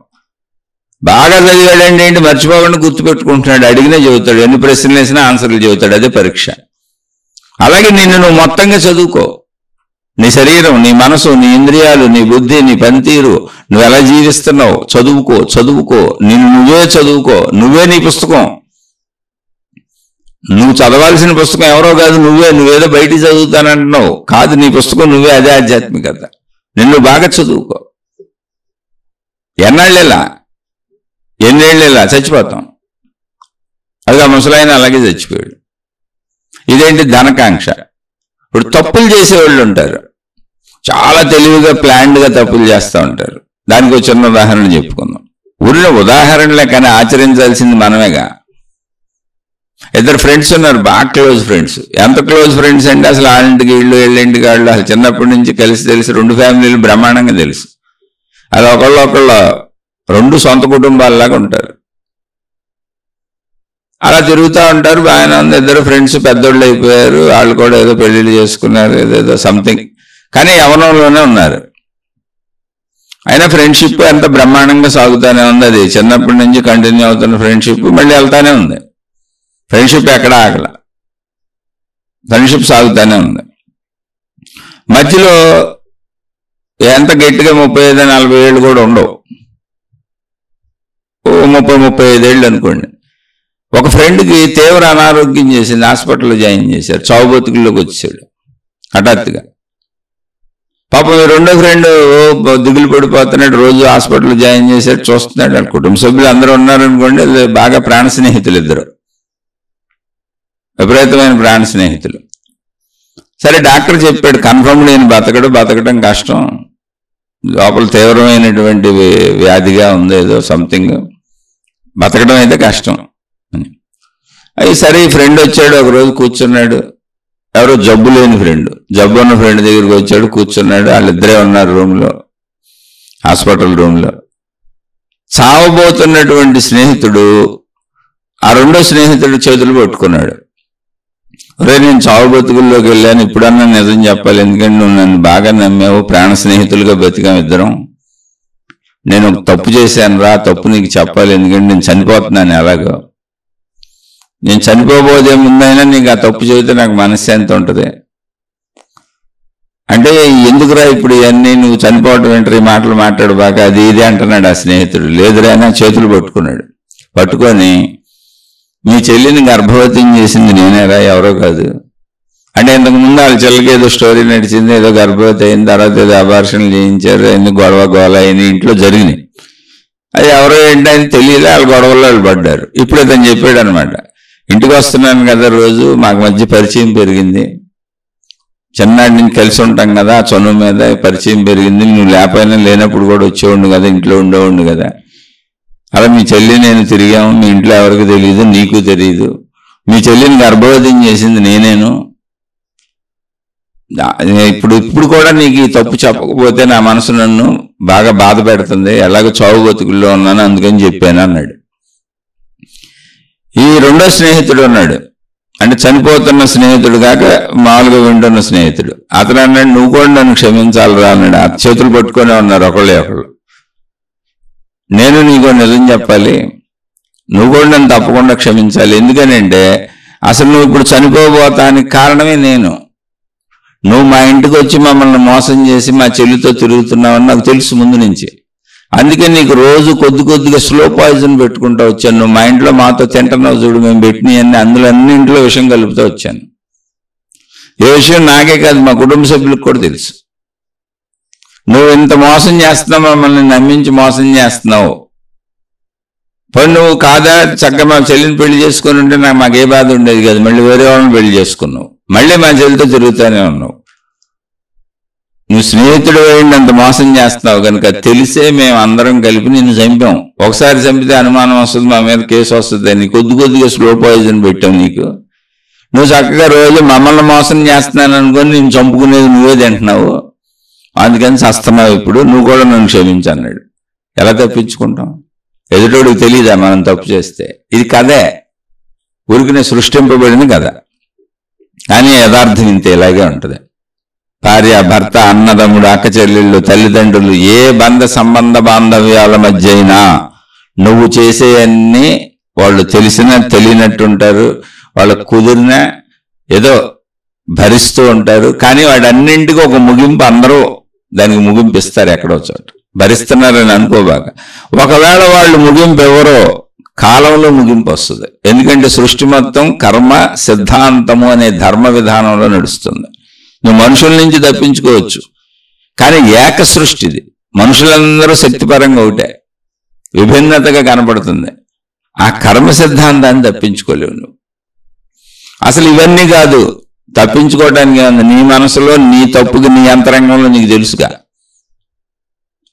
బాగా చదివాడంటే ఏంటి? మర్చిపోకుండా గుర్తుపెట్టుకుంటున్నాడు, అడిగినా చెబుతాడు, ఎన్ని ప్రశ్నలు వేసినా ఆన్సర్లు చెబుతాడు, అదే పరీక్ష. అలాగే నిన్ను నువ్వు మొత్తంగా చదువుకో. నీ శరీరం, నీ మనసు, నీ ఇంద్రియాలు, నీ బుద్ధి, నీ పనితీరు, నువ్వు ఎలా జీవిస్తున్నావు చదువుకో. నిన్ను నువ్వే చదువుకో. నువ్వే నీ పుస్తకం. నువ్వు చదవాల్సిన పుస్తకం ఎవరో కాదు, నువ్వేదో బయటికి చదువుతానంటున్నావు కాదు, నీ పుస్తకం నువ్వే. అదే ఆధ్యాత్మికత. నిన్ను బాగా చదువుకో. ఎన్నేళ్ళేలా చచ్చిపోతాం. అదిగా ముసలాయన అలాగే చచ్చిపోయాడు. ఇదేంటి? ధనకాంక్ష. ఇప్పుడు తప్పులు చేసేవాళ్ళు ఉంటారు, చాలా తెలివిగా ప్లాన్డ్గా తప్పులు చేస్తూ ఉంటారు. దానికి ఒక చిన్న ఉదాహరణ చెప్పుకుందాం. ఊరిలో ఉదాహరణలే, కానీ ఆచరించాల్సింది మనమేగా. 2 ఫ్రెండ్స్ ఉన్నారు, బాగా క్లోజ్ ఫ్రెండ్స్. ఎంత క్లోజ్ ఫ్రెండ్స్ అంటే అసలు వాళ్ళింటికి వీళ్ళు, వీళ్ళింటికి వాళ్ళు, అసలు చిన్నప్పటి నుంచి కలిసి 2 ఫ్యామిలీలు బ్రహ్మాండంగా తెలుసు. అది ఒకళ్ళు రెండు సొంత కుటుంబాల్లాగా ఉంటారు. అలా తిరుగుతూ ఉంటారు. బాగానే ఉంది. ఇద్దరు ఫ్రెండ్స్ పెద్దోళ్ళు అయిపోయారు. వాళ్ళు కూడా ఏదో పెళ్లిళ్ళు చేసుకున్నారు, ఏదేదో సంథింగ్. కానీ యవ్వనంలోనే ఉన్నారు. అయినా ఫ్రెండ్షిప్ ఎంత బ్రహ్మాండంగా సాగుతూనే ఉంది. అది చిన్నప్పటి నుంచి కంటిన్యూ అవుతున్న ఫ్రెండ్షిప్ మళ్ళీ వెళ్తానే ఉంది. ఫ్రెండ్షిప్ ఎక్కడ ఆగల, ఫ్రెండ్షిప్ సాగుతూనే ఉంది. మధ్యలో ఎంత గట్టిగా 35-40 ఏళ్ళు కూడా ఉండవు. 30-35 ఏళ్ళు అనుకోండి. ఒక ఫ్రెండ్కి తీవ్ర అనారోగ్యం చేసింది, హాస్పిటల్లో జాయిన్ చేశారు. చావు బతుకుల్లోకి వచ్చాడు హఠాత్తుగా. పాపం రెండో ఫ్రెండ్ దిగులు పడిపోతున్నాడు, రోజు హాస్పిటల్లో జాయిన్ చేశాడు, చూస్తున్నాడు. వాళ్ళ కుటుంబ సభ్యులు అందరూ ఉన్నారనుకోండి, బాగా ప్రాణ స్నేహితులు, ఇద్దరు విపరీతమైన ప్రాణ స్నేహితులు. సరే డాక్టర్ చెప్పాడు, కన్ఫర్మ్ నేను బతకడం కష్టం, లోపల తీవ్రమైనటువంటి వ్యాధిగా ఉంది, ఏదో సంథింగ్, బతకడం అయితే కష్టం అని. అవి సరే ఈ ఫ్రెండ్ వచ్చాడు, ఒకరోజు కూర్చున్నాడు. ఎవరో జబ్బు లేని ఫ్రెండ్, జబ్బు ఉన్న ఫ్రెండ్ దగ్గరికి వచ్చాడు, కూర్చున్నాడు. వాళ్ళిద్దరే ఉన్నారు రూమ్లో, హాస్పిటల్ రూమ్లో. చావబోతున్నటువంటి స్నేహితుడు ఆ రెండో స్నేహితుడు చేతులు పట్టుకున్నాడు. ఒరే, నేను చావు బతుకుల్లోకి వెళ్ళాను, ఇప్పుడన్నా నిజం చెప్పాలి, ఎందుకంటే నువ్వు నన్ను బాగా నమ్మావు, ప్రాణ స్నేహితులుగా బతికాం ఇద్దరం. నేను ఒక తప్పు చేశాను రా, తప్పు నీకు చెప్పాలి, ఎందుకంటే నేను చనిపోతున్నాను. ఎలాగో నేను చనిపోబోదే ముందైనా నీకు ఆ తప్పు చెబితే నాకు మనశ్శాంతి ఉంటుంది. అంటే ఎందుకురా ఇప్పుడు ఇవన్నీ, నువ్వు చనిపోవటం ఏంటో, ఈ మాటలు మాట్లాడు బాగా, అది ఇది అంటున్నాడు ఆ స్నేహితుడు. లేదురా అని చేతులు పట్టుకున్నాడు. పట్టుకొని, మీ చెల్లిని గర్భవతిని చేసింది నేనేరా, ఎవరో కాదు అంటే. ఇంతకుముందు వాళ్ళ చెల్లికి ఏదో స్టోరీ నడిచింది, ఏదో గర్భవతి అయిన తర్వాత ఏదో అబార్షన్లు చేయించారు, అన్ని గొడవ అయిన ఇంట్లో జరిగినాయి. అది ఎవరో ఏంటని తెలియలే, వాళ్ళ గొడవల్లో వాళ్ళు పడ్డారు. ఇప్పుడు అతను చెప్పాడు అనమాట, ఇంటికి వస్తున్నాను కదా రోజు, మాకు మధ్య పరిచయం పెరిగింది, చిన్ననాటి నుంచి కలిసి ఉంటాం కదా, ఆ చనువు మీద పరిచయం పెరిగింది. నువ్వు లేకపోయినా లేనప్పుడు కూడా వచ్చేవాడు కదా, ఇంట్లో ఉండేవాడు కదా. అలా మీ చెల్లి నేను తిరిగాము, మీ ఇంట్లో ఎవరికి తెలియదు, నీకు తెలియదు. మీ చెల్లిని గర్భవతిని చేసింది నేనేను. ఇప్పుడు కూడా నీకు ఈ తప్పు చెప్పకపోతే నా మనసు నన్ను బాగా బాధ పెడుతుంది, ఎలాగో చావు బతుకుల్లో ఉన్నాను, అందుకని చెప్పాను అన్నాడు. ఈ రెండో స్నేహితుడు ఉన్నాడు, అంటే చనిపోతున్న స్నేహితుడు కాక మామూలుగా వింటున్న స్నేహితుడు. అతను అన్నాడు, నువ్వు కూడా నన్ను క్షమించాలిరా అన్నాడు. ఆ చేతులు పట్టుకొని ఉన్నారు ఒకళ్ళే ఒకళ్ళు. నేను నీకు నిజం చెప్పాలి, నువ్వు కూడా నన్ను తప్పకుండా క్షమించాలి. ఎందుకనంటే అసలు నువ్వు ఇప్పుడు చనిపోబోతానికి కారణమే నేను. నువ్వు మా ఇంటికి వచ్చి మమ్మల్ని మోసం చేసి మా చెల్లితో తిరుగుతున్నావని నాకు తెలుసు ముందు నుంచి. అందుకే నీకు రోజు కొద్దిగా స్లో పాయిజన్ పెట్టుకుంటూ వచ్చాను. నువ్వు మా ఇంట్లో మాతో తింటున్నావు చూడు, మేము పెట్టినవన్నీ, అందులో అన్నింటిలో విషయం కలుపుతూ వచ్చాను. ఏ విషయం నాకే కాదు, మా కుటుంబ సభ్యులకు కూడా తెలుసు. నువ్వు ఇంత మోసం చేస్తున్నావు, మమ్మల్ని నమ్మించి మోసం చేస్తున్నావు. పోయి నువ్వు కాదా చక్కగా మా చెల్లిని పెళ్లి చేసుకుని ఉంటే మాకే బాధ ఉండేది కాదు. మళ్ళీ వేరే వాళ్ళని పెళ్లి చేసుకున్నావు, మళ్ళీ మా చెల్లితో తిరుగుతూనే ఉన్నావు. నువ్వు స్నేహితుడు అయ్యింది అంత మోసం చేస్తున్నావు కనుక తెలిసే మేము అందరం కలిపి నిన్ను చంపాం. ఒకసారి చంపితే అనుమానం వస్తుంది, మా మీద కేసు వస్తుంది అని కొద్దిగా స్లో పాయిజన్ పెట్టాం నీకు. నువ్వు చక్కగా రోజు మమ్మల్ని మోసం చేస్తున్నాను అనుకొని నేను చంపుకునేది నువ్వే తింటున్నావు, అందుకని చస్తున్నావు. ఇప్పుడు నువ్వు కూడా నన్ను క్షమించన్నాడు. ఎలా తప్పించుకుంటాం? ఎదుటోడికి తెలియదా మనం తప్పు చేస్తే? ఇది కథే, ఊరికినే సృష్టింపబడింది కథ, కానీ యథార్థం ఇంత ఇలాగే ఉంటుంది. భార్య, భర్త, అన్నదమ్ముడు, అక్క చెల్లెళ్ళు, తల్లిదండ్రులు, ఏ సంబంధ బాంధవ్యాల మధ్య అయినా నువ్వు చేసేవన్నీ వాళ్ళు తెలిసినా తెలియనట్టుంటారు, వాళ్ళకు కుదిరినా ఏదో భరిస్తూ ఉంటారు. కానీ వాటన్నింటికి ఒక ముగింపు, అందరూ దానికి ముగింపు ఇస్తారు ఎక్కడో చోట. భరిస్తున్నారని అనుకోబాక. ఒకవేళ వాళ్ళు ముగింపు ఎవరో కాలంలో ముగింపు వస్తుంది. ఎందుకంటే సృష్టి మొత్తం కర్మ సిద్ధాంతము అనే ధర్మ విధానంలో నడుస్తుంది. నువ్వు మనుషుల నుంచి తప్పించుకోవచ్చు, కానీ ఏక సృష్టిది, మనుషులందరూ శక్తిపరంగా ఒకటే, విభిన్నతగా కనపడుతుంది. ఆ కర్మ సిద్ధాంతాన్ని తప్పించుకోలేవు నువ్వు. అసలు ఇవన్నీ కాదు తప్పించుకోవడానికి ఉంది. నీ మనసులో నీ తప్పుకి నీ అంతరంగంలో నీకు తెలుసుగా.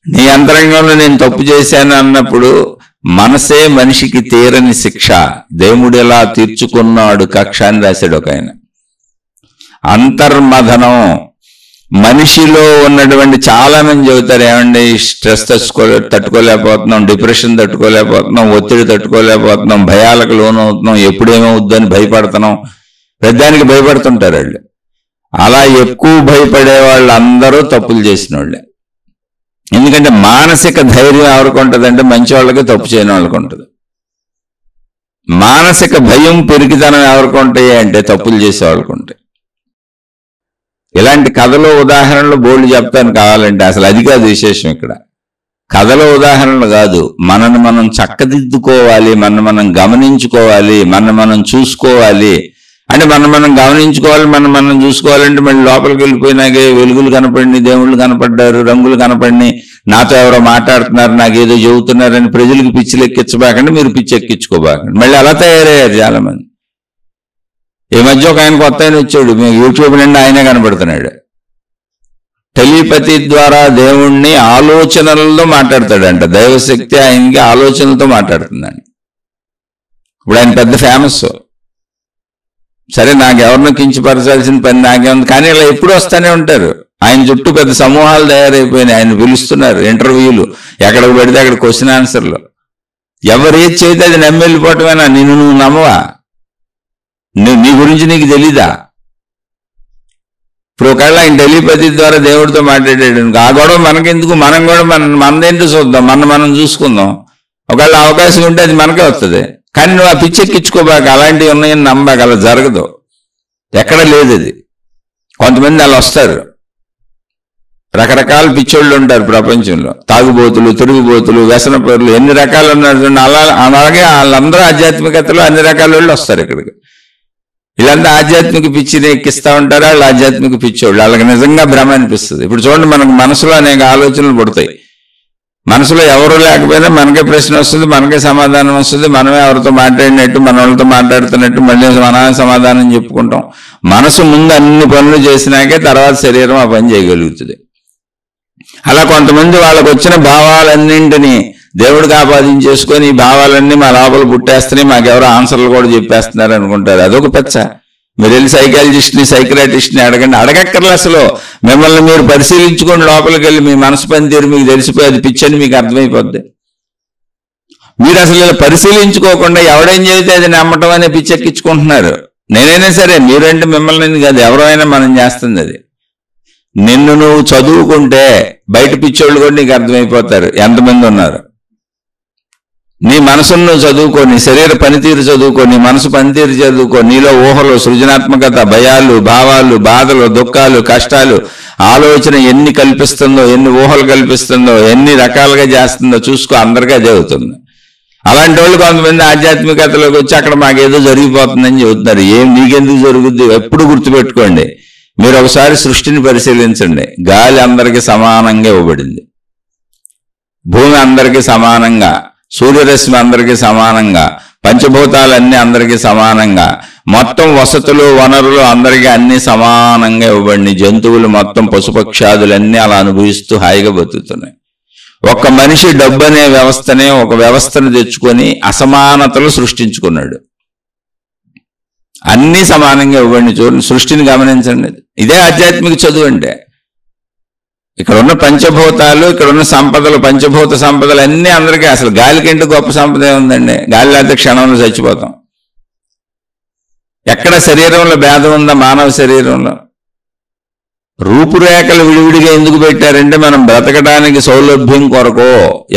నీ అంతరంగంలో నేను తప్పు చేశాను అన్నప్పుడు మనసే మనిషికి తీరని శిక్ష, దేవుడు ఎలా తీర్చుకున్నాడు కక్ష అని రాశాడు ఒక ఆయన. అంతర్మథనం, మనిషిలో ఉన్నటువంటి చాలా మంది చెబుతారు, ఏమండి స్ట్రెస్ తట్టుకోలేకపోతున్నాం, డిప్రెషన్ తట్టుకోలేకపోతున్నాం, ఒత్తిడి తట్టుకోలేకపోతున్నాం, భయాలకు లోనవుతున్నాం, ఎప్పుడేమవుద్దని భయపడుతున్నాం, పెద్దానికి భయపడుతుంటారు వాళ్ళు. అలా ఎక్కువ భయపడే వాళ్ళు అందరూ తప్పులు చేసిన వాళ్ళే. ఎందుకంటే మానసిక ధైర్యం ఎవరికి ఉంటుందంటే మంచి వాళ్ళకి, తప్పు చేయని వాళ్ళకి ఉంటుంది. మానసిక భయం పెరిగితనం ఎవరికి ఉంటాయి అంటే తప్పులు చేసే వాళ్ళకి ఉంటాయి. ఇలాంటి కథలో ఉదాహరణలు బోల్డ్ చెప్తాను కావాలంటే, అసలు అది కాదు విశేషం ఇక్కడ. కథలో ఉదాహరణలు కాదు, మనను మనం చక్కదిద్దుకోవాలి, మనం గమనించుకోవాలి, మనం చూసుకోవాలి. అంటే మనం గమనించుకోవాలి, మనం చూసుకోవాలంటే మళ్ళీ లోపలికి వెళ్ళిపోయినాకే వెలుగులు కనపడి, దేవుళ్ళు కనపడ్డారు, రంగులు కనపడి, నాతో ఎవరో మాట్లాడుతున్నారు, నాకేదో చెబుతున్నారని ప్రజలకు పిచ్చిలు ఎక్కించబాకండి, మీరు పిచ్చి ఎక్కించుకోబాకండి. మళ్ళీ అలా తయారయ్యారు చాలా మంది. ఈ మధ్య ఒక ఆయన కొత్త ఆయన వచ్చాడు, మీకు యూట్యూబ్ నిండా ఆయనే కనపడుతున్నాడు. టెలిపతి ద్వారా దేవుణ్ణి ఆలోచనలతో మాట్లాడతాడంట. దైవశక్తి ఆయనకి ఆలోచనలతో మాట్లాడుతుందండి. ఇప్పుడు ఆయన పెద్ద ఫేమస్. సరే, నాకెవరినో కించపరచాల్సిన పని నాకేముంది, కానీ ఇలా ఎప్పుడు వస్తూనే ఉంటారు. ఆయన చుట్టూ పెద్ద సమూహాలు తయారైపోయినాయి, ఆయన పిలుస్తున్నారు, ఇంటర్వ్యూలు, ఎక్కడికి పెడితే అక్కడ క్వశ్చన్ ఆన్సర్లు. ఎవరు ఏది చేస్తే అది నమ్మి వెళ్ళిపోవటమేనా? నువ్వు నమ్మవా? నీ గురించి నీకు తెలీదా? ఇప్పుడు ఒకవేళ ఆయన టెలిపతి ద్వారా దేవుడితో మాట్లాడాడు, ఆ గొడవ మనకెందుకు, మనం కూడా మనదేంటో చూద్దాం, మనం చూసుకుందాం. ఒకవేళ అవకాశం ఉంటే అది మనకే వస్తుంది. కానీ నువ్వు ఆ పిచ్చెక్కించుకోబాక, అలాంటివి ఉన్నాయని నమ్మబాక, అలా జరగదు, ఎక్కడ లేదు అది. కొంతమంది అలా వస్తారు, రకరకాల పిచ్చోళ్ళు ఉంటారు ప్రపంచంలో, తాగుబోతులు, తిరుగుబోతులు, వ్యసనపరులు, ఎన్ని రకాలు ఉన్నారు. అలాగే వాళ్ళందరూ ఆధ్యాత్మికతలో అన్ని రకాల వాళ్ళు వస్తారు ఇక్కడికి. వీళ్ళంతా ఆధ్యాత్మిక పిచ్చిని ఎక్కిస్తూ ఉంటారు, వాళ్ళు ఆధ్యాత్మిక పిచ్చోళ్ళు. వాళ్ళకి నిజంగా భ్రమ అనిపిస్తుంది. ఇప్పుడు చూడండి, మనకు మనసులో అనేక ఆలోచనలు పుడతాయి. మనసులో ఎవరు లేకపోయినా మనకే ప్రశ్న వస్తుంది, మనకే సమాధానం వస్తుంది. మనమే ఎవరితో మాట్లాడినట్టు, మన వాళ్ళతో మాట్లాడుతున్నట్టు మళ్ళీ మనమే సమాధానం చెప్పుకుంటాం. మనసు ముందు అన్ని పనులు చేసినాకే తర్వాత శరీరం ఆ పని చేయగలుగుతుంది. అలా కొంతమంది వాళ్ళకు వచ్చిన భావాలన్నింటినీ దేవుడికి ఆపాదించేసుకొని, ఈ భావాలన్నీ మా లోపల పుట్టేస్తున్నాయి, మాకెవరో ఆన్సర్లు కూడా చెప్పేస్తున్నారు అనుకుంటారు. అదొక పెచ్చ. మీరు వెళ్ళి సైకాలజిస్ట్ని, సైకియాట్రిస్ట్ని అడగండి, అడగక్కర్లే. అసలు మిమ్మల్ని మీరు పరిశీలించుకొని లోపలికి వెళ్ళి మీ మనసు పనితీరు మీకు తెలిసిపోయి అది పిచ్చని మీకు అర్థమైపోద్ది. మీరు అసలు ఇలా పరిశీలించుకోకుండా ఎవడేం చెబితే అది నమ్మటం అనే పిచ్చెక్కించుకుంటున్నారు. నేనైనా సరే, మీరంటే మిమ్మల్ని కాదు, ఎవరైనా మనం చేస్తుంది అది. నిన్ను నువ్వు చదువుకుంటే బయట పిచ్చోళ్ళు కూడా నీకు అర్థమైపోతారు ఎంతమంది ఉన్నారు. నీ మనసును నువ్వు చదువుకో, నీ శరీర పనితీరు చదువుకో, నీ మనసు పనితీరు చదువుకో, నీలో ఊహలు, సృజనాత్మకత, భయాలు, భావాలు, బాధలు, దుఃఖాలు, కష్టాలు, ఆలోచన ఎన్ని కల్పిస్తుందో, ఎన్ని ఊహలు కల్పిస్తుందో, ఎన్ని రకాలుగా చేస్తుందో చూసుకో, అందరికీ అదే అవుతుంది. అలాంటి వాళ్ళు కొంతమంది ఆధ్యాత్మికతలోకి వచ్చి అక్కడ మాకేదో జరిగిపోతుందని చెబుతున్నారు. ఏం నీకెందుకు జరుగుద్ది? ఎప్పుడు గుర్తుపెట్టుకోండి, మీరు ఒకసారి సృష్టిని పరిశీలించండి. గాలి అందరికీ సమానంగా ఇవ్వబడింది, భూమి అందరికీ సమానంగా, సూర్యరశ్మి అందరికీ సమానంగా, పంచభూతాలన్నీ అందరికీ సమానంగా, మొత్తం వసతులు, వనరులు అందరికీ అన్ని సమానంగా ఇవ్వబడి, జంతువులు మొత్తం, పశుపక్షాదులన్నీ అలా అనుభవిస్తూ హాయిగా బతుకుతున్నాయి. ఒక్క మనిషి డబ్బు అనే వ్యవస్థనే, ఒక వ్యవస్థను తెచ్చుకొని అసమానతలు సృష్టించుకున్నాడు. అన్నీ సమానంగా ఇవ్వండి. చూడండి, సృష్టిని గమనించండి. ఇదే ఆధ్యాత్మిక చదువు అంటే. ఇక్కడ ఉన్న పంచభూతాలు, ఇక్కడ ఉన్న సంపదలు, పంచభూత సంపదలు అన్నీ అందరికీ. అసలు గాలి కంటే గొప్ప సంపద ఏముందండి? గాలి లేకపోతే క్షణంలో చచ్చిపోతాం. ఎక్కడ శరీరంలో భేదం ఉందా? మానవ శరీరంలో రూపురేఖలు విడివిడిగా ఎందుకు పెట్టారంటే, మనం బ్రతకడానికి సౌలభ్యం కొరకో,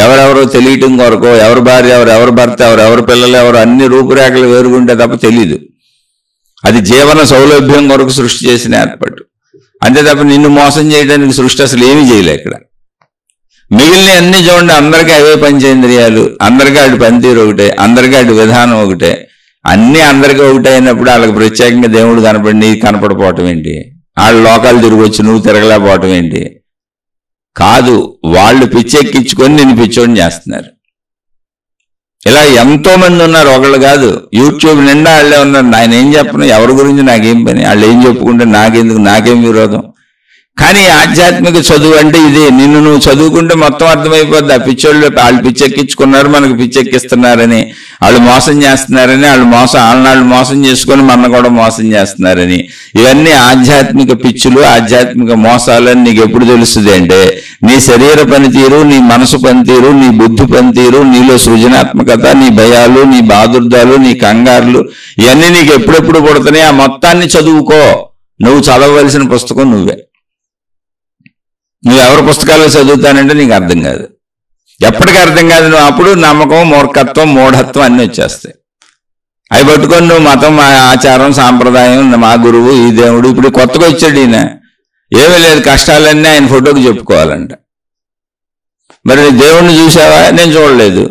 ఎవరెవరో తెలియటం కొరకో, ఎవరి భార్య ఎవరు, ఎవరి భర్త ఎవరు, ఎవరి పిల్లలు ఎవరు, అన్ని రూపురేఖలు వేరుగుంటే తప్ప తెలీదు. అది జీవన సౌలభ్యం కొరకు సృష్టి చేసిన ఏర్పాటు. అంతే తప్ప నిన్ను మోసం చేయడానికి సృష్టి అసలు ఏమీ చేయలే. ఇక్కడ మిగిలిన అన్ని చూడండి, అందరికీ అవే పంచేంద్రియాలు, అందరికీ అటు పనితీరు ఒకటే, అందరికీ అటు విధానం ఒకటే, అన్నీ అందరికీ ఒకటే అయినప్పుడు వాళ్ళకి ప్రత్యేకంగా దేవుడు కనపడి నీకు కనపడిపోవటం ఏంటి? వాళ్ళు లోకాలు తిరిగి వచ్చి నువ్వు తిరగలేకపోవటం ఏంటి? కాదు, వాళ్ళు పిచ్చెక్కించుకొని నిన్ను పిచ్చోడిని చేస్తున్నారు. ఇలా ఎంతో మంది ఉన్నారు, ఒకళ్ళు కాదు. యూట్యూబ్ నిండా వాళ్ళే ఉన్నారు. ఆయన ఏం చెప్పను, ఎవరి గురించి నాకేం పని, వాళ్ళు ఏం చెప్పుకుంటే నాకెందుకు, నాకేం విరోధం. కానీ ఆధ్యాత్మిక చదువు అంటే ఇదే. నిన్ను నువ్వు చదువుకుంటే మొత్తం అర్థమైపోద్ది. ఆ పిచ్చోళ్ళు వాళ్ళు పిచ్చెక్కించుకున్నారు, మనకు పిచ్చెక్కిస్తున్నారని, వాళ్ళు మోసం చేస్తున్నారని, వాళ్ళని మోసం చేసుకొని మన కూడా మోసం చేస్తున్నారని, ఇవన్నీ ఆధ్యాత్మిక పిచ్చులు, ఆధ్యాత్మిక మోసాలు అని నీకు ఎప్పుడు తెలుస్తుంది అంటే నీ శరీర పనితీరు, నీ మనసు పనితీరు, నీ బుద్ధి పనితీరు, నీలో సృజనాత్మకత, నీ భయాలు, నీ బాధుర్దాలు, నీ కంగారులు, ఇవన్నీ నీకు ఎప్పుడెప్పుడు పుడుతున్నాయి. ఆ మొత్తాన్ని చదువుకో. నువ్వు చదవవలసిన పుస్తకం నువ్వే. నువ్వు ఎవరి పుస్తకాలు చదువుతానంటే నీకు అర్థం కాదు. ఎప్పటికీ అర్థం కాదు. నువ్వు అప్పుడు నమ్మకం, మూర్ఖత్వం, మూఢత్వం అన్నీ వచ్చేస్తాయి. అవి పట్టుకొని నువ్వు మతం, ఆచారం, సాంప్రదాయం, మా గురువు, ఈ దేవుడు, ఇప్పుడు కొత్తగా వచ్చాడు ఈయన, ఏమీ లేదు, కష్టాలన్నీ ఆయన ఫోటోకి చెప్పుకోవాలంట. మరి దేవుణ్ణి చూసావా? నేను చూడలేదు.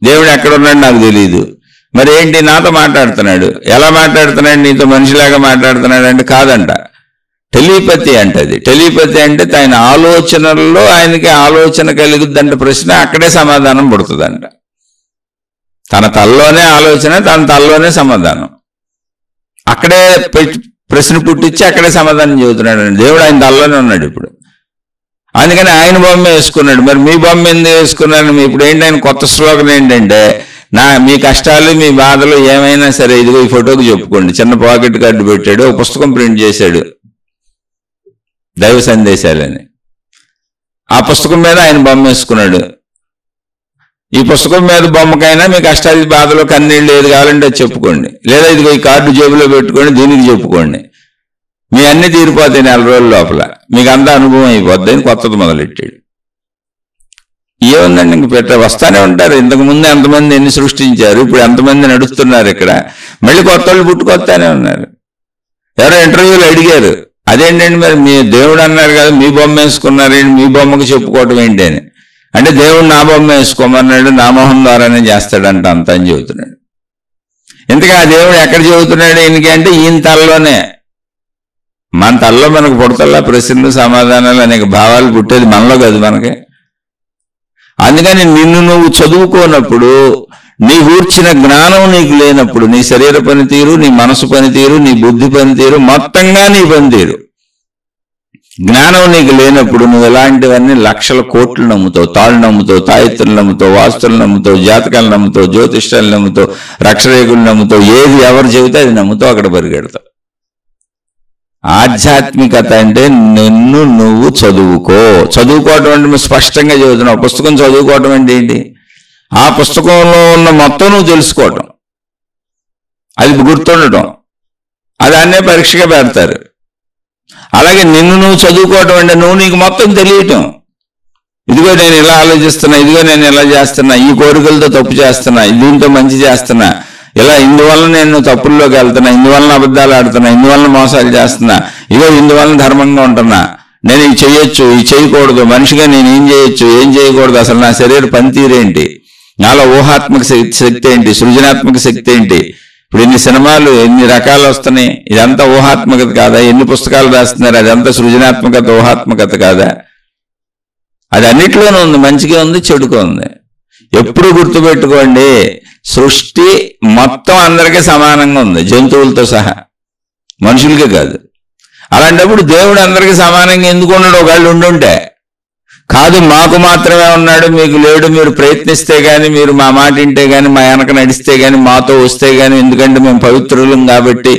దేవుడు ఎక్కడున్నాడు నాకు తెలియదు. మరి ఏంటి నాతో మాట్లాడుతున్నాడు? ఎలా మాట్లాడుతున్నాడు? నీతో మనిషిలాగా మాట్లాడుతున్నాడు అంటే కాదంట, టెలిపతి అంటది. టెలిపతి అంటే ఆయన ఆలోచనల్లో ఆయనకి ఆలోచన కలుగుద్దంట. ప్రశ్న అక్కడే సమాధానం పుడుతుందంట. తన తల్లోనే ఆలోచన, తన తల్లోనే సమాధానం. అక్కడే ప్రశ్న పుట్టించి అక్కడే సమాధానం చెబుతున్నాడు. దేవుడు ఆయన తల్లోనే ఉన్నాడు ఇప్పుడు. అందుకని ఆయన బొమ్మ వేసుకున్నాడు. మరి మీ బొమ్మ ఎందుకు వేసుకున్నాడు? ఇప్పుడు ఏంటి ఆయన కొత్త శ్లోకం ఏంటంటే, మీ కష్టాలు, మీ బాధలు ఏమైనా సరే ఇదిగో ఈ ఫోటోకి చెప్పుకోండి. చిన్న పాకెట్ కార్డు పెట్టాడు, ఒక పుస్తకం ప్రింట్ చేశాడు, దైవ సందేశాలని. ఆ పుస్తకం మీద ఆయన బొమ్మ వేసుకున్నాడు. ఈ పుస్తకం మీద బొమ్మకైనా మీ కష్టాలు, బాధలు, కన్నీళ్ళు ఏది కావాలంటే అది చెప్పుకోండి. లేదా ఇదిగో ఈ కార్డు జేబులో పెట్టుకోండి, దీనికి చెప్పుకోండి. మీ అన్ని తీరిపోతాయి 4 రోజుల లోపల, మీకు అంతా అనుభవం అయిపోద్ది అని కొత్తది మొదలెట్టాడు. ఏముందండి, ఇంక వస్తానే ఉంటారు. ఇంతకుముందు ఎంతమంది ఎన్ని సృష్టించారు, ఇప్పుడు ఎంతమంది నడుస్తున్నారు ఇక్కడ, మళ్ళీ కొత్త వాళ్ళు పుట్టుకొస్తానే ఉన్నారు. ఎవరో ఇంటర్వ్యూలు అడిగారు, అదేంటండి మరి మీ దేవుడు అన్నారు కదా, మీ బొమ్మ వేసుకున్నారేంటి, మీ బొమ్మకు చెప్పుకోవటం ఏంటి అని. అంటే దేవుడు నా బొమ్మ వేసుకోమన్నాడు, నా మొహం ద్వారానే చేస్తాడంట అంత అని చెబుతున్నాడు. ఇంతగా ఆ దేవుడు ఎక్కడ చెబుతున్నాడు ఈయనకి అంటే ఈయన తల్లోనే. మన తల్లో మనకు పుడతల్లా ప్రశ్నలు, సమాధానాలు, అనేక భావాలు పుట్టేది మనలో కాదు, మనకి. అందుకని నిన్ను నువ్వు చదువుకోనప్పుడు, నీ గూర్చిన జ్ఞానం నీకు లేనప్పుడు, నీ శరీర పనితీరు, నీ మనసు పనితీరు, నీ బుద్ధి పనితీరు, మొత్తంగా నీ పనితీరు, జ్ఞానం నీకు లేనప్పుడు నువ్వు ఎలాంటివన్నీ లక్షల కోట్లు నమ్ముతావు, తాళ్ళు నమ్ముతావు, తాయెత్తులు నమ్ముతావు, వాస్తులు నమ్ముతావు, జాతకాలు నమ్ముతావు, జ్యోతిష్యాలు నమ్ముతావు, రక్షరేకులు నమ్ముతావు, ఏది ఎవరు చెబితే అది నమ్ముతావు, అక్కడ పరిగెడతావు. ఆధ్యాత్మికత అంటే నిన్ను నువ్వు చదువుకో. చదువుకోవటం అంటే స్పష్టంగా చెబుతున్నావు. పుస్తకం చదువుకోవటం అంటే ఏంటి? ఆ పుస్తకంలో ఉన్న మొత్తం నువ్వు తెలుసుకోవటం, అది గుర్తుండటం, అది అన్నే పరీక్షగా పెడతారు. అలాగే నిన్ను నువ్వు చదువుకోవటం అంటే నువ్వు నీకు మొత్తం తెలియటం. ఇదిగో నేను ఇలా ఆలోచిస్తున్నా, ఇదిగో నేను ఇలా చేస్తున్నా, ఈ కోరికలతో తప్పు చేస్తున్నా, దీంతో మంచి చేస్తున్నా, ఇలా ఇందువల్ల నేను తప్పుల్లోకి వెళ్తున్నా, ఇందువలన అబద్ధాలు ఆడుతున్నా, ఇందువలన మోసాలు చేస్తున్నా, ఇగో ఇందువలన ధర్మంగా ఉంటున్నా, నేను ఇది చేయొచ్చు, ఇది చేయకూడదు, మనిషిగా నేను ఏం చేయొచ్చు, ఏం చేయకూడదు, అసలు నా శరీర పనితీరేంటి, నాలో ఊహాత్మక శక్తి ఏంటి, సృజనాత్మక శక్తి ఏంటి, ఇప్పుడు ఎన్ని సినిమాలు, ఎన్ని రకాలు వస్తున్నాయి, ఇదంతా ఊహాత్మకత కాదా? ఎన్ని పుస్తకాలు రాస్తున్నారు, అదంతా సృజనాత్మకత, ఊహాత్మకత కాదా? అది అన్నిట్లోనూ ఉంది, మంచిగా ఉంది, చెడుగా ఉంది. ఎప్పుడు గుర్తుపెట్టుకోండి, సృష్టి మొత్తం అందరికీ సమానంగా ఉంది, జంతువులతో సహా, మనుషులకే కాదు. అలాంటప్పుడు దేవుడు అందరికీ సమానంగా ఎందుకు ఉన్నాడు? ఒకళ్ళు ఉండుంటే కాదు, మాకు మాత్రమే ఉన్నాడు, మీకు లేడు, మీరు ప్రయత్నిస్తే గాని, మీరు మా మాట వింటే గాని, మా వెనక నడిస్తే గాని, మాతో వస్తే గాని, ఎందుకంటే మేము పవిత్రులం కాబట్టి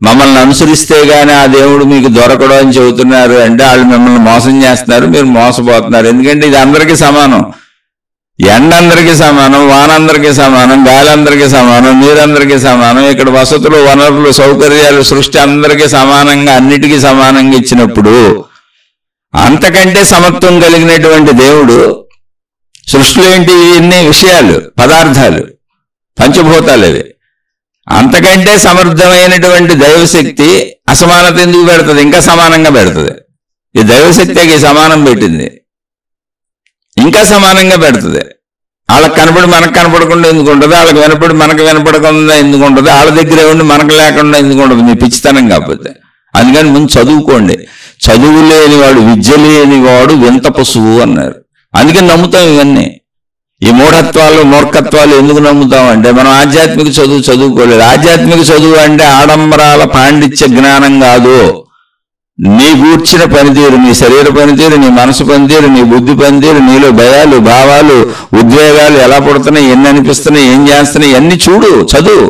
మమ్మల్ని అనుసరిస్తే గాని ఆ దేవుడు మీకు దొరకడం అని చెబుతున్నారు అంటే వాళ్ళు మిమ్మల్ని మోసం చేస్తున్నారు, మీరు మోసపోతున్నారు. ఎందుకంటే ఇది అందరికీ సమానం. ఎండ అందరికీ సమానం, వాన అందరికీ సమానం, గాలి అందరికీ సమానం, నీరందరికీ సమానం. ఇక్కడ వసతులు, వనరులు, సౌకర్యాలు, సృష్టి అందరికీ సమానంగా, అన్నిటికీ సమానంగా ఇచ్చినప్పుడు అంతకంటే సమత్వం కలిగినటువంటి దేవుడు సృష్టిలో ఏంటి? ఇన్ని విషయాలు, పదార్థాలు, పంచభూతాలు ఇవి. అంతకంటే సమర్థమైనటువంటి దైవశక్తి అసమానత ఎందుకు పెడుతుంది? ఇంకా సమానంగా పెడుతుంది. ఈ దైవశక్తికి సమానం పెట్టింది, ఇంకా సమానంగా పెడుతుంది. వాళ్ళకి కనపడి మనకు కనపడకుండా ఎందుకు ఉంటుంది? వాళ్ళకి వినపడి మనకు వినపడకుండా ఎందుకు ఉంటుంది? వాళ్ళ దగ్గరే ఉండి మనకు లేకుండా ఎందుకు ఉంటుంది? మీ పిచ్చితనం కాకపోతే. అందుకని ముందు చదువుకోండి. చదువు లేనివాడు, విద్య లేనివాడు వింత పశువు అన్నారు. అందుకని నమ్ముతాం ఇవన్నీ. ఈ మూఢత్వాలు, మూర్ఖత్వాలు ఎందుకు నమ్ముతాం అంటే మనం ఆధ్యాత్మిక చదువుకోలేదు. ఆధ్యాత్మిక చదువు అంటే ఆడంబరాల పాండిత్య జ్ఞానం కాదు. నీ గూర్చిన పనితీరు, నీ శరీర పనితీరు, నీ మనసు పనితీరు, నీ బుద్ధి పనితీరు, నీలో భయాలు, భావాలు, ఉద్వేగాలు ఎలా పుడుతున్నాయి, ఎన్ని అనిపిస్తున్నాయి, ఏం చేస్తున్నాయి, అన్ని చూడు, చదువు.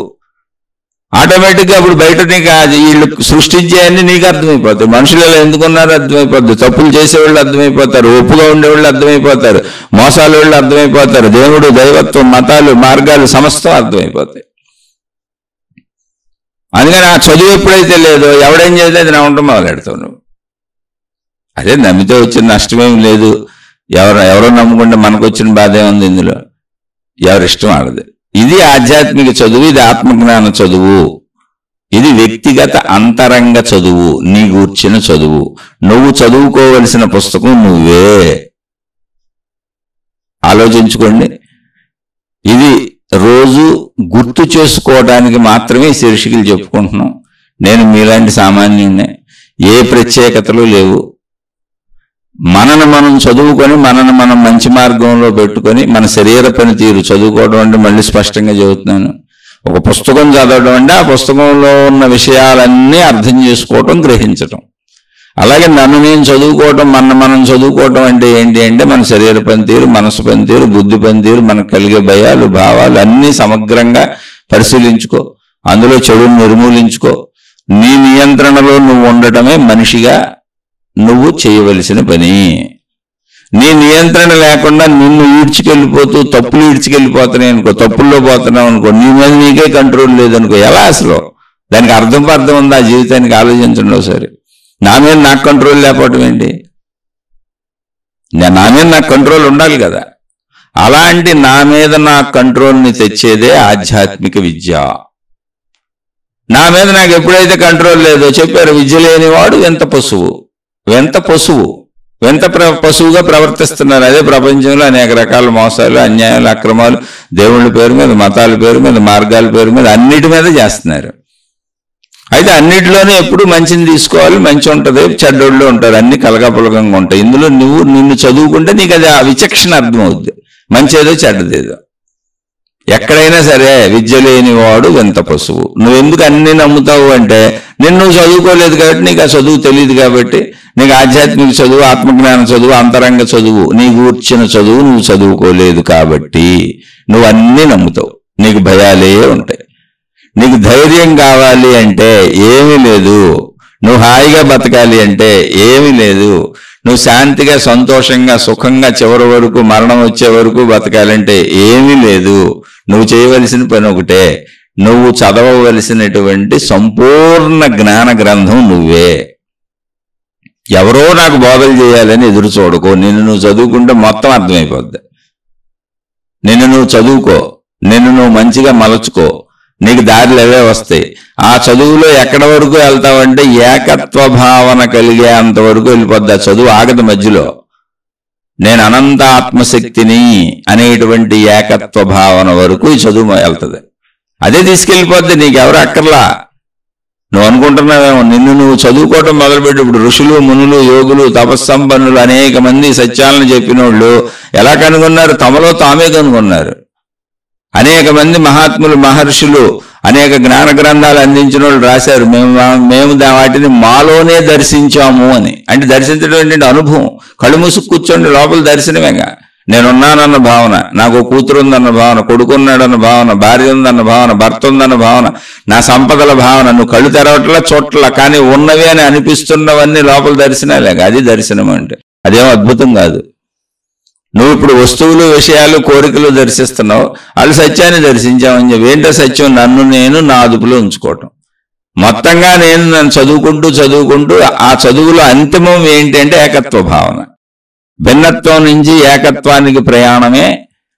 ఆటోమేటిక్గా అప్పుడు బయట నీకు వీళ్ళు సృష్టించేవన్నీ నీకు అర్థమైపోతాయి. మనుషులు ఎలా ఎందుకున్నారో అర్థమైపోద్ది, తప్పులు చేసేవాళ్ళు అర్థమైపోతారు, ఒప్పుగా ఉండేవాళ్ళు అర్థమైపోతారు, మోసాల వాళ్ళు అర్థమైపోతారు, దేవుడు, దైవత్వం, మతాలు, మార్గాలు సమస్తం అర్థమైపోతాయి. అందుకని ఆ చదువు ఎప్పుడైతే లేదో ఎవడేం చేస్తే అది నమ్మటం మొదలెడతావు నువ్వు. అదే నమ్మితే వచ్చిన నష్టమేం లేదు, ఎవరో నమ్ముకుంటే మనకు వచ్చిన బాధ ఏముంది ఇందులో, ఎవరిష్టం ఆడదు. ఇది ఆధ్యాత్మిక చదువు, ఇది ఆత్మజ్ఞాన చదువు, ఇది వ్యక్తిగత అంతరంగ చదువు, నీ గూర్చిన చదువు. నువ్వు చదువుకోవలసిన పుస్తకం నువ్వే. ఆలోచించుకోండి. ఇది రోజు గుర్తు చేసుకోవడానికి మాత్రమే శీర్షికలు చెప్పుకుంటున్నాం. నేను మీలాంటి సామాన్యుడినే, ఏ ప్రత్యేకతలు లేవు. మనను మనం చదువుకొని మనను మనం మంచి మార్గంలో పెట్టుకొని మన శరీర పనితీరు చదువుకోవడం అంటే, మళ్ళీ స్పష్టంగా చెబుతున్నాను, ఒక పుస్తకం చదవడం అంటే ఆ పుస్తకంలో ఉన్న విషయాలన్నీ అర్థం చేసుకోవటం, గ్రహించటం. అలాగే నన్ను నేను చదువుకోవటం, మనం చదువుకోవటం అంటే ఏంటి అంటే మన శరీర పనితీరు, మనసు పనితీరు, బుద్ధి పనితీరు, మనకు కలిగే భయాలు, భావాలు అన్నీ సమగ్రంగా పరిశీలించుకో, అందులో చెడును నిర్మూలించుకో. నీ నియంత్రణలో నువ్వు ఉండటమే మనిషిగా నువ్వు చేయవలసిన పని. నీ నియంత్రణ లేకుండా నిన్ను ఈడ్చుకెళ్ళిపోతూ తప్పులు ఈడ్చుకెళ్ళిపోతున్నాయి అనుకో, తప్పుల్లో పోతున్నావు అనుకో, నీ మీద నీకే కంట్రోల్ లేదనుకో, ఎలా అసలు దానికి అర్థం ఉందా? ఆ జీవితానికి ఆలోచించండి ఒకసారి. నా మీద నాకు కంట్రోల్ లేకపోవటం ఏంటి? నా మీద నాకు కంట్రోల్ ఉండాలి కదా. అలాంటి నా మీద నా కంట్రోల్ని తెచ్చేదే ఆధ్యాత్మిక విద్య. నా మీద నాకు ఎప్పుడైతే కంట్రోల్ లేదో, చెప్పారు, విద్య లేనివాడు ఎంత పశువు, ఎంత పశువుగా ప్రవర్తిస్తున్నారు. అదే ప్రపంచంలో అనేక రకాల మోసాలు, అన్యాయాలు, అక్రమాలు దేవుళ్ళ పేరు మీద, మతాల పేరు మీద, మార్గాల పేరు మీద, అన్నిటి మీద చేస్తున్నారు. అయితే అన్నిటిలోనే ఎప్పుడు మంచిని తీసుకోవాలి, మంచి ఉంటుంది, చెడ్డోళ్ళు ఉంటారు, అన్ని కలగపులగంగా ఉంటాయి. ఇందులో నిన్ను చదువుకుంటే నీకు అది ఆ విచక్షణ అర్థమవుద్ది, మంచేదో చెడ్డదేదో. ఎక్కడైనా సరే విద్య లేనివాడు వింత పశువు. నువ్వెందుకు అన్ని నమ్ముతావు అంటే, నువ్వు చదువుకోలేదు కాబట్టి, నీకు ఆ చదువు తెలియదు కాబట్టి, నీకు ఆధ్యాత్మిక చదువు, ఆత్మజ్ఞాన చదువు, అంతరంగ చదువు, నీ గూర్చిన చదువు నువ్వు చదువుకోలేదు కాబట్టి నువ్వు అన్నీ నమ్ముతావు. నీకు భయాలే ఉంటాయి. నీకు ధైర్యం కావాలి అంటే ఏమీ లేదు. నువ్వు హాయిగా బతకాలి అంటే ఏమీ లేదు. నువ్వు శాంతిగా, సంతోషంగా, సుఖంగా చివరి వరకు, మరణం వచ్చే వరకు బతకాలంటే ఏమీ లేదు. నువ్వు చేయవలసిన పని ఒకటే, నువ్వు చదవవలసినటువంటి సంపూర్ణ జ్ఞాన గ్రంథం నువ్వే. ఎవరో నాకు బోధలు చేయాలని ఎదురు చూడకో. నిన్ను నువ్వు చదువుకుంటే మొత్తం అర్థమైపోద్ది. నిన్ను నువ్వు చదువుకో, నిన్ను నువ్వు మంచిగా మలచుకో, నీకు దారిలు అవే వస్తాయి. ఆ చదువులో ఎక్కడి వరకు వెళ్తావంటే ఏకత్వ భావన కలిగే అంతవరకు వెళ్ళిపోద్ది. ఆ చదువు ఆగదు మధ్యలో. నేను అనంత ఆత్మశక్తిని అనేటువంటి ఏకత్వ భావన వరకు ఈ చదువు వెళ్తుంది. అదే తీసుకెళ్ళిపోద్ది, నీకెవరు అక్కర్లా. నువ్వు అనుకుంటున్నావేమో, నిన్ను నువ్వు చదువుకోవటం మొదలుపెట్టి ఇప్పుడు ఋషులు, మునులు, యోగులు, తపస్సంపన్నులు అనేక మంది సత్యాలను చెప్పినోళ్ళు ఎలా కనుగొన్నారు? తమలో తామే కనుగొన్నారు. అనేక మంది మహాత్ములు, మహర్షులు అనేక జ్ఞాన గ్రంథాలు అందించిన వాళ్ళు రాశారు, మేము వాటిని మాలోనే దర్శించాము అని. అంటే దర్శించడం ఏంటంటే అనుభవం. కళ్ళు మూసుకు కూర్చోండి, లోపల దర్శనమేగా. నేనున్నానన్న భావన, నాకు కూతురు ఉందన్న భావన, కొడుకున్నాడన్న భావన, భార్య ఉందన్న భావన, భర్త ఉందన్న భావన, నా సంపదల భావన. నువ్వు కళ్ళు తెరవట్లా, చోట్ల, కానీ ఉన్నవి అని అనిపిస్తున్నవన్నీ లోపల దర్శనాలేగా. అది దర్శనం అంటే. అదేమో అద్భుతం కాదు. నువ్వు ఇప్పుడు వస్తువులు, విషయాలు, కోరికలు దర్శిస్తున్నావు, వాళ్ళు సత్యాన్ని దర్శించామని చెప్పి. ఏంటో సత్యం? నేను నా అదుపులో ఉంచుకోవటం. మొత్తంగా నన్ను చదువుకుంటూ ఆ చదువులో అంతిమం ఏంటి అంటే ఏకత్వ భావన. భిన్నత్వం నుంచి ఏకత్వానికి ప్రయాణమే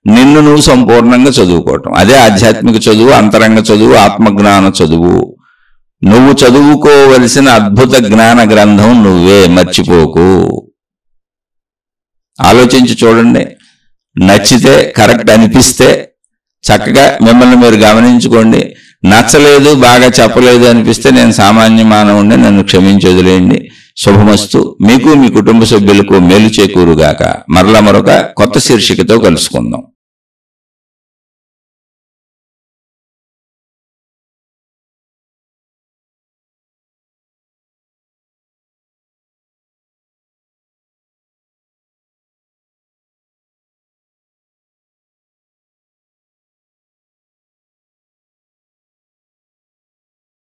నిన్ను నువ్వు సంపూర్ణంగా చదువుకోవటం. అదే ఆధ్యాత్మిక చదువు, అంతరంగ చదువు, ఆత్మజ్ఞాన చదువు. నువ్వు చదువుకోవలసిన అద్భుత జ్ఞాన గ్రంథం నువ్వే, మర్చిపోకు. ఆలోచించి చూడండి. నచ్చితే, కరెక్ట్ అనిపిస్తే చక్కగా మిమ్మల్ని మీరు గమనించుకోండి. నచ్చలేదు, బాగా చెప్పలేదు అనిపిస్తే నేను సామాన్య మానవుడిని, నన్ను క్షమించి వదిలేయండి. శుభమస్తు. మీకు, మీ కుటుంబ సభ్యులకు మేలు చేకూరుగాక. మరలా మరొక కొత్త శీర్షికతో కలుసుకుందాం.